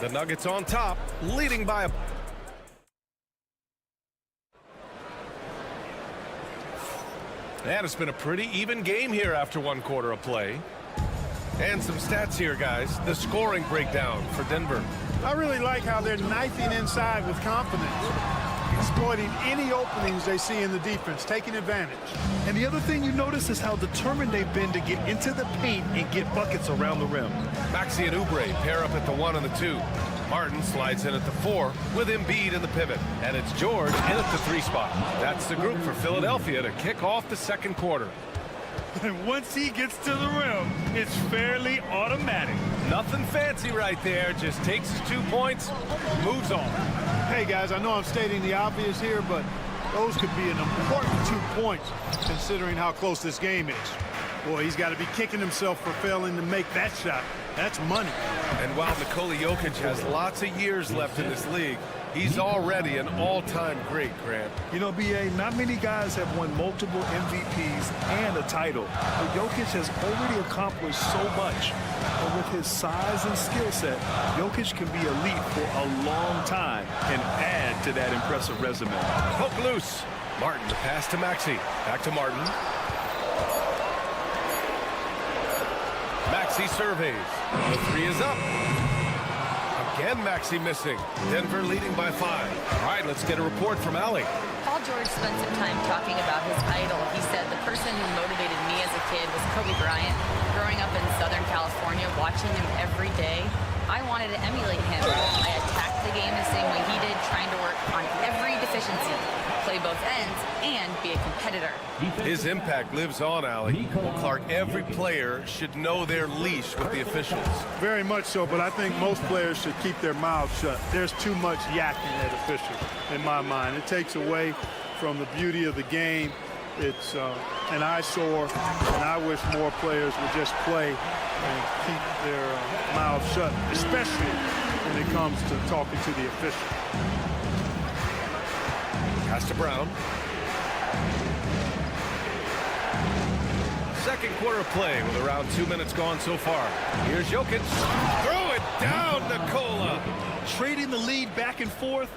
The Nuggets on top, leading by a... And it's been a pretty even game here after 1 quarter of play. And some stats here, guys. The scoring breakdown for Denver. I really like how they're knifing inside with confidence, exploiting any openings they see in the defense, taking advantage. And the other thing you notice is how determined they've been to get into the paint and get buckets around the rim. Maxey and Oubre pair up at the 1 and the 2. Martin slides in at the 4 with Embiid in the pivot. And it's George in at the 3 spot. That's the group for Philadelphia to kick off the second quarter. And once he gets to the rim, it's fairly automatic. Nothing fancy right there. Just takes his 2 points, moves on. Hey, guys, I know I'm stating the obvious here, but those could be an important 2 points considering how close this game is. Boy, he's got to be kicking himself for failing to make that shot. That's money. And while Nikola Jokic has lots of years left in this league, he's already an all-time great, Grant. You know, B.A., not many guys have won multiple MVPs and a title. But Jokic has already accomplished so much. And with his size and skill set, Jokic can be elite for a long time and add to that impressive resume. Hook loose. Martin, the pass to Maxey. Back to Martin. Maxey surveys. The 3 is up. Again, Maxey missing. Denver leading by 5. All right, let's get a report from Allie. Paul George spent some time talking about his idol. He said, the person who motivated me as a kid was Kobe Bryant. Growing up in Southern California, watching him every day, I wanted to emulate him. I attacked the game the same way he did, trying to work on every deficiency, play both ends, and be a competitor. His impact lives on, Allie. Well, Clark, every player should know their leash with the officials. Very much so, but I think most players should keep their mouths shut. There's too much yakking at officials, in my mind. It takes away from the beauty of the game. It's an eyesore, and I wish more players would just play and keep their mouths shut, especially when it comes to talking to the official. Pass to Brown. Second quarter of play with around 2 minutes gone so far. Here's Jokic. Throw it down, Nikola. Trading the lead back and forth,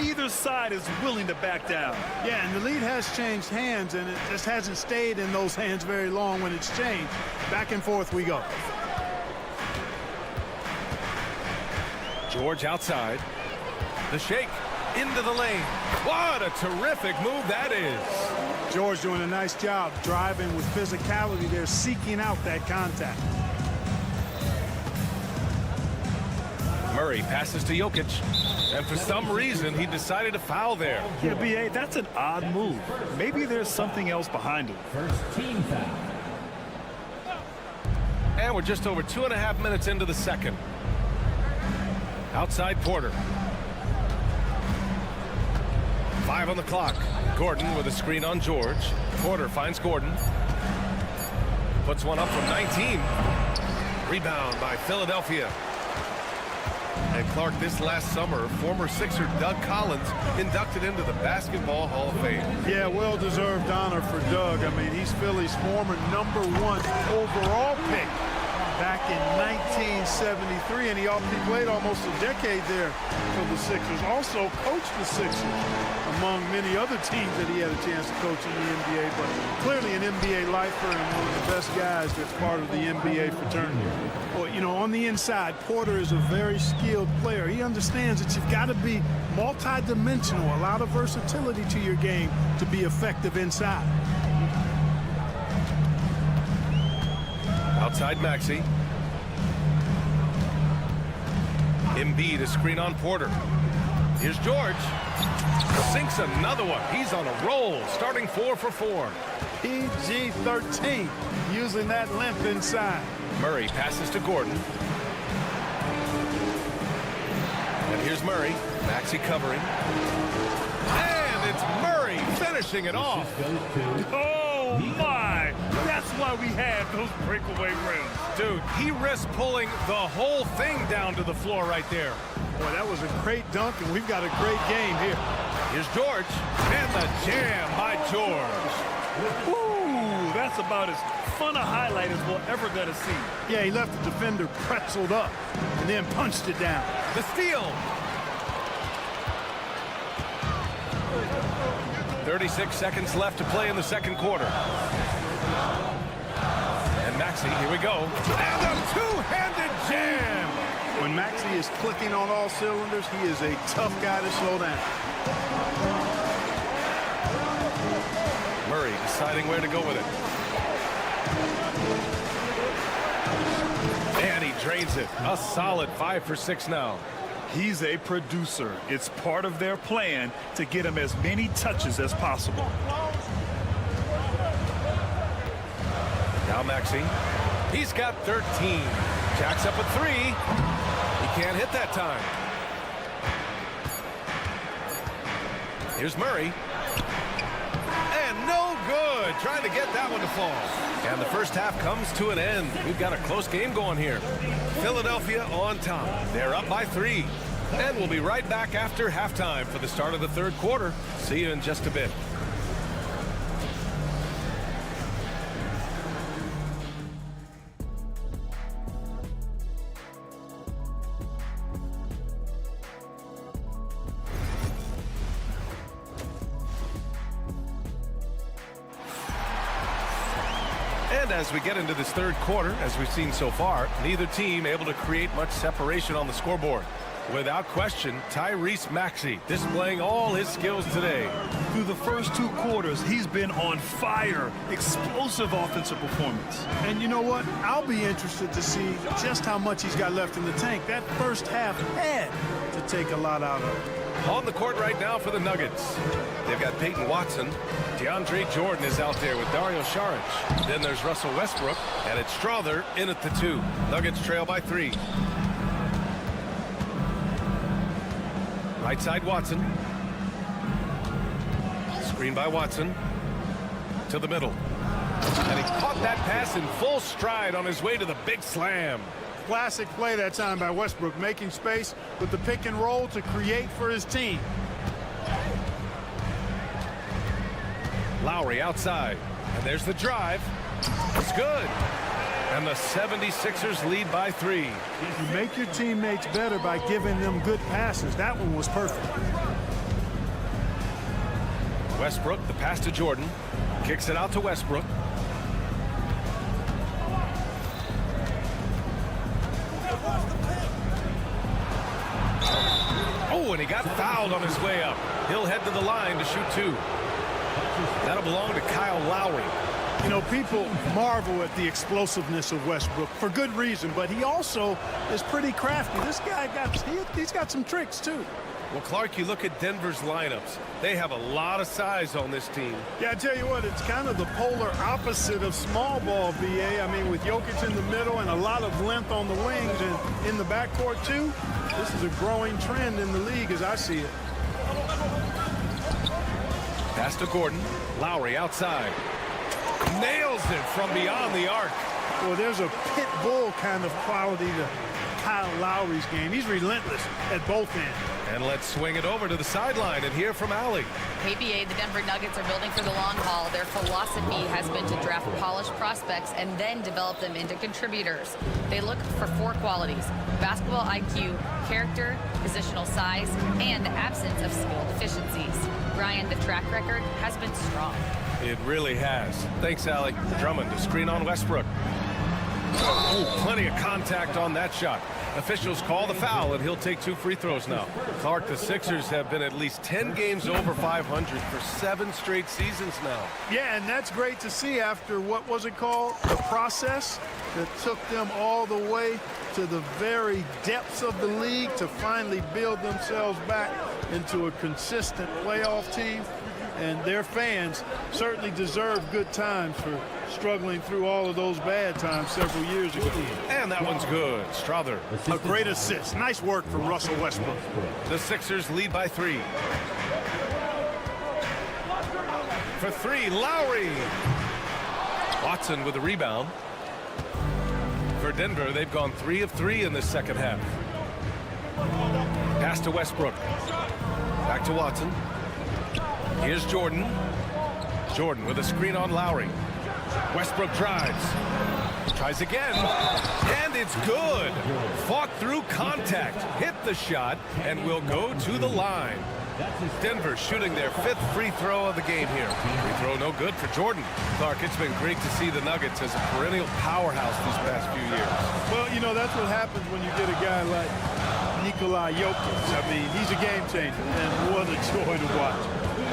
neither side is willing to back down. Yeah, and the lead has changed hands, and it just hasn't stayed in those hands very long when it's changed. Back and forth we go. George outside. The shake into the lane. What a terrific move that is. George doing a nice job driving with physicality. They're seeking out that contact. Murray passes to Jokic, and for some reason he decided to foul there. Yeah, B.A., that's an odd move. Maybe there's something else behind it. First team foul. And we're just over 2.5 minutes into the second. Outside Porter. 5 on the clock. Gordon with a screen on George. Porter finds Gordon. Puts one up from 19. Rebound by Philadelphia. And Clark, this last summer, former Sixer Doug Collins inducted into the Basketball Hall of Fame. Yeah, well-deserved honor for Doug. I mean, he's Philly's former #1 overall pick back in 1973, and he played almost a decade there for the Sixers. Also coached the Sixers, among many other teams that he had a chance to coach in the NBA, but clearly an NBA lifer and one of the best guys that's part of the NBA fraternity. Well, you know, on the inside, Porter is a very skilled player. He understands that you've got to be multi-dimensional, a lot of versatility to your game to be effective inside. Outside Maxey. Embiid, a screen on Porter. Here's George. Sinks another one. He's on a roll, starting 4 for 4. PG-13, using that length inside. Murray passes to Gordon. And here's Murray. Maxey covering. And it's Murray finishing it off. Oh, my. That's why we have those breakaway rims. Dude, he risked pulling the whole thing down to the floor right there. Boy, that was a great dunk, and we've got a great game here. Here's George. And the jam by George. Ooh, that's about as fun a highlight as we're ever going to see. Yeah, he left the defender pretzeled up and then punched it down. The steal. 36 seconds left to play in the second quarter. And Maxey, here we go. And a two-handed jam. When Maxey is clicking on all cylinders, he is a tough guy to slow down. Murray deciding where to go with it. And he drains it. A solid 5 for 6 now. He's a producer. It's part of their plan to get him as many touches as possible. Now Maxey. He's got 13. Jacks up a 3. He can't hit that time. Here's Murray. And no good. Trying to get that one to fall. And the first half comes to an end. We've got a close game going here. Philadelphia on top. They're up by 3. And we'll be right back after halftime for the start of the third quarter. See you in just a bit. And as we get into this third quarter, as we've seen so far, neither team able to create much separation on the scoreboard. Without question, Tyrese Maxey displaying all his skills today. Through the first 2 quarters, he's been on fire. Explosive offensive performance. And you know what? I'll be interested to see just how much he's got left in the tank. That first half had to take a lot out of it. On the court right now for the Nuggets. They've got Peyton Watson. DeAndre Jordan is out there with Dario Saric. Then there's Russell Westbrook. And it's Strother in at the 2. Nuggets trail by 3. Right side Watson. Screen by Watson. To the middle. And he caught that pass in full stride on his way to the big slam. Classic play that time by Westbrook, making space with the pick and roll to create for his team. Lowry outside. And there's the drive. It's good. And the 76ers lead by 3. You make your teammates better by giving them good passes. That one was perfect. Westbrook, the pass to Jordan. Kicks it out to Westbrook. Oh, and he got fouled on his way up. He'll head to the line to shoot 2. That'll belong to Kyle Lowry. You know, people marvel at the explosiveness of Westbrook for good reason, but he also is pretty crafty. This guy he's got some tricks too. Well, Clark, you look at Denver's lineups. They have a lot of size on this team. Yeah, I tell you what, it's kind of the polar opposite of small ball, BA. I mean, with Jokic in the middle and a lot of length on the wings and in the backcourt too, this is a growing trend in the league as I see it. Pass to Gordon. Lowry outside. Nails it from beyond the arc. Well, there's a pit bull kind of quality to Kyle Lowry's game. He's relentless at both ends. And let's swing it over to the sideline and hear from Allie. KBA, the Denver Nuggets are building for the long haul. Their philosophy has been to draft polished prospects and then develop them into contributors. They look for 4 qualities: basketball IQ, character, positional size, and the absence of skill deficiencies. Brian, the track record has been strong. It really has. Thanks, Allie. Drummond to screen on Westbrook. Oh, plenty of contact on that shot. Officials call the foul, and he'll take 2 free throws now. Clark, the Sixers have been at least 10 games over 500 for 7 straight seasons now. Yeah, and that's great to see after, what was it called? The process that took them all the way to the very depths of the league to finally build themselves back into a consistent playoff team. And their fans certainly deserve good times for struggling through all of those bad times several years ago. And that one's good. Strother. A great assist. Nice work from Russell Westbrook. The Sixers lead by 3. For 3, Lowry. Watson with a rebound. For Denver, they've gone 3 of 3 in this second half. Pass to Westbrook. Back to Watson. Here's Jordan. Jordan with a screen on Lowry. Westbrook drives. Tries again. And it's good. Fought through contact. Hit the shot and will go to the line. Denver shooting their 5th free throw of the game here. Free throw no good for Jordan. Clark, it's been great to see the Nuggets as a perennial powerhouse these past few years. Well, you know, that's what happens when you get a guy like Nikola Jokic. I mean, he's a game changer, and what a joy to watch.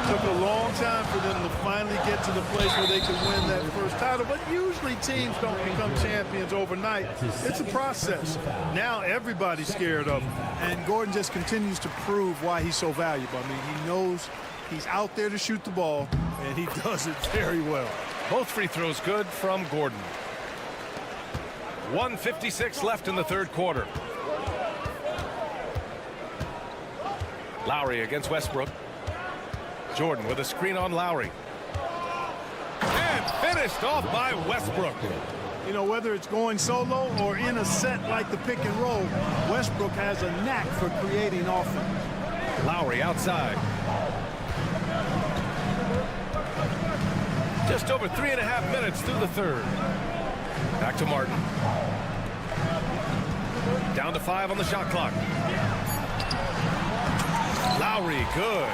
Took a long time for them to finally get to the place where they could win that first title, but usually teams don't become champions overnight. It's a process. Now everybody's scared of him, and Gordon just continues to prove why he's so valuable. I mean, he knows he's out there to shoot the ball, and he does it very well. Both free throws good from Gordon. 1:56 left in the third quarter. Lowry against Westbrook. Jordan with a screen on Lowry. And finished off by Westbrook. You know, whether it's going solo or in a set like the pick and roll, Westbrook has a knack for creating offense. Lowry outside. Just over 3.5 minutes through the third. Back to Martin. Down to 5 on the shot clock. Lowry, good.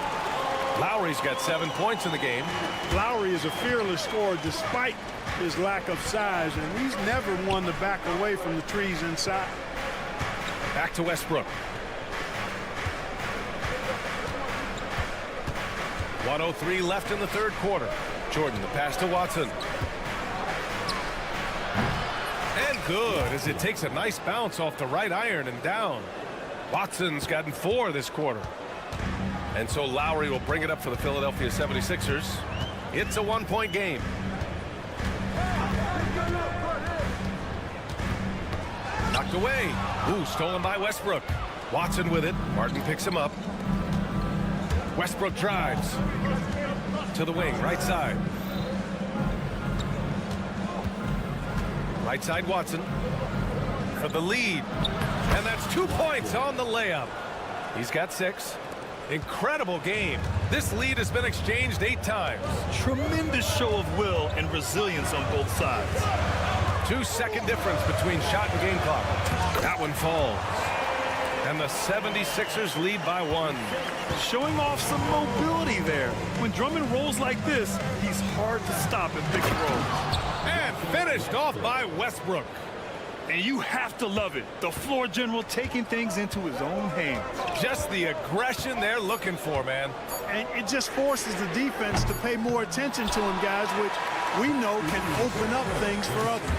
Lowry's got 7 points in the game. Lowry is a fearless scorer despite his lack of size, and he's never one to back away from the trees inside. Back to Westbrook. 1:03 left in the third quarter. Jordan, the pass to Watson. And good, as it takes a nice bounce off the right iron and down. Watson's gotten 4 this quarter. And so Lowry will bring it up for the Philadelphia 76ers. It's a 1-point game. Knocked away. Ooh, stolen by Westbrook. Watson with it. Martin picks him up. Westbrook drives to the wing, right side. Right side Watson for the lead. And that's 2 points on the layup. He's got 6. Incredible game. This lead has been exchanged 8 times. Tremendous show of will and resilience on both sides. 2-second difference between shot and game clock. That one falls. And the 76ers lead by 1. Showing off some mobility there. When Drummond rolls like this, he's hard to stop in pick and roll. And finished off by Westbrook. And you have to love it. The floor general taking things into his own hands. Just the aggression they're looking for, man. And it just forces the defense to pay more attention to him, guys, which we know can open up things for others.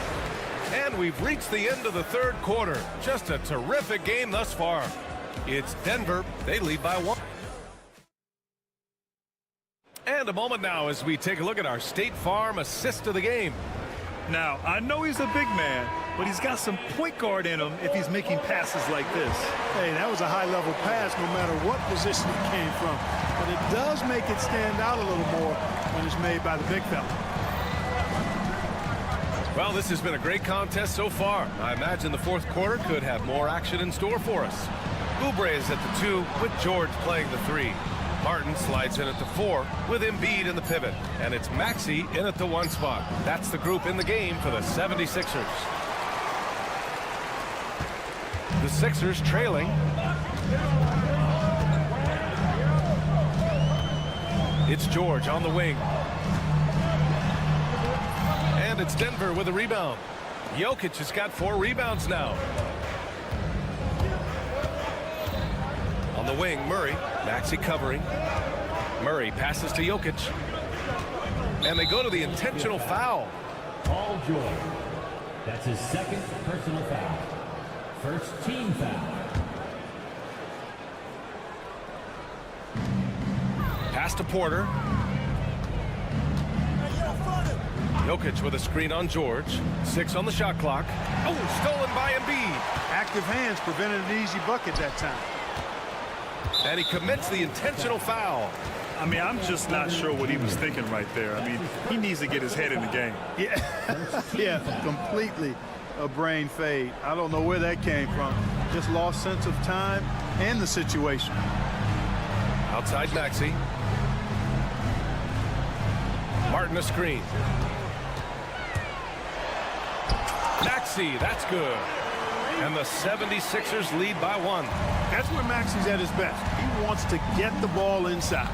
And we've reached the end of the third quarter. Just a terrific game thus far. It's Denver. They lead by 1. And a moment now as we take a look at our State Farm assist of the game. Now, I know he's a big man, but he's got some point guard in him if he's making passes like this. Hey, that was a high-level pass no matter what position it came from. But it does make it stand out a little more when it's made by the big fella. Well, this has been a great contest so far. I imagine the fourth quarter could have more action in store for us. Oubre is at the 2 with George playing the 3. Martin slides in at the 4 with Embiid in the pivot. And it's Maxey in at the 1 spot. That's the group in the game for the 76ers. The Sixers trailing. It's George on the wing. And it's Denver with a rebound. Jokic has got 4 rebounds now. On the wing, Murray. Maxey covering. Murray passes to Jokic. And they go to the intentional foul. Paul George. That's his second personal foul. First team foul. Pass to Porter. Jokic with a screen on George. 6 on the shot clock. Oh, stolen by Embiid. Active hands prevented an easy bucket that time. And he commits the intentional foul. I mean, I'm just not sure what he was thinking right there. I mean, he needs to get his head in the game. Yeah, completely a brain fade. I don't know where that came from. Just lost sense of time and the situation. Outside Maxey. Martin a screen. Maxey, that's good. And the 76ers lead by 1. That's where Maxey's at his best. He wants to get the ball inside.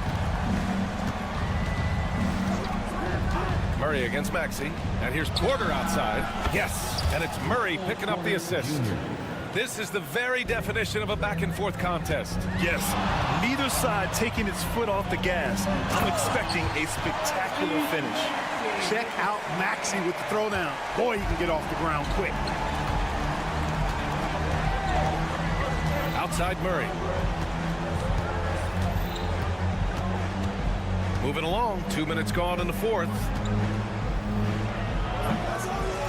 Murray against Maxey. And here's Porter outside. Yes, and it's Murray picking up the assist. This is the very definition of a back-and-forth contest. Yes, neither side taking its foot off the gas. I'm expecting a spectacular finish. Check out Maxey with the throwdown. Boy, he can get off the ground quick. Outside Murray. Moving along, 2 minutes gone in the fourth.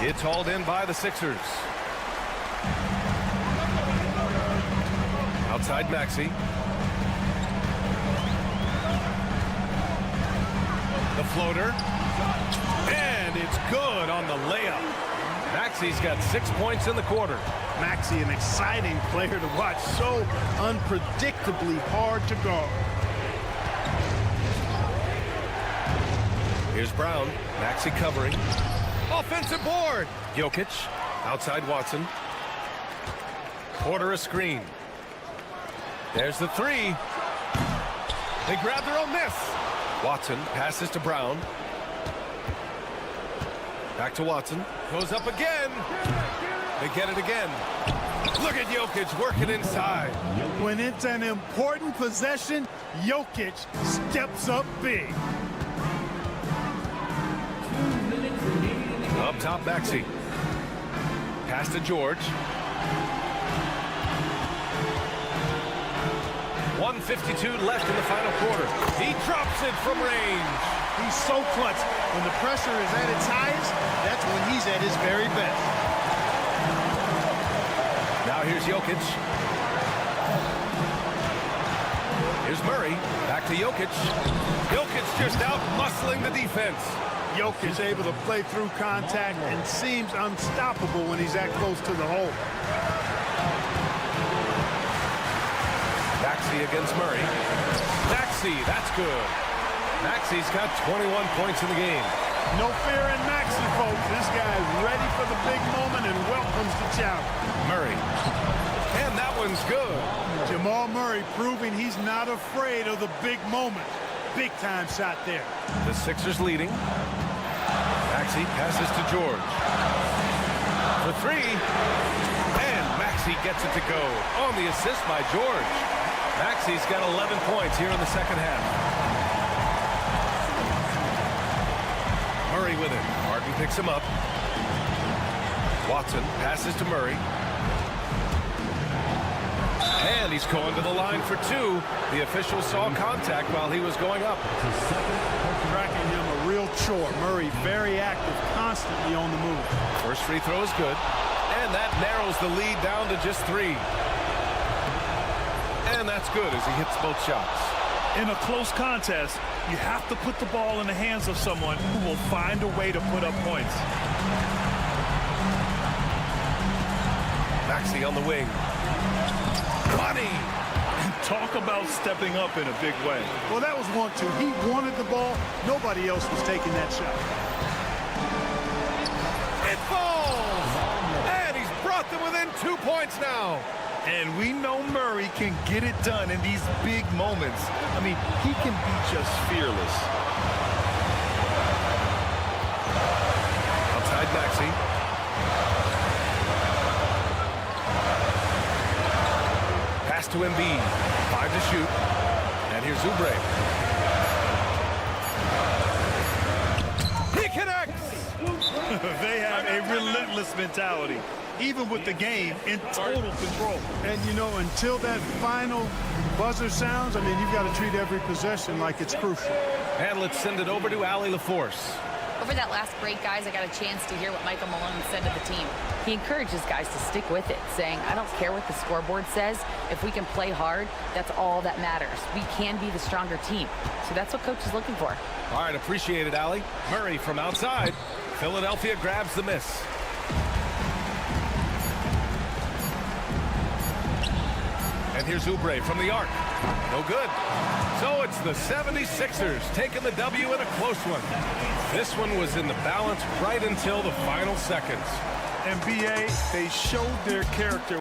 It's hauled in by the Sixers. Outside Maxey. The floater. And it's good on the layup. Maxey's got 6 points in the quarter. Maxey, an exciting player to watch. So unpredictably hard to guard. Here's Brown. Maxey covering. Offensive board. Jokic. Outside Watson. Porter a screen. There's the 3. They grab their own miss. Watson passes to Brown. Back to Watson. Goes up again. They get it again. Look at Jokic working inside. When it's an important possession, Jokic steps up big. Up top, Maxey. Pass to George. 1:52 left in the final quarter. He drops it from range. He's so clutch. When the pressure is at its highest, that's when he's at his very best. Now here's Jokic. Here's Murray. Back to Jokic. Jokic just out muscling the defense. Jokic able to play through contact and seems unstoppable when he's that close to the hole. Maxey against Murray. Maxey, that's good. Maxey's got 21 points in the game. No fear in Maxey, folks. This guy's ready for the big moment and welcomes the challenge. Murray. And that one's good. Jamal Murray proving he's not afraid of the big moment. Big time shot there. The Sixers leading. Maxey passes to George. For 3. And Maxey gets it to go on the assist by George. Maxey's got 11 points here in the second half. Murray with it. Martin picks him up. Watson passes to Murray. And he's going to the line for two. The official saw contact while he was going up. Cracking him a real chore. Murray very active, constantly on the move. First free throw is good. And that narrows the lead down to just 3. And that's good as he hits both shots. In a close contest, you have to put the ball in the hands of someone who will find a way to put up points. Maxey on the wing. Money! Talk about stepping up in a big way. Well, that was 1-2. He wanted the ball. Nobody else was taking that shot. It falls! And he's brought them within 2 points now. And we know Murray can get it done in these big moments. I mean, he can be just fearless. Outside Maxey. Pass to Embiid. 5 to shoot. And here's Oubre. He connects! They have a relentless mentality, even with the game in total control. And, you know, until that final buzzer sounds, I mean, you've got to treat every possession like it's crucial. And let's send it over to Allie LaForce. Over that last break, guys, I got a chance to hear what Michael Malone said to the team. He encourages guys to stick with it, saying, I don't care what the scoreboard says. If we can play hard, that's all that matters. We can be the stronger team. So that's what coach is looking for. All right, appreciate it, Allie. Murray from outside. Philadelphia grabs the miss. And here's Oubre from the arc. No good. So it's the 76ers taking the W in a close one. This one was in the balance right until the final seconds. NBA, they showed their character.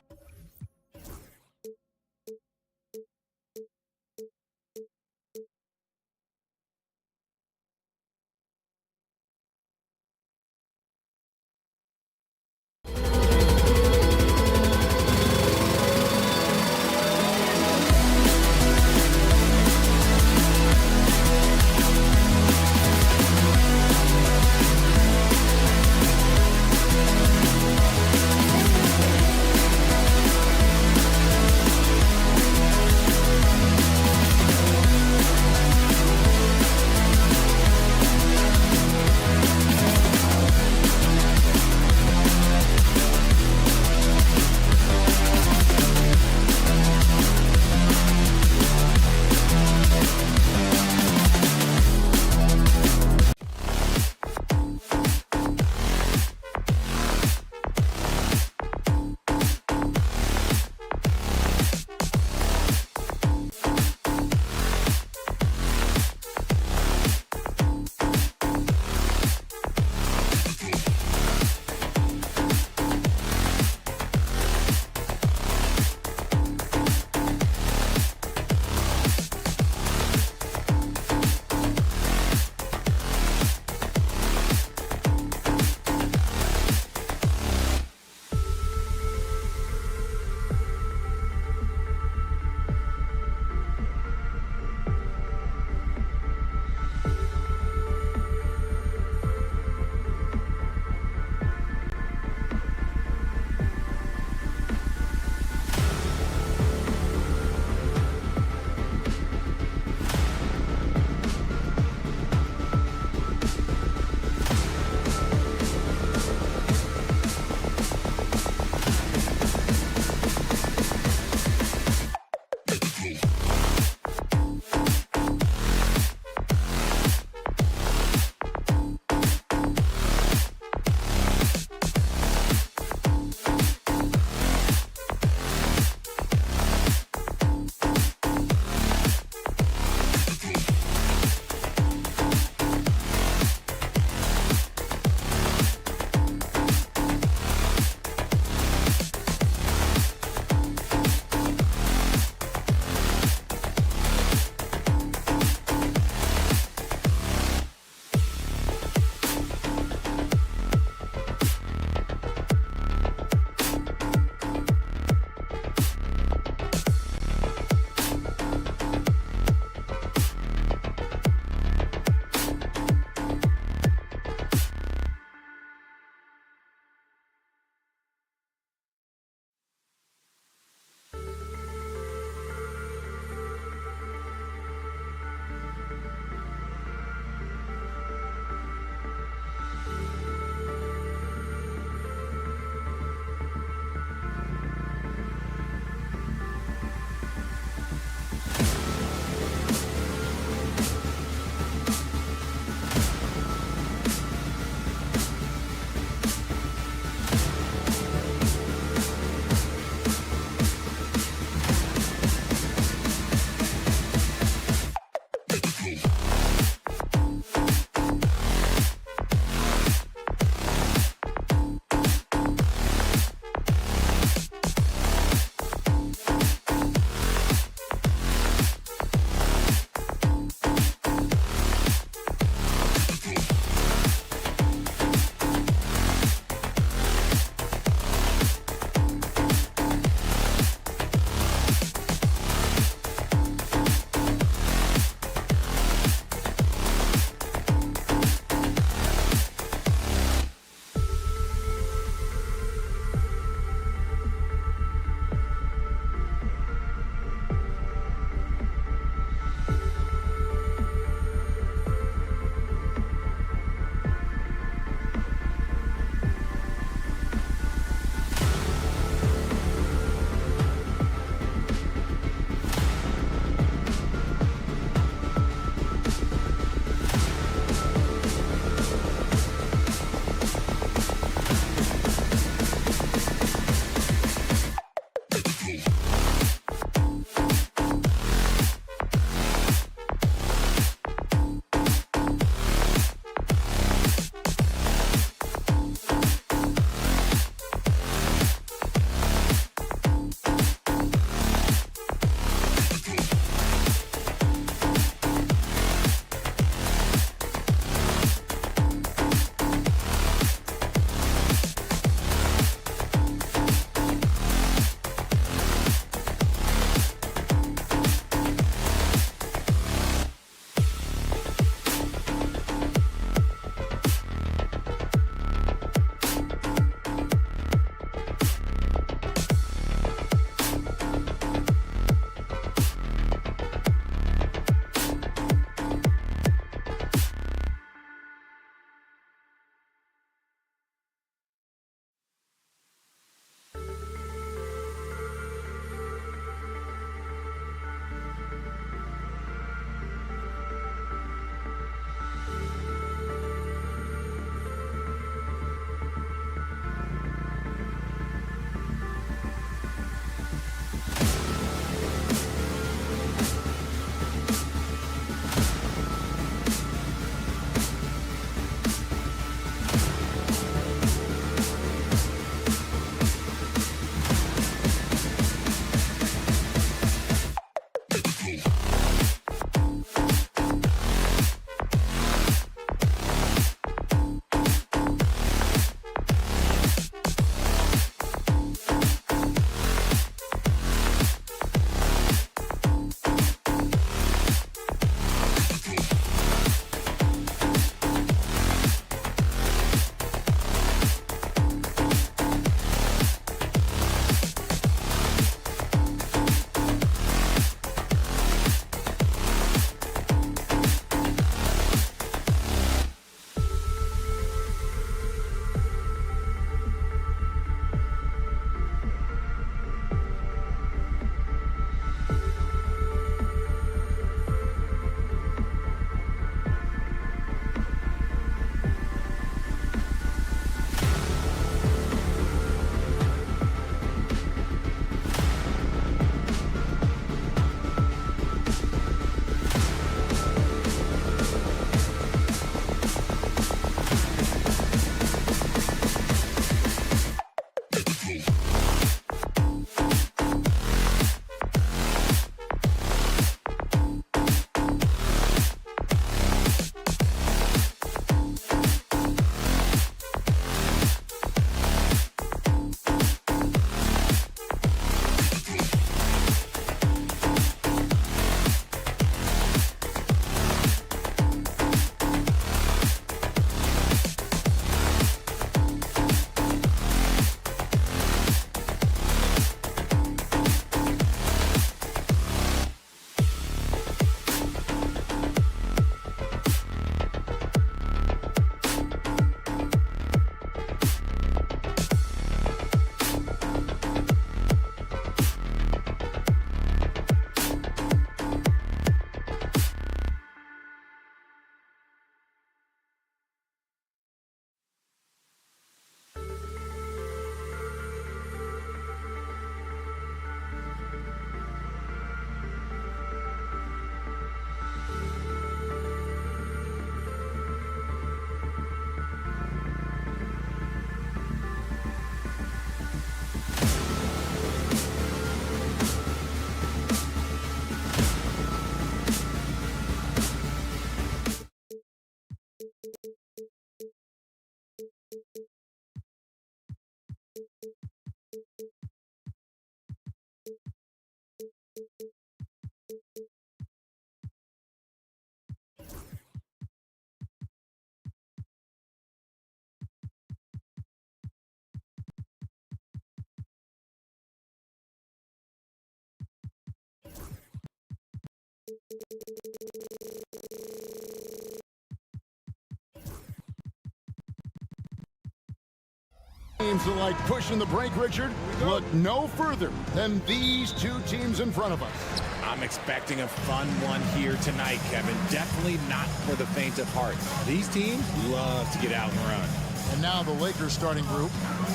Teams are like pushing the brake, Richard. Look no further than these two teams in front of us. I'm expecting a fun one here tonight, Kevin. Definitely not for the faint of heart. These teams love to get out and run. And now the Lakers starting group.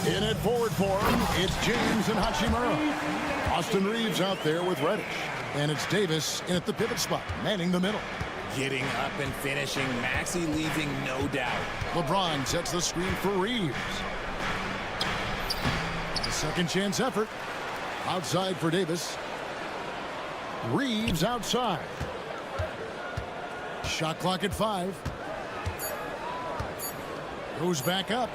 In at forward for him, it's James and Hachimura. Austin Reeves out there with Reddish. And it's Davis in at the pivot spot, manning the middle. Getting up and finishing. Maxey leaving no doubt. LeBron sets the screen for Reeves. A second chance effort. Outside for Davis. Reeves outside. Shot clock at 5. Goes back up.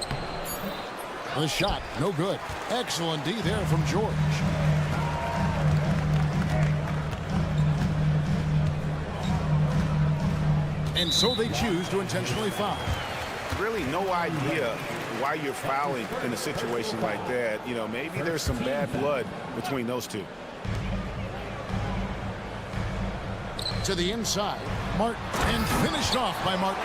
The shot, no good. Excellent D there from George. And so they choose to intentionally foul. Really no idea why you're fouling in a situation like that. You know, maybe there's some bad blood between those two. To the inside, Martin, and finished off by Martin.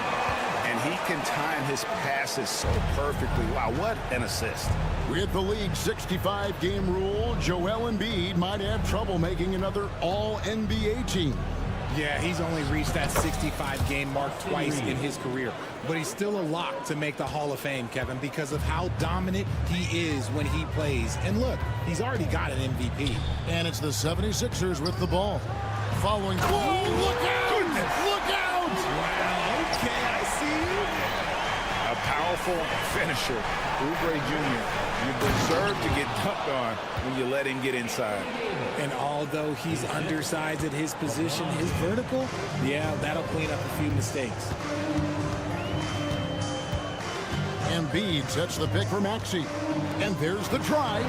And he can time his passes so perfectly. Wow, what an assist. With the league's 65-game rule, Joel Embiid might have trouble making another All-NBA team. Yeah, he's only reached that 65-game mark twice in his career. But he's still a lock to make the Hall of Fame, Kevin, because of how dominant he is when he plays. And look, he's already got an MVP. And it's the 76ers with the ball. Following. Whoa, look out! Look out! Wow, okay, I see you. A powerful finisher. Oubre Jr., you deserve to get dunked on when you let him get inside. And although he's undersized at his position, his vertical, yeah, that'll clean up a few mistakes. Embiid sets the pick for Maxey. And there's the drive.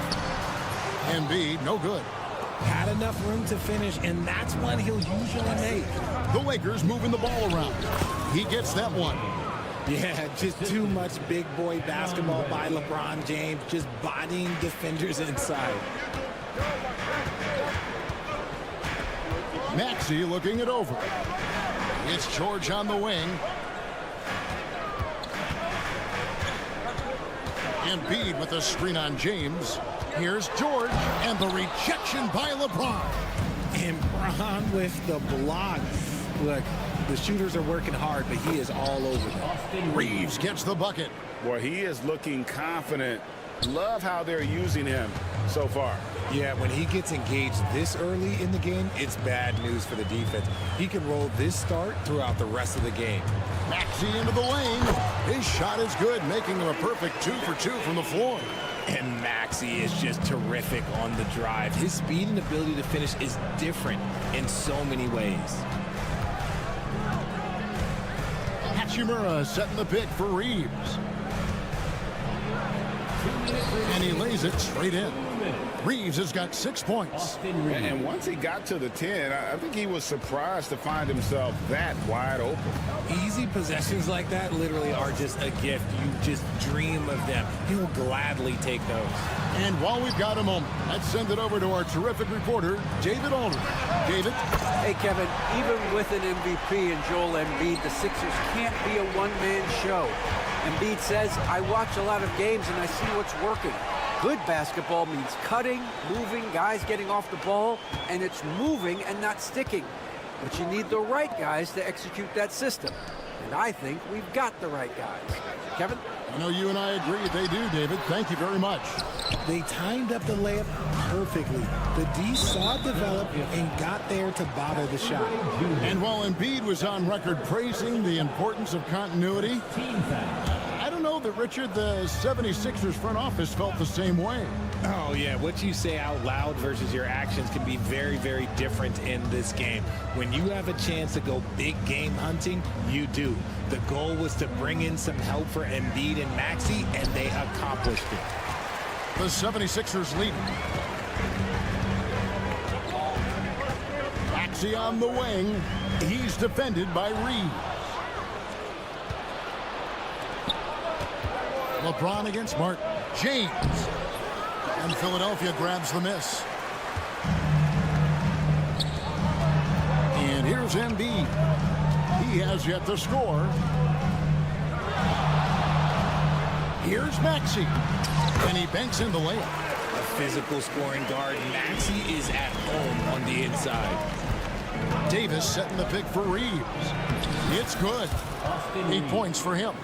Embiid, no good. Had enough room to finish, and that's one he'll usually make. The Lakers moving the ball around. He gets that one. Yeah, just too much big boy basketball by LeBron James, just bodying defenders inside. Maxey looking it over. It's George on the wing. Embiid with a screen on James. Here's George, and the rejection by LeBron. And Bron with the block. Look, the shooters are working hard, but he is all over them. Reeves gets the bucket. Boy, he is looking confident. Love how they're using him so far. Yeah, when he gets engaged this early in the game, it's bad news for the defense. He can roll this start throughout the rest of the game. Maxey into the lane. His shot is good, making him a perfect 2 for 2 from the floor. And Maxey is just terrific on the drive. His speed and ability to finish is different in so many ways. Hachimura setting the pick for Reeves. And he lays it straight in. Reeves has got 6 points. And once he got to the 10, I think he was surprised to find himself that wide open. Easy possessions like that literally are just a gift. You just dream of them. He'll gladly take those. And while we've got a moment, let's send it over to our terrific reporter, David Aldridge. David? Hey, Kevin, even with an MVP and Joel Embiid, the Sixers can't be a one-man show. Embiid says, I watch a lot of games and I see what's working. Good basketball means cutting, moving, guys getting off the ball, and it's moving and not sticking. But you need the right guys to execute that system. And I think we've got the right guys. Kevin? I know you and I agree they do, David. Thank you very much. They timed up the layup perfectly. The D saw it develop and got there to bottle the shot. And while Embiid was on record praising the importance of continuity, I don't know that, Richard, the 76ers front office felt the same way. Oh, yeah. What you say out loud versus your actions can be very, very different in this game. When you have a chance to go big game hunting, you do. The goal was to bring in some help for Embiid and Maxey, and they accomplished it. The 76ers lead. Maxey on the wing. He's defended by Reeves. LeBron against Martin. James. And Philadelphia grabs the miss. And here's Here's Embiid. He has yet to score. Here's Maxey. And he banks in the layup. A physical scoring guard. Maxey is at home on the inside. Davis setting the pick for Reeves. It's good. 8 points for him.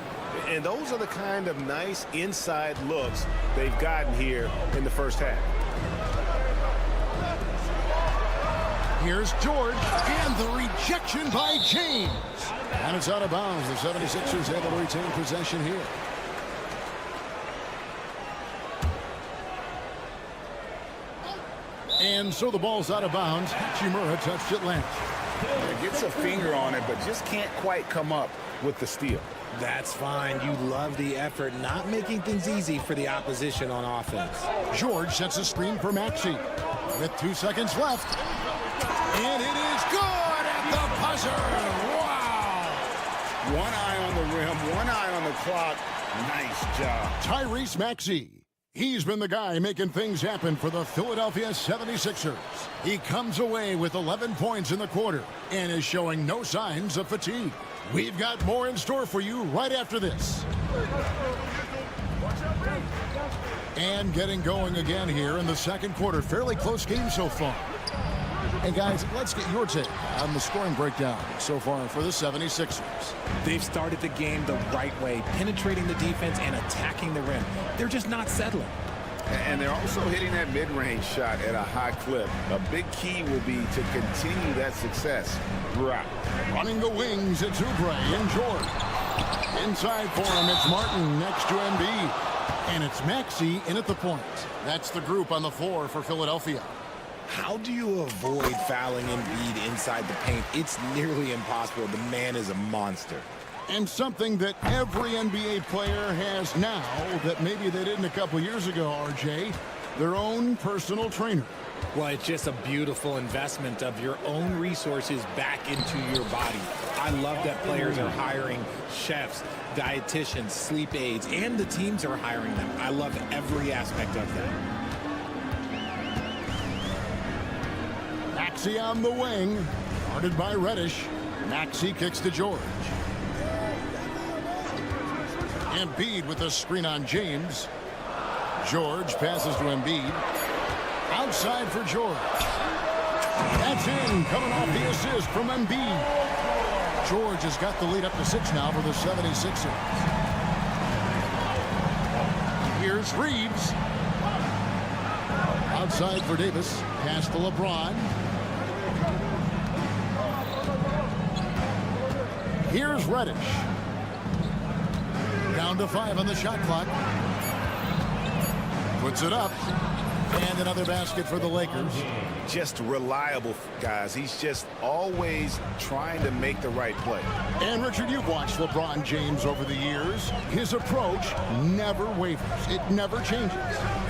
And those are the kind of nice inside looks they've gotten here in the first half. Here's George, and the rejection by James. And it's out of bounds. The 76ers able to retain possession here. And so the ball's out of bounds. Hachimura touched it last. Gets a finger on it, but just can't quite come up with the steal. That's fine. You love the effort, not making things easy for the opposition on offense. George sets a screen for Maxey with 2 seconds left. And it is good at the buzzer. Wow. One eye on the rim, one eye on the clock. Nice job. Tyrese Maxey. He's been the guy making things happen for the Philadelphia 76ers. He comes away with 11 points in the quarter and is showing no signs of fatigue. We've got more in store for you right after this. And getting going again here in the second quarter. Fairly close game so far. And guys, let's get your take on the scoring breakdown so far for the 76ers. They've started the game the right way, penetrating the defense and attacking the rim. They're just not settling. And they're also hitting that mid-range shot at a high clip. A big key will be to continue that success throughout. Running the wings, it's Oubre and George. Inside for him, it's Martin next to Embiid. And it's Maxey in at the point. That's the group on the floor for Philadelphia. How do you avoid fouling Embiid inside the paint? It's nearly impossible. The man is a monster. And something that every NBA player has now that maybe they didn't a couple years ago, RJ, their own personal trainer. Well, it's just a beautiful investment of your own resources back into your body. I love that players are hiring chefs, dietitians, sleep aides, and the teams are hiring them. I love every aspect of that. Maxey on the wing, guarded by Reddish. Maxey kicks to George. Embiid with a screen on James. George passes to Embiid. Outside for George. That's in, coming off the assist from Embiid. George has got the lead up to 6 now for the 76ers. Here's Reeves. Outside for Davis. Pass to LeBron. Here's Reddish. Down to 5 on the shot clock. Puts it up. And another basket for the Lakers. Just reliable, guys. He's just always trying to make the right play. And Richard, you've watched LeBron James over the years. His approach never wavers. It never changes.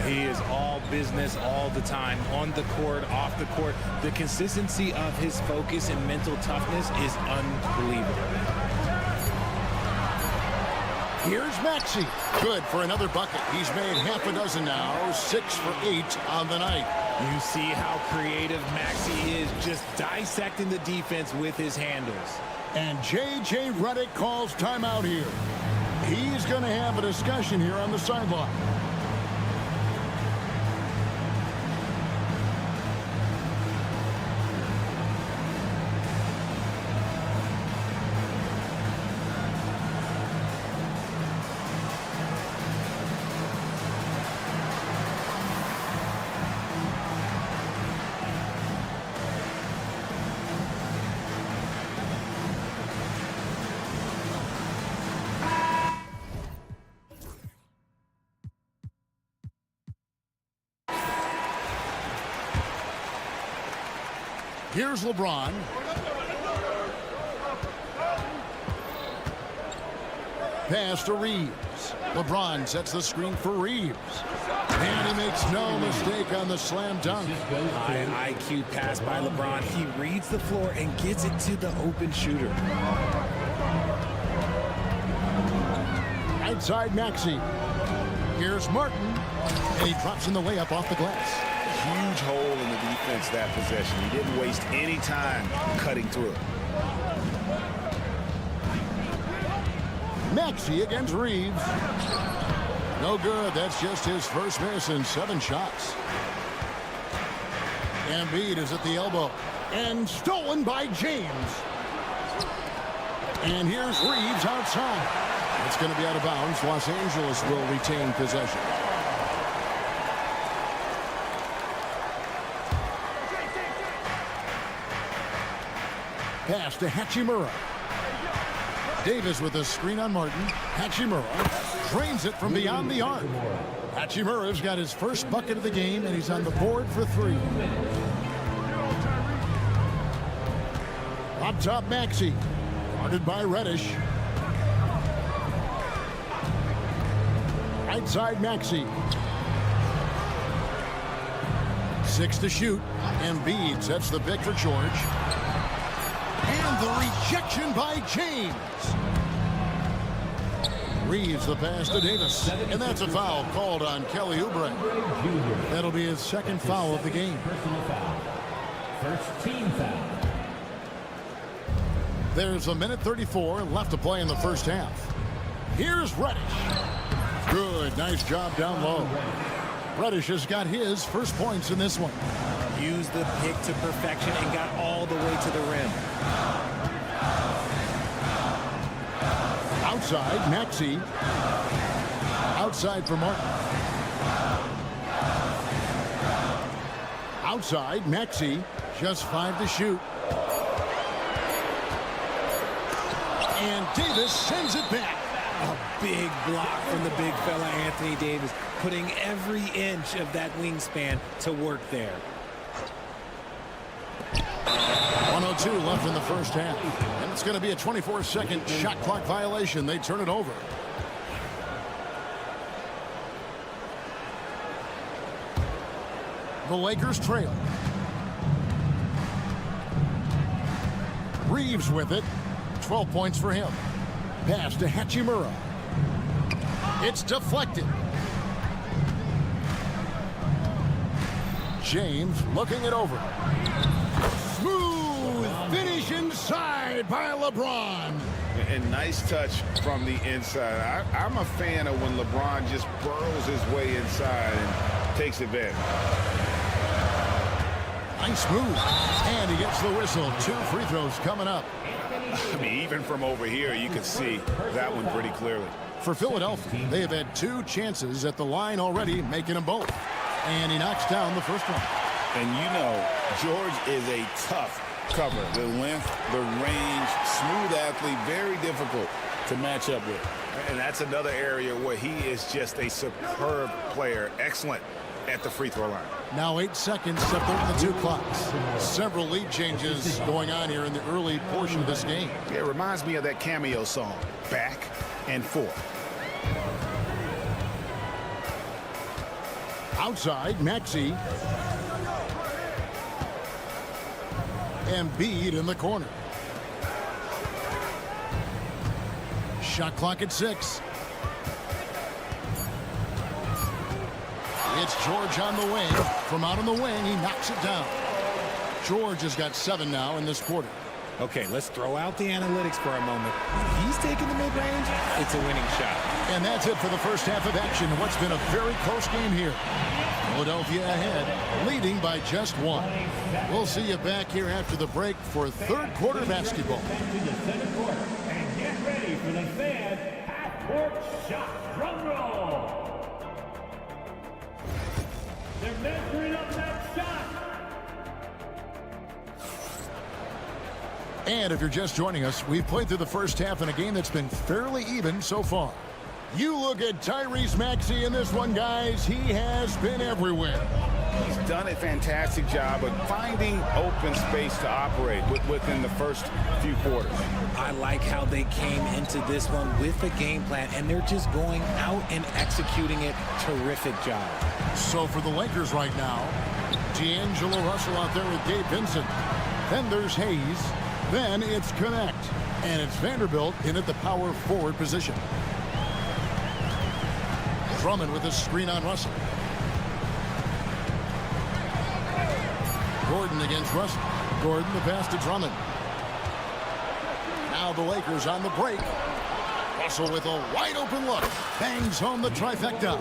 He is all business all the time, on the court, off the court. The consistency of his focus and mental toughness is unbelievable. Here's Maxey. Good for another bucket. He's made half a dozen now. 6 for 8 on the night. You see how creative Maxey is, just dissecting the defense with his handles. And J.J. Redick calls timeout here. He's going to have a discussion here on the sideline. Here's LeBron. Pass to Reeves. LeBron sets the screen for Reeves. And he makes no mistake on the slam dunk. High IQ pass by LeBron. He reads the floor and gets it to the open shooter. Outside Maxey. Here's Martin. And he drops in the layup off the glass. Huge hole in the defense that possession. He didn't waste any time cutting through. Maxey against Reeves. No good. That's just his first miss in 7 shots. Embiid is at the elbow. And stolen by James. And here's Reeves outside. It's going to be out of bounds. Los Angeles will retain possession. Pass to Hachimura. Davis with a screen on Martin. Hachimura drains it from beyond the arc. Hachimura's got his first bucket of the game, and he's on the board for 3. Up top, Maxey. Guarded by Reddish. Right side, Maxey. 6 to shoot. Embiid sets the pick for George. And the rejection by James. Reeves the pass to Davis. And that's a foul called on Kelly Oubre. That'll be his second foul of the game. Personal foul. First team foul. There's a minute 34 left to play in the first half. Here's Reddish. Good, nice job down low. Reddish has got his first points in this one. Used the pick to perfection and got all the way to the rim. Outside, Maxey. Outside for Martin. Outside, Maxey. Just 5 to shoot. And Davis sends it back. A big block from the big fella, Anthony Davis, putting every inch of that wingspan to work there. 1:02 left in the first half. And it's going to be a 24-second shot clock violation. They turn it over. The Lakers trail. Reeves with it. 12 points for him. Pass to Hachimura. It's deflected. James looking it over. Smooth finish inside by LeBron. And nice touch from the inside. I'm a fan of when LeBron just burrows his way inside and takes advantage. Nice move. And he gets the whistle. 2 free throws coming up. I mean, even from over here, you can see that one pretty clearly. For Philadelphia, they have had 2 chances at the line already, making them both. And he knocks down the first one. And you know, George is a tough cover. The length, the range, smooth athlete, very difficult to match up with. And that's another area where he is just a superb player. Excellent at the free throw line. Now 8 seconds separating the 2 clocks. Several lead changes going on here in the early portion of this game. Yeah, it reminds me of that Cameo song, Back and Forth. Outside, Maxey. Embiid in the corner. Shot clock at 6. It's George on the wing. From out on the wing, he knocks it down. George has got 7 now in this quarter. Okay, let's throw out the analytics for a moment. If he's taking the mid-range, it's a winning shot. And that's it for the first half of action. What's been a very close game here. Philadelphia ahead, leading by just 1. We'll see you back here after the break for third quarter basketball. Back to the second quarter. And get ready for the fans half-court shot. Drum roll. They're measuring up that shot. And if you're just joining us, we've played through the first half in a game that's been fairly even so far. You look at Tyrese Maxey in this one, guys. He has been everywhere. He's done a fantastic job of finding open space to operate within the first few quarters. I like how they came into this one with a game plan, and they're just going out and executing it. Terrific job. So for the Lakers right now, D'Angelo Russell out there with Gabe Vincent. Then there's Hayes. Then it's Connect. And it's Vanderbilt in at the power forward position. Drummond with a screen on Russell. Gordon against Russell. Gordon the pass to Drummond. Now the Lakers on the break. Russell with a wide open look. Bangs home the trifecta.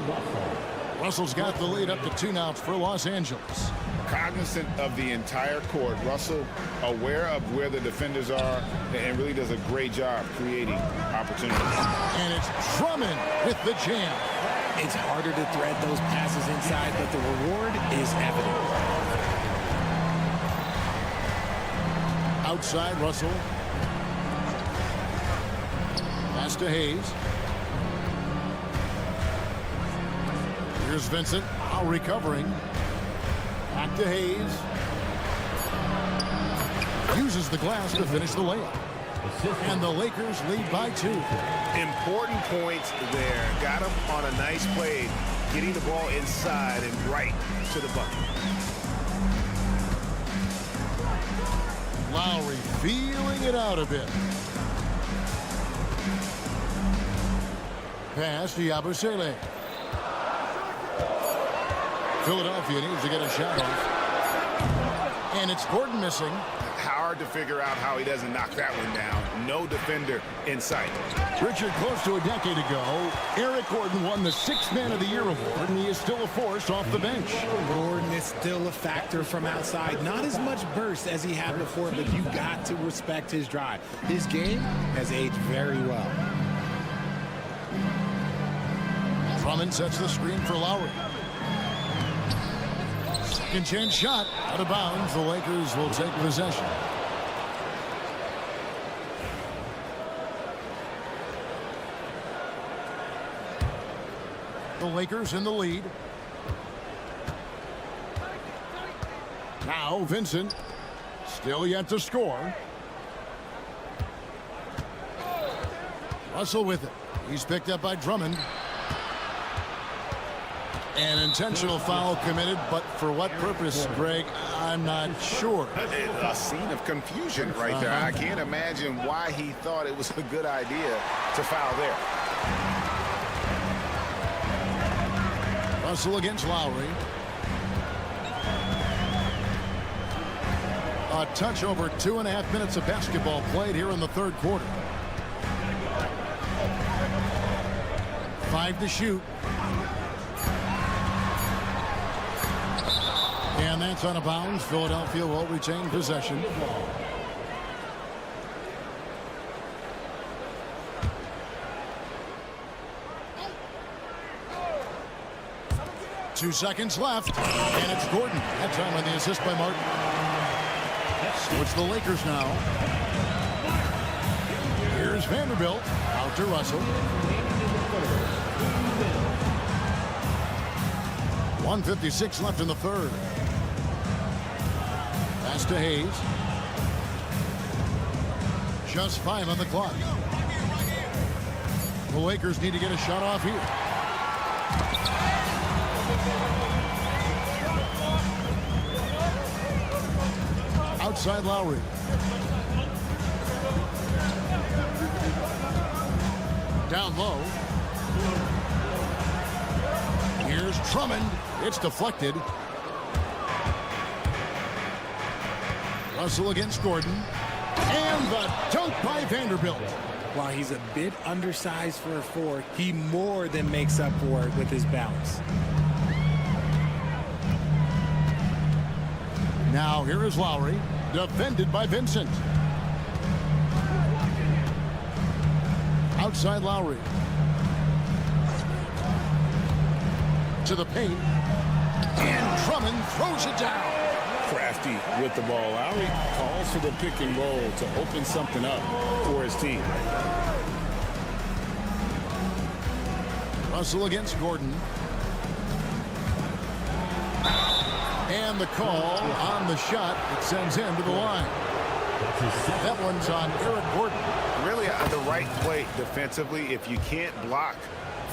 Russell's got the lead up to 2 now for Los Angeles. Cognizant of the entire court. Russell aware of where the defenders are and really does a great job creating opportunities. And it's Drummond with the jam. It's harder to thread those passes inside, but the reward is evident. Outside, Russell. Pass to Hayes. Here's Vincent, now recovering. Back to Hayes. Uses the glass to finish the layup. And the Lakers lead by 2. Important points there. Got him on a nice play, getting the ball inside and right to the bucket. Lowry feeling it out a bit. Pass to Yabusele. Philadelphia needs to get a shot off. And it's Gordon missing. Hard to figure out how he doesn't knock that one down. No defender in sight. Richard, close to a decade ago, Eric Gordon won the 6th Man of the Year award, and he is still a force off the bench. Gordon is still a factor from outside. Not as much burst as he had before, but you got to respect his drive. His game has aged very well. Drummond sets the screen for Lowry. Second chance shot out of bounds. The Lakers will take possession. The Lakers in the lead. Now Vincent, still yet to score. Russell with it. He's picked up by Drummond. An intentional foul committed, but for what purpose, Greg, I'm not sure. A scene of confusion right there. I can't imagine why he thought it was a good idea to foul there. Russell against Lowry. A touch over 2.5 minutes of basketball played here in the 3rd quarter. 5 to shoot. And that's out of bounds. Philadelphia will retain possession. Two seconds left, and it's Gordon. That time on the assist by Martin. So it's the Lakers now. Here's Vanderbilt. Out to Russell. 1:56 left in the 3rd. Pass to Hayes. Just 5 on the clock. The Lakers need to get a shot off here. Outside Lowry. Down low. Here's Drummond. It's deflected. Russell against Gordon. And the dunk by Vanderbilt. While he's a bit undersized for a 4, he more than makes up for it with his bounce. Now here is Lowry, defended by Vincent. Outside Lowry. To the paint. And Drummond throws it down. Crafty with the ball. Lowry calls for the pick and roll to open something up for his team. Russell against Gordon. And the call on the shot. It sends him to the line. That one's on Eric Gordon. Really the right play defensively. If you can't block,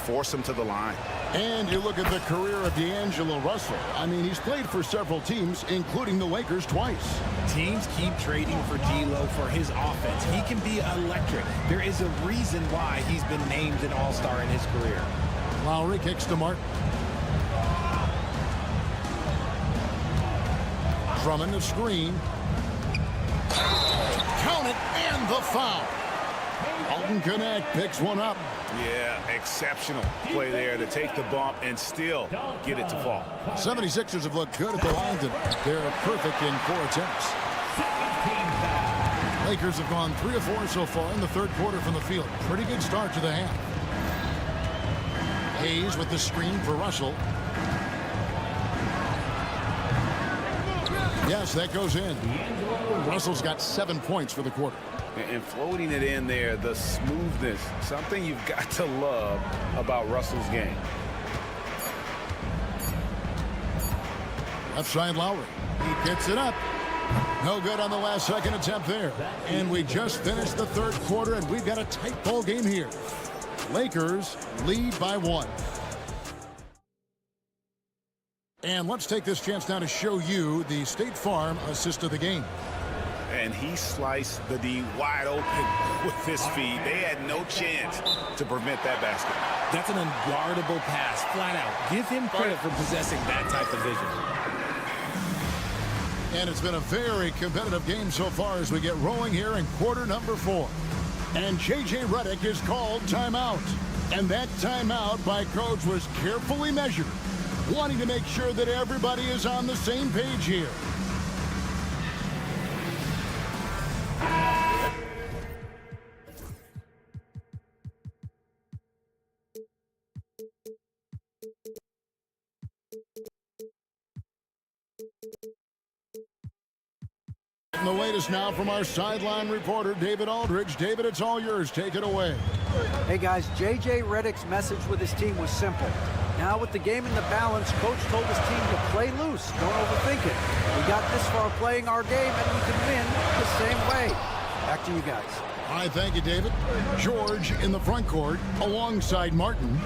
force him to the line. And you look at the career of D'Angelo Russell. I mean, he's played for several teams, including the Lakers twice. Teams keep trading for D'Lo for his offense. He can be electric. There is a reason why he's been named an all-star in his career. Lowry kicks to Martin. Drummond a screen. Count it, and the foul. Alton Connect picks one up. Yeah, exceptional play there to take the bump and still get it to fall. 76ers have looked good at the line tonight. They're perfect in 4 attempts. Lakers have gone 3 of 4 so far in the third quarter from the field. Pretty good start to the half. Hayes with the screen for Russell. Yes, that goes in. Russell's got 7 points for the quarter. And floating it in there, the smoothness, something you've got to love about Russell's game. Left side Lowry. He gets it up. No good on the last second attempt there. And we just finished the third quarter, and we've got a tight ball game here. Lakers lead by 1. And let's take this chance now to show you the State Farm assist of the game. And he sliced the D wide open with his feet. They had no chance to prevent that basket. That's an unguardable pass, flat out. Give him credit for possessing that type of vision. And it's been a very competitive game so far as we get rolling here in quarter number 4. And J.J. Redick is called timeout. And that timeout by Coach was carefully measured, wanting to make sure that everybody is on the same page here. And the latest now from our sideline reporter, David Aldridge. David, it's all yours. Take it away. Hey, guys, J.J. Redick's message with his team was simple. Now with the game in the balance, Coach told his team to play loose. Don't overthink it. We got this far playing our game, and we can win the same way. Back to you guys. All right, thank you, David. George in the front court alongside Martin.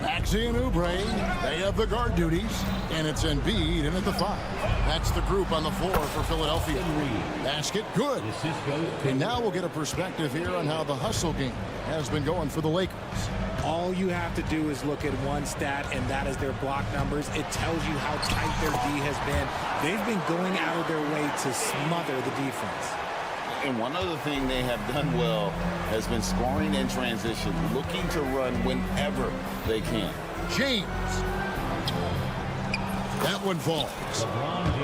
Maxey and Oubre, they have the guard duties, and it's Embiid in at the 5. That's the group on the floor for Philadelphia. Basket, good. And now we'll get a perspective here on how the hustle game has been going for the Lakers. All you have to do is look at one stat, and that is their block numbers. It tells you how tight their D has been. They've been going out of their way to smother the defense. And one other thing they have done well has been scoring in transition, looking to run whenever they can. James. That one falls.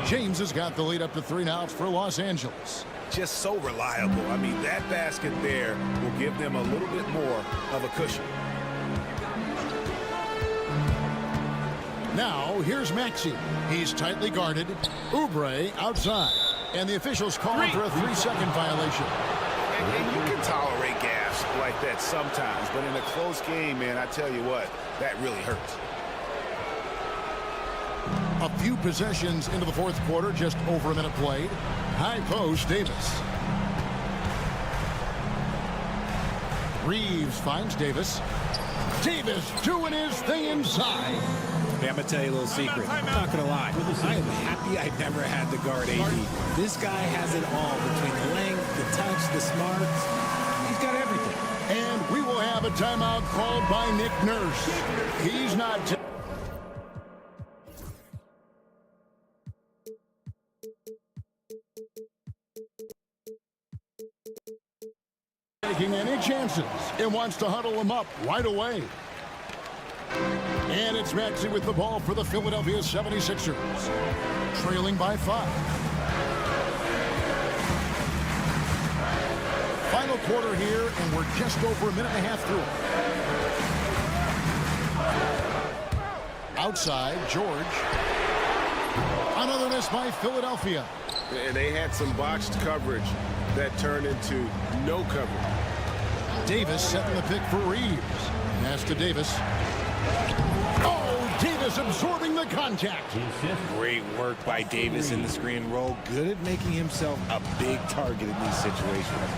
James has got the lead up to 3 now for Los Angeles. Just so reliable. I mean, that basket there will give them a little bit more of a cushion. Now, here's Maxey. He's tightly guarded. Oubre outside. And the officials calling for a 3-second violation. And you can tolerate gaffes like that sometimes, but in a close game, man, I tell you what, that really hurts. A few possessions into the fourth quarter, just over a minute played. High post, Davis. Reeves finds Davis. Davis doing his thing inside. Hey, I'm going to tell you a little secret. I'm not going to lie. I am happy I never had to guard AD. This guy has it all between the length, the touch, the smarts. He's got everything. And we will have a timeout called by Nick Nurse. He's not taking any chances and wants to huddle him up right away. And it's Maxey with the ball for the Philadelphia 76ers. Trailing by 5. Final quarter here, and we're just over a minute and a half through it. Outside, George. Another miss by Philadelphia. And they had some botched coverage that turned into no coverage. Davis setting the pick for Reeves. Pass to Davis. Oh, Davis absorbing the contact. Great work by Davis in the screen roll. Good at making himself a big target in these situations.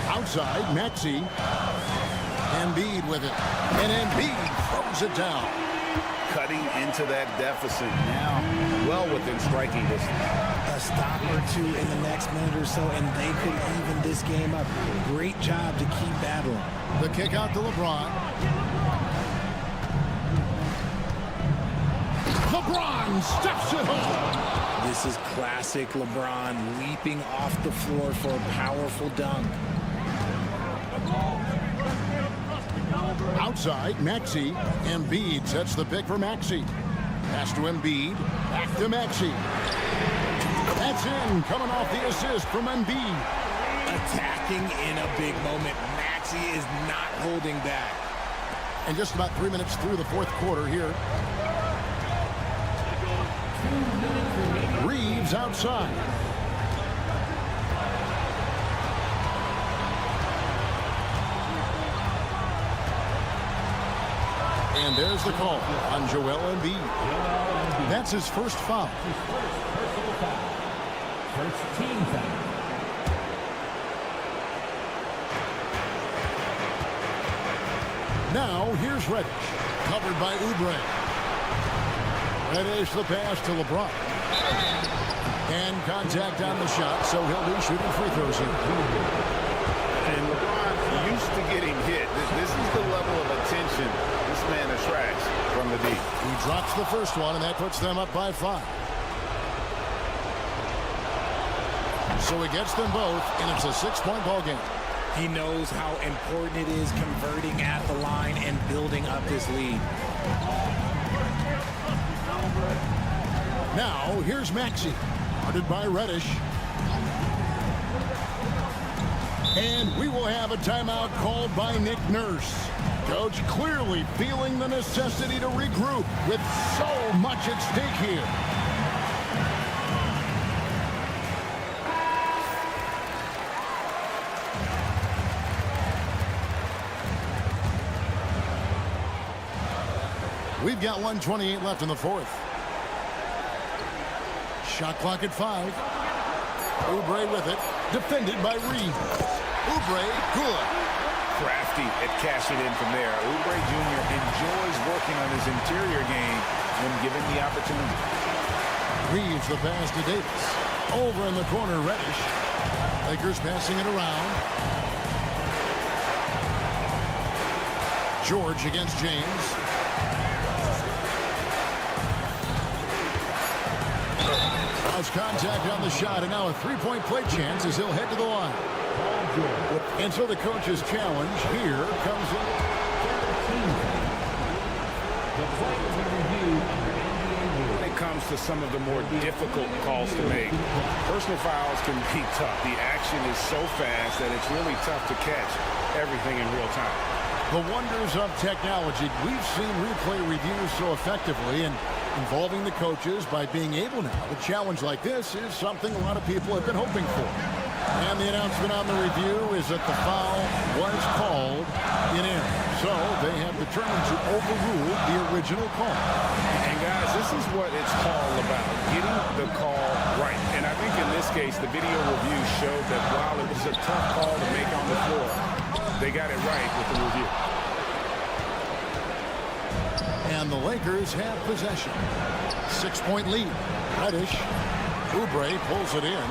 Outside, Maxey. Embiid with it. And Embiid throws it down. Cutting into that deficit now, well within striking distance. A stop or two in the next minute or so, and they could even this game up. Great job to keep battling. The kick out to LeBron. LeBron steps it home. This is classic LeBron leaping off the floor for a powerful dunk. Outside, Maxey. Embiid sets the pick for Maxey. Pass to Embiid. Back to Maxey. That's in. Coming off the assist from Embiid. Attacking in a big moment. Maxey is not holding back. And just about 3 minutes through the fourth quarter here. Reeves outside. And there's the call on Joel Embiid. That's his first foul. First team foul. Now here's Reddish, covered by Oubre. Reddish the pass to LeBron. And contact on the shot, so he'll be shooting free throws here. And LeBron used to getting hit. This is the level of attention this man attracts from the deep. He drops the first one, and that puts them up by 5. So he gets them both, and it's a 6-point ball game. He knows how important it is converting at the line and building up this lead. Now, here's Maxey, guarded by Reddish. And we will have a timeout called by Nick Nurse. Coach clearly feeling the necessity to regroup with so much at stake here. We've got 1:28 left in the fourth. Shot clock at 5. Oubre with it. Defended by Reeves. Oubre, good. Crafty at cashing in from there. Oubre Jr. enjoys working on his interior game when given the opportunity. Reeves the pass to Davis. Over in the corner, Reddish. Lakers passing it around. George against James. Contact on the shot, and now a 3-point play chance as he'll head to the line. And so the coach's challenge here comes in. When it comes to some of the more difficult calls to make, personal fouls can be tough. The action is so fast that it's really tough to catch everything in real time. The wonders of technology. We've seen replay reviews so effectively, and involving the coaches by being able now to challenge like this is something a lot of people have been hoping for. And the announcement on the review is that the foul was called in error. So they have determined to overrule the original call. And guys, this is what it's all about, getting the call right. And I think in this case, the video review showed that while it was a tough call to make on the floor, they got it right with the review. And the Lakers have possession. 6-point lead. Reddish. Oubre pulls it in.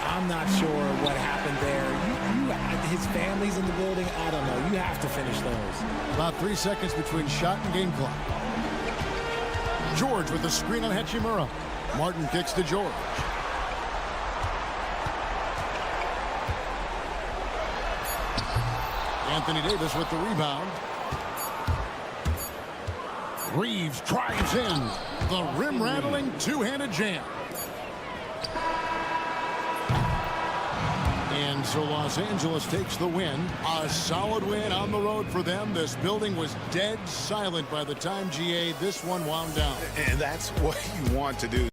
I'm not sure what happened there. His family's in the building. I don't know. You have to finish those. About 3 seconds between shot and game clock. George with the screen on Hachimura. Martin kicks to George. Anthony Davis with the rebound. Reeves drives in. The rim-rattling two-handed jam. And so Los Angeles takes the win. A solid win on the road for them. This building was dead silent by the time, GA, this one wound down. And that's what you want to do.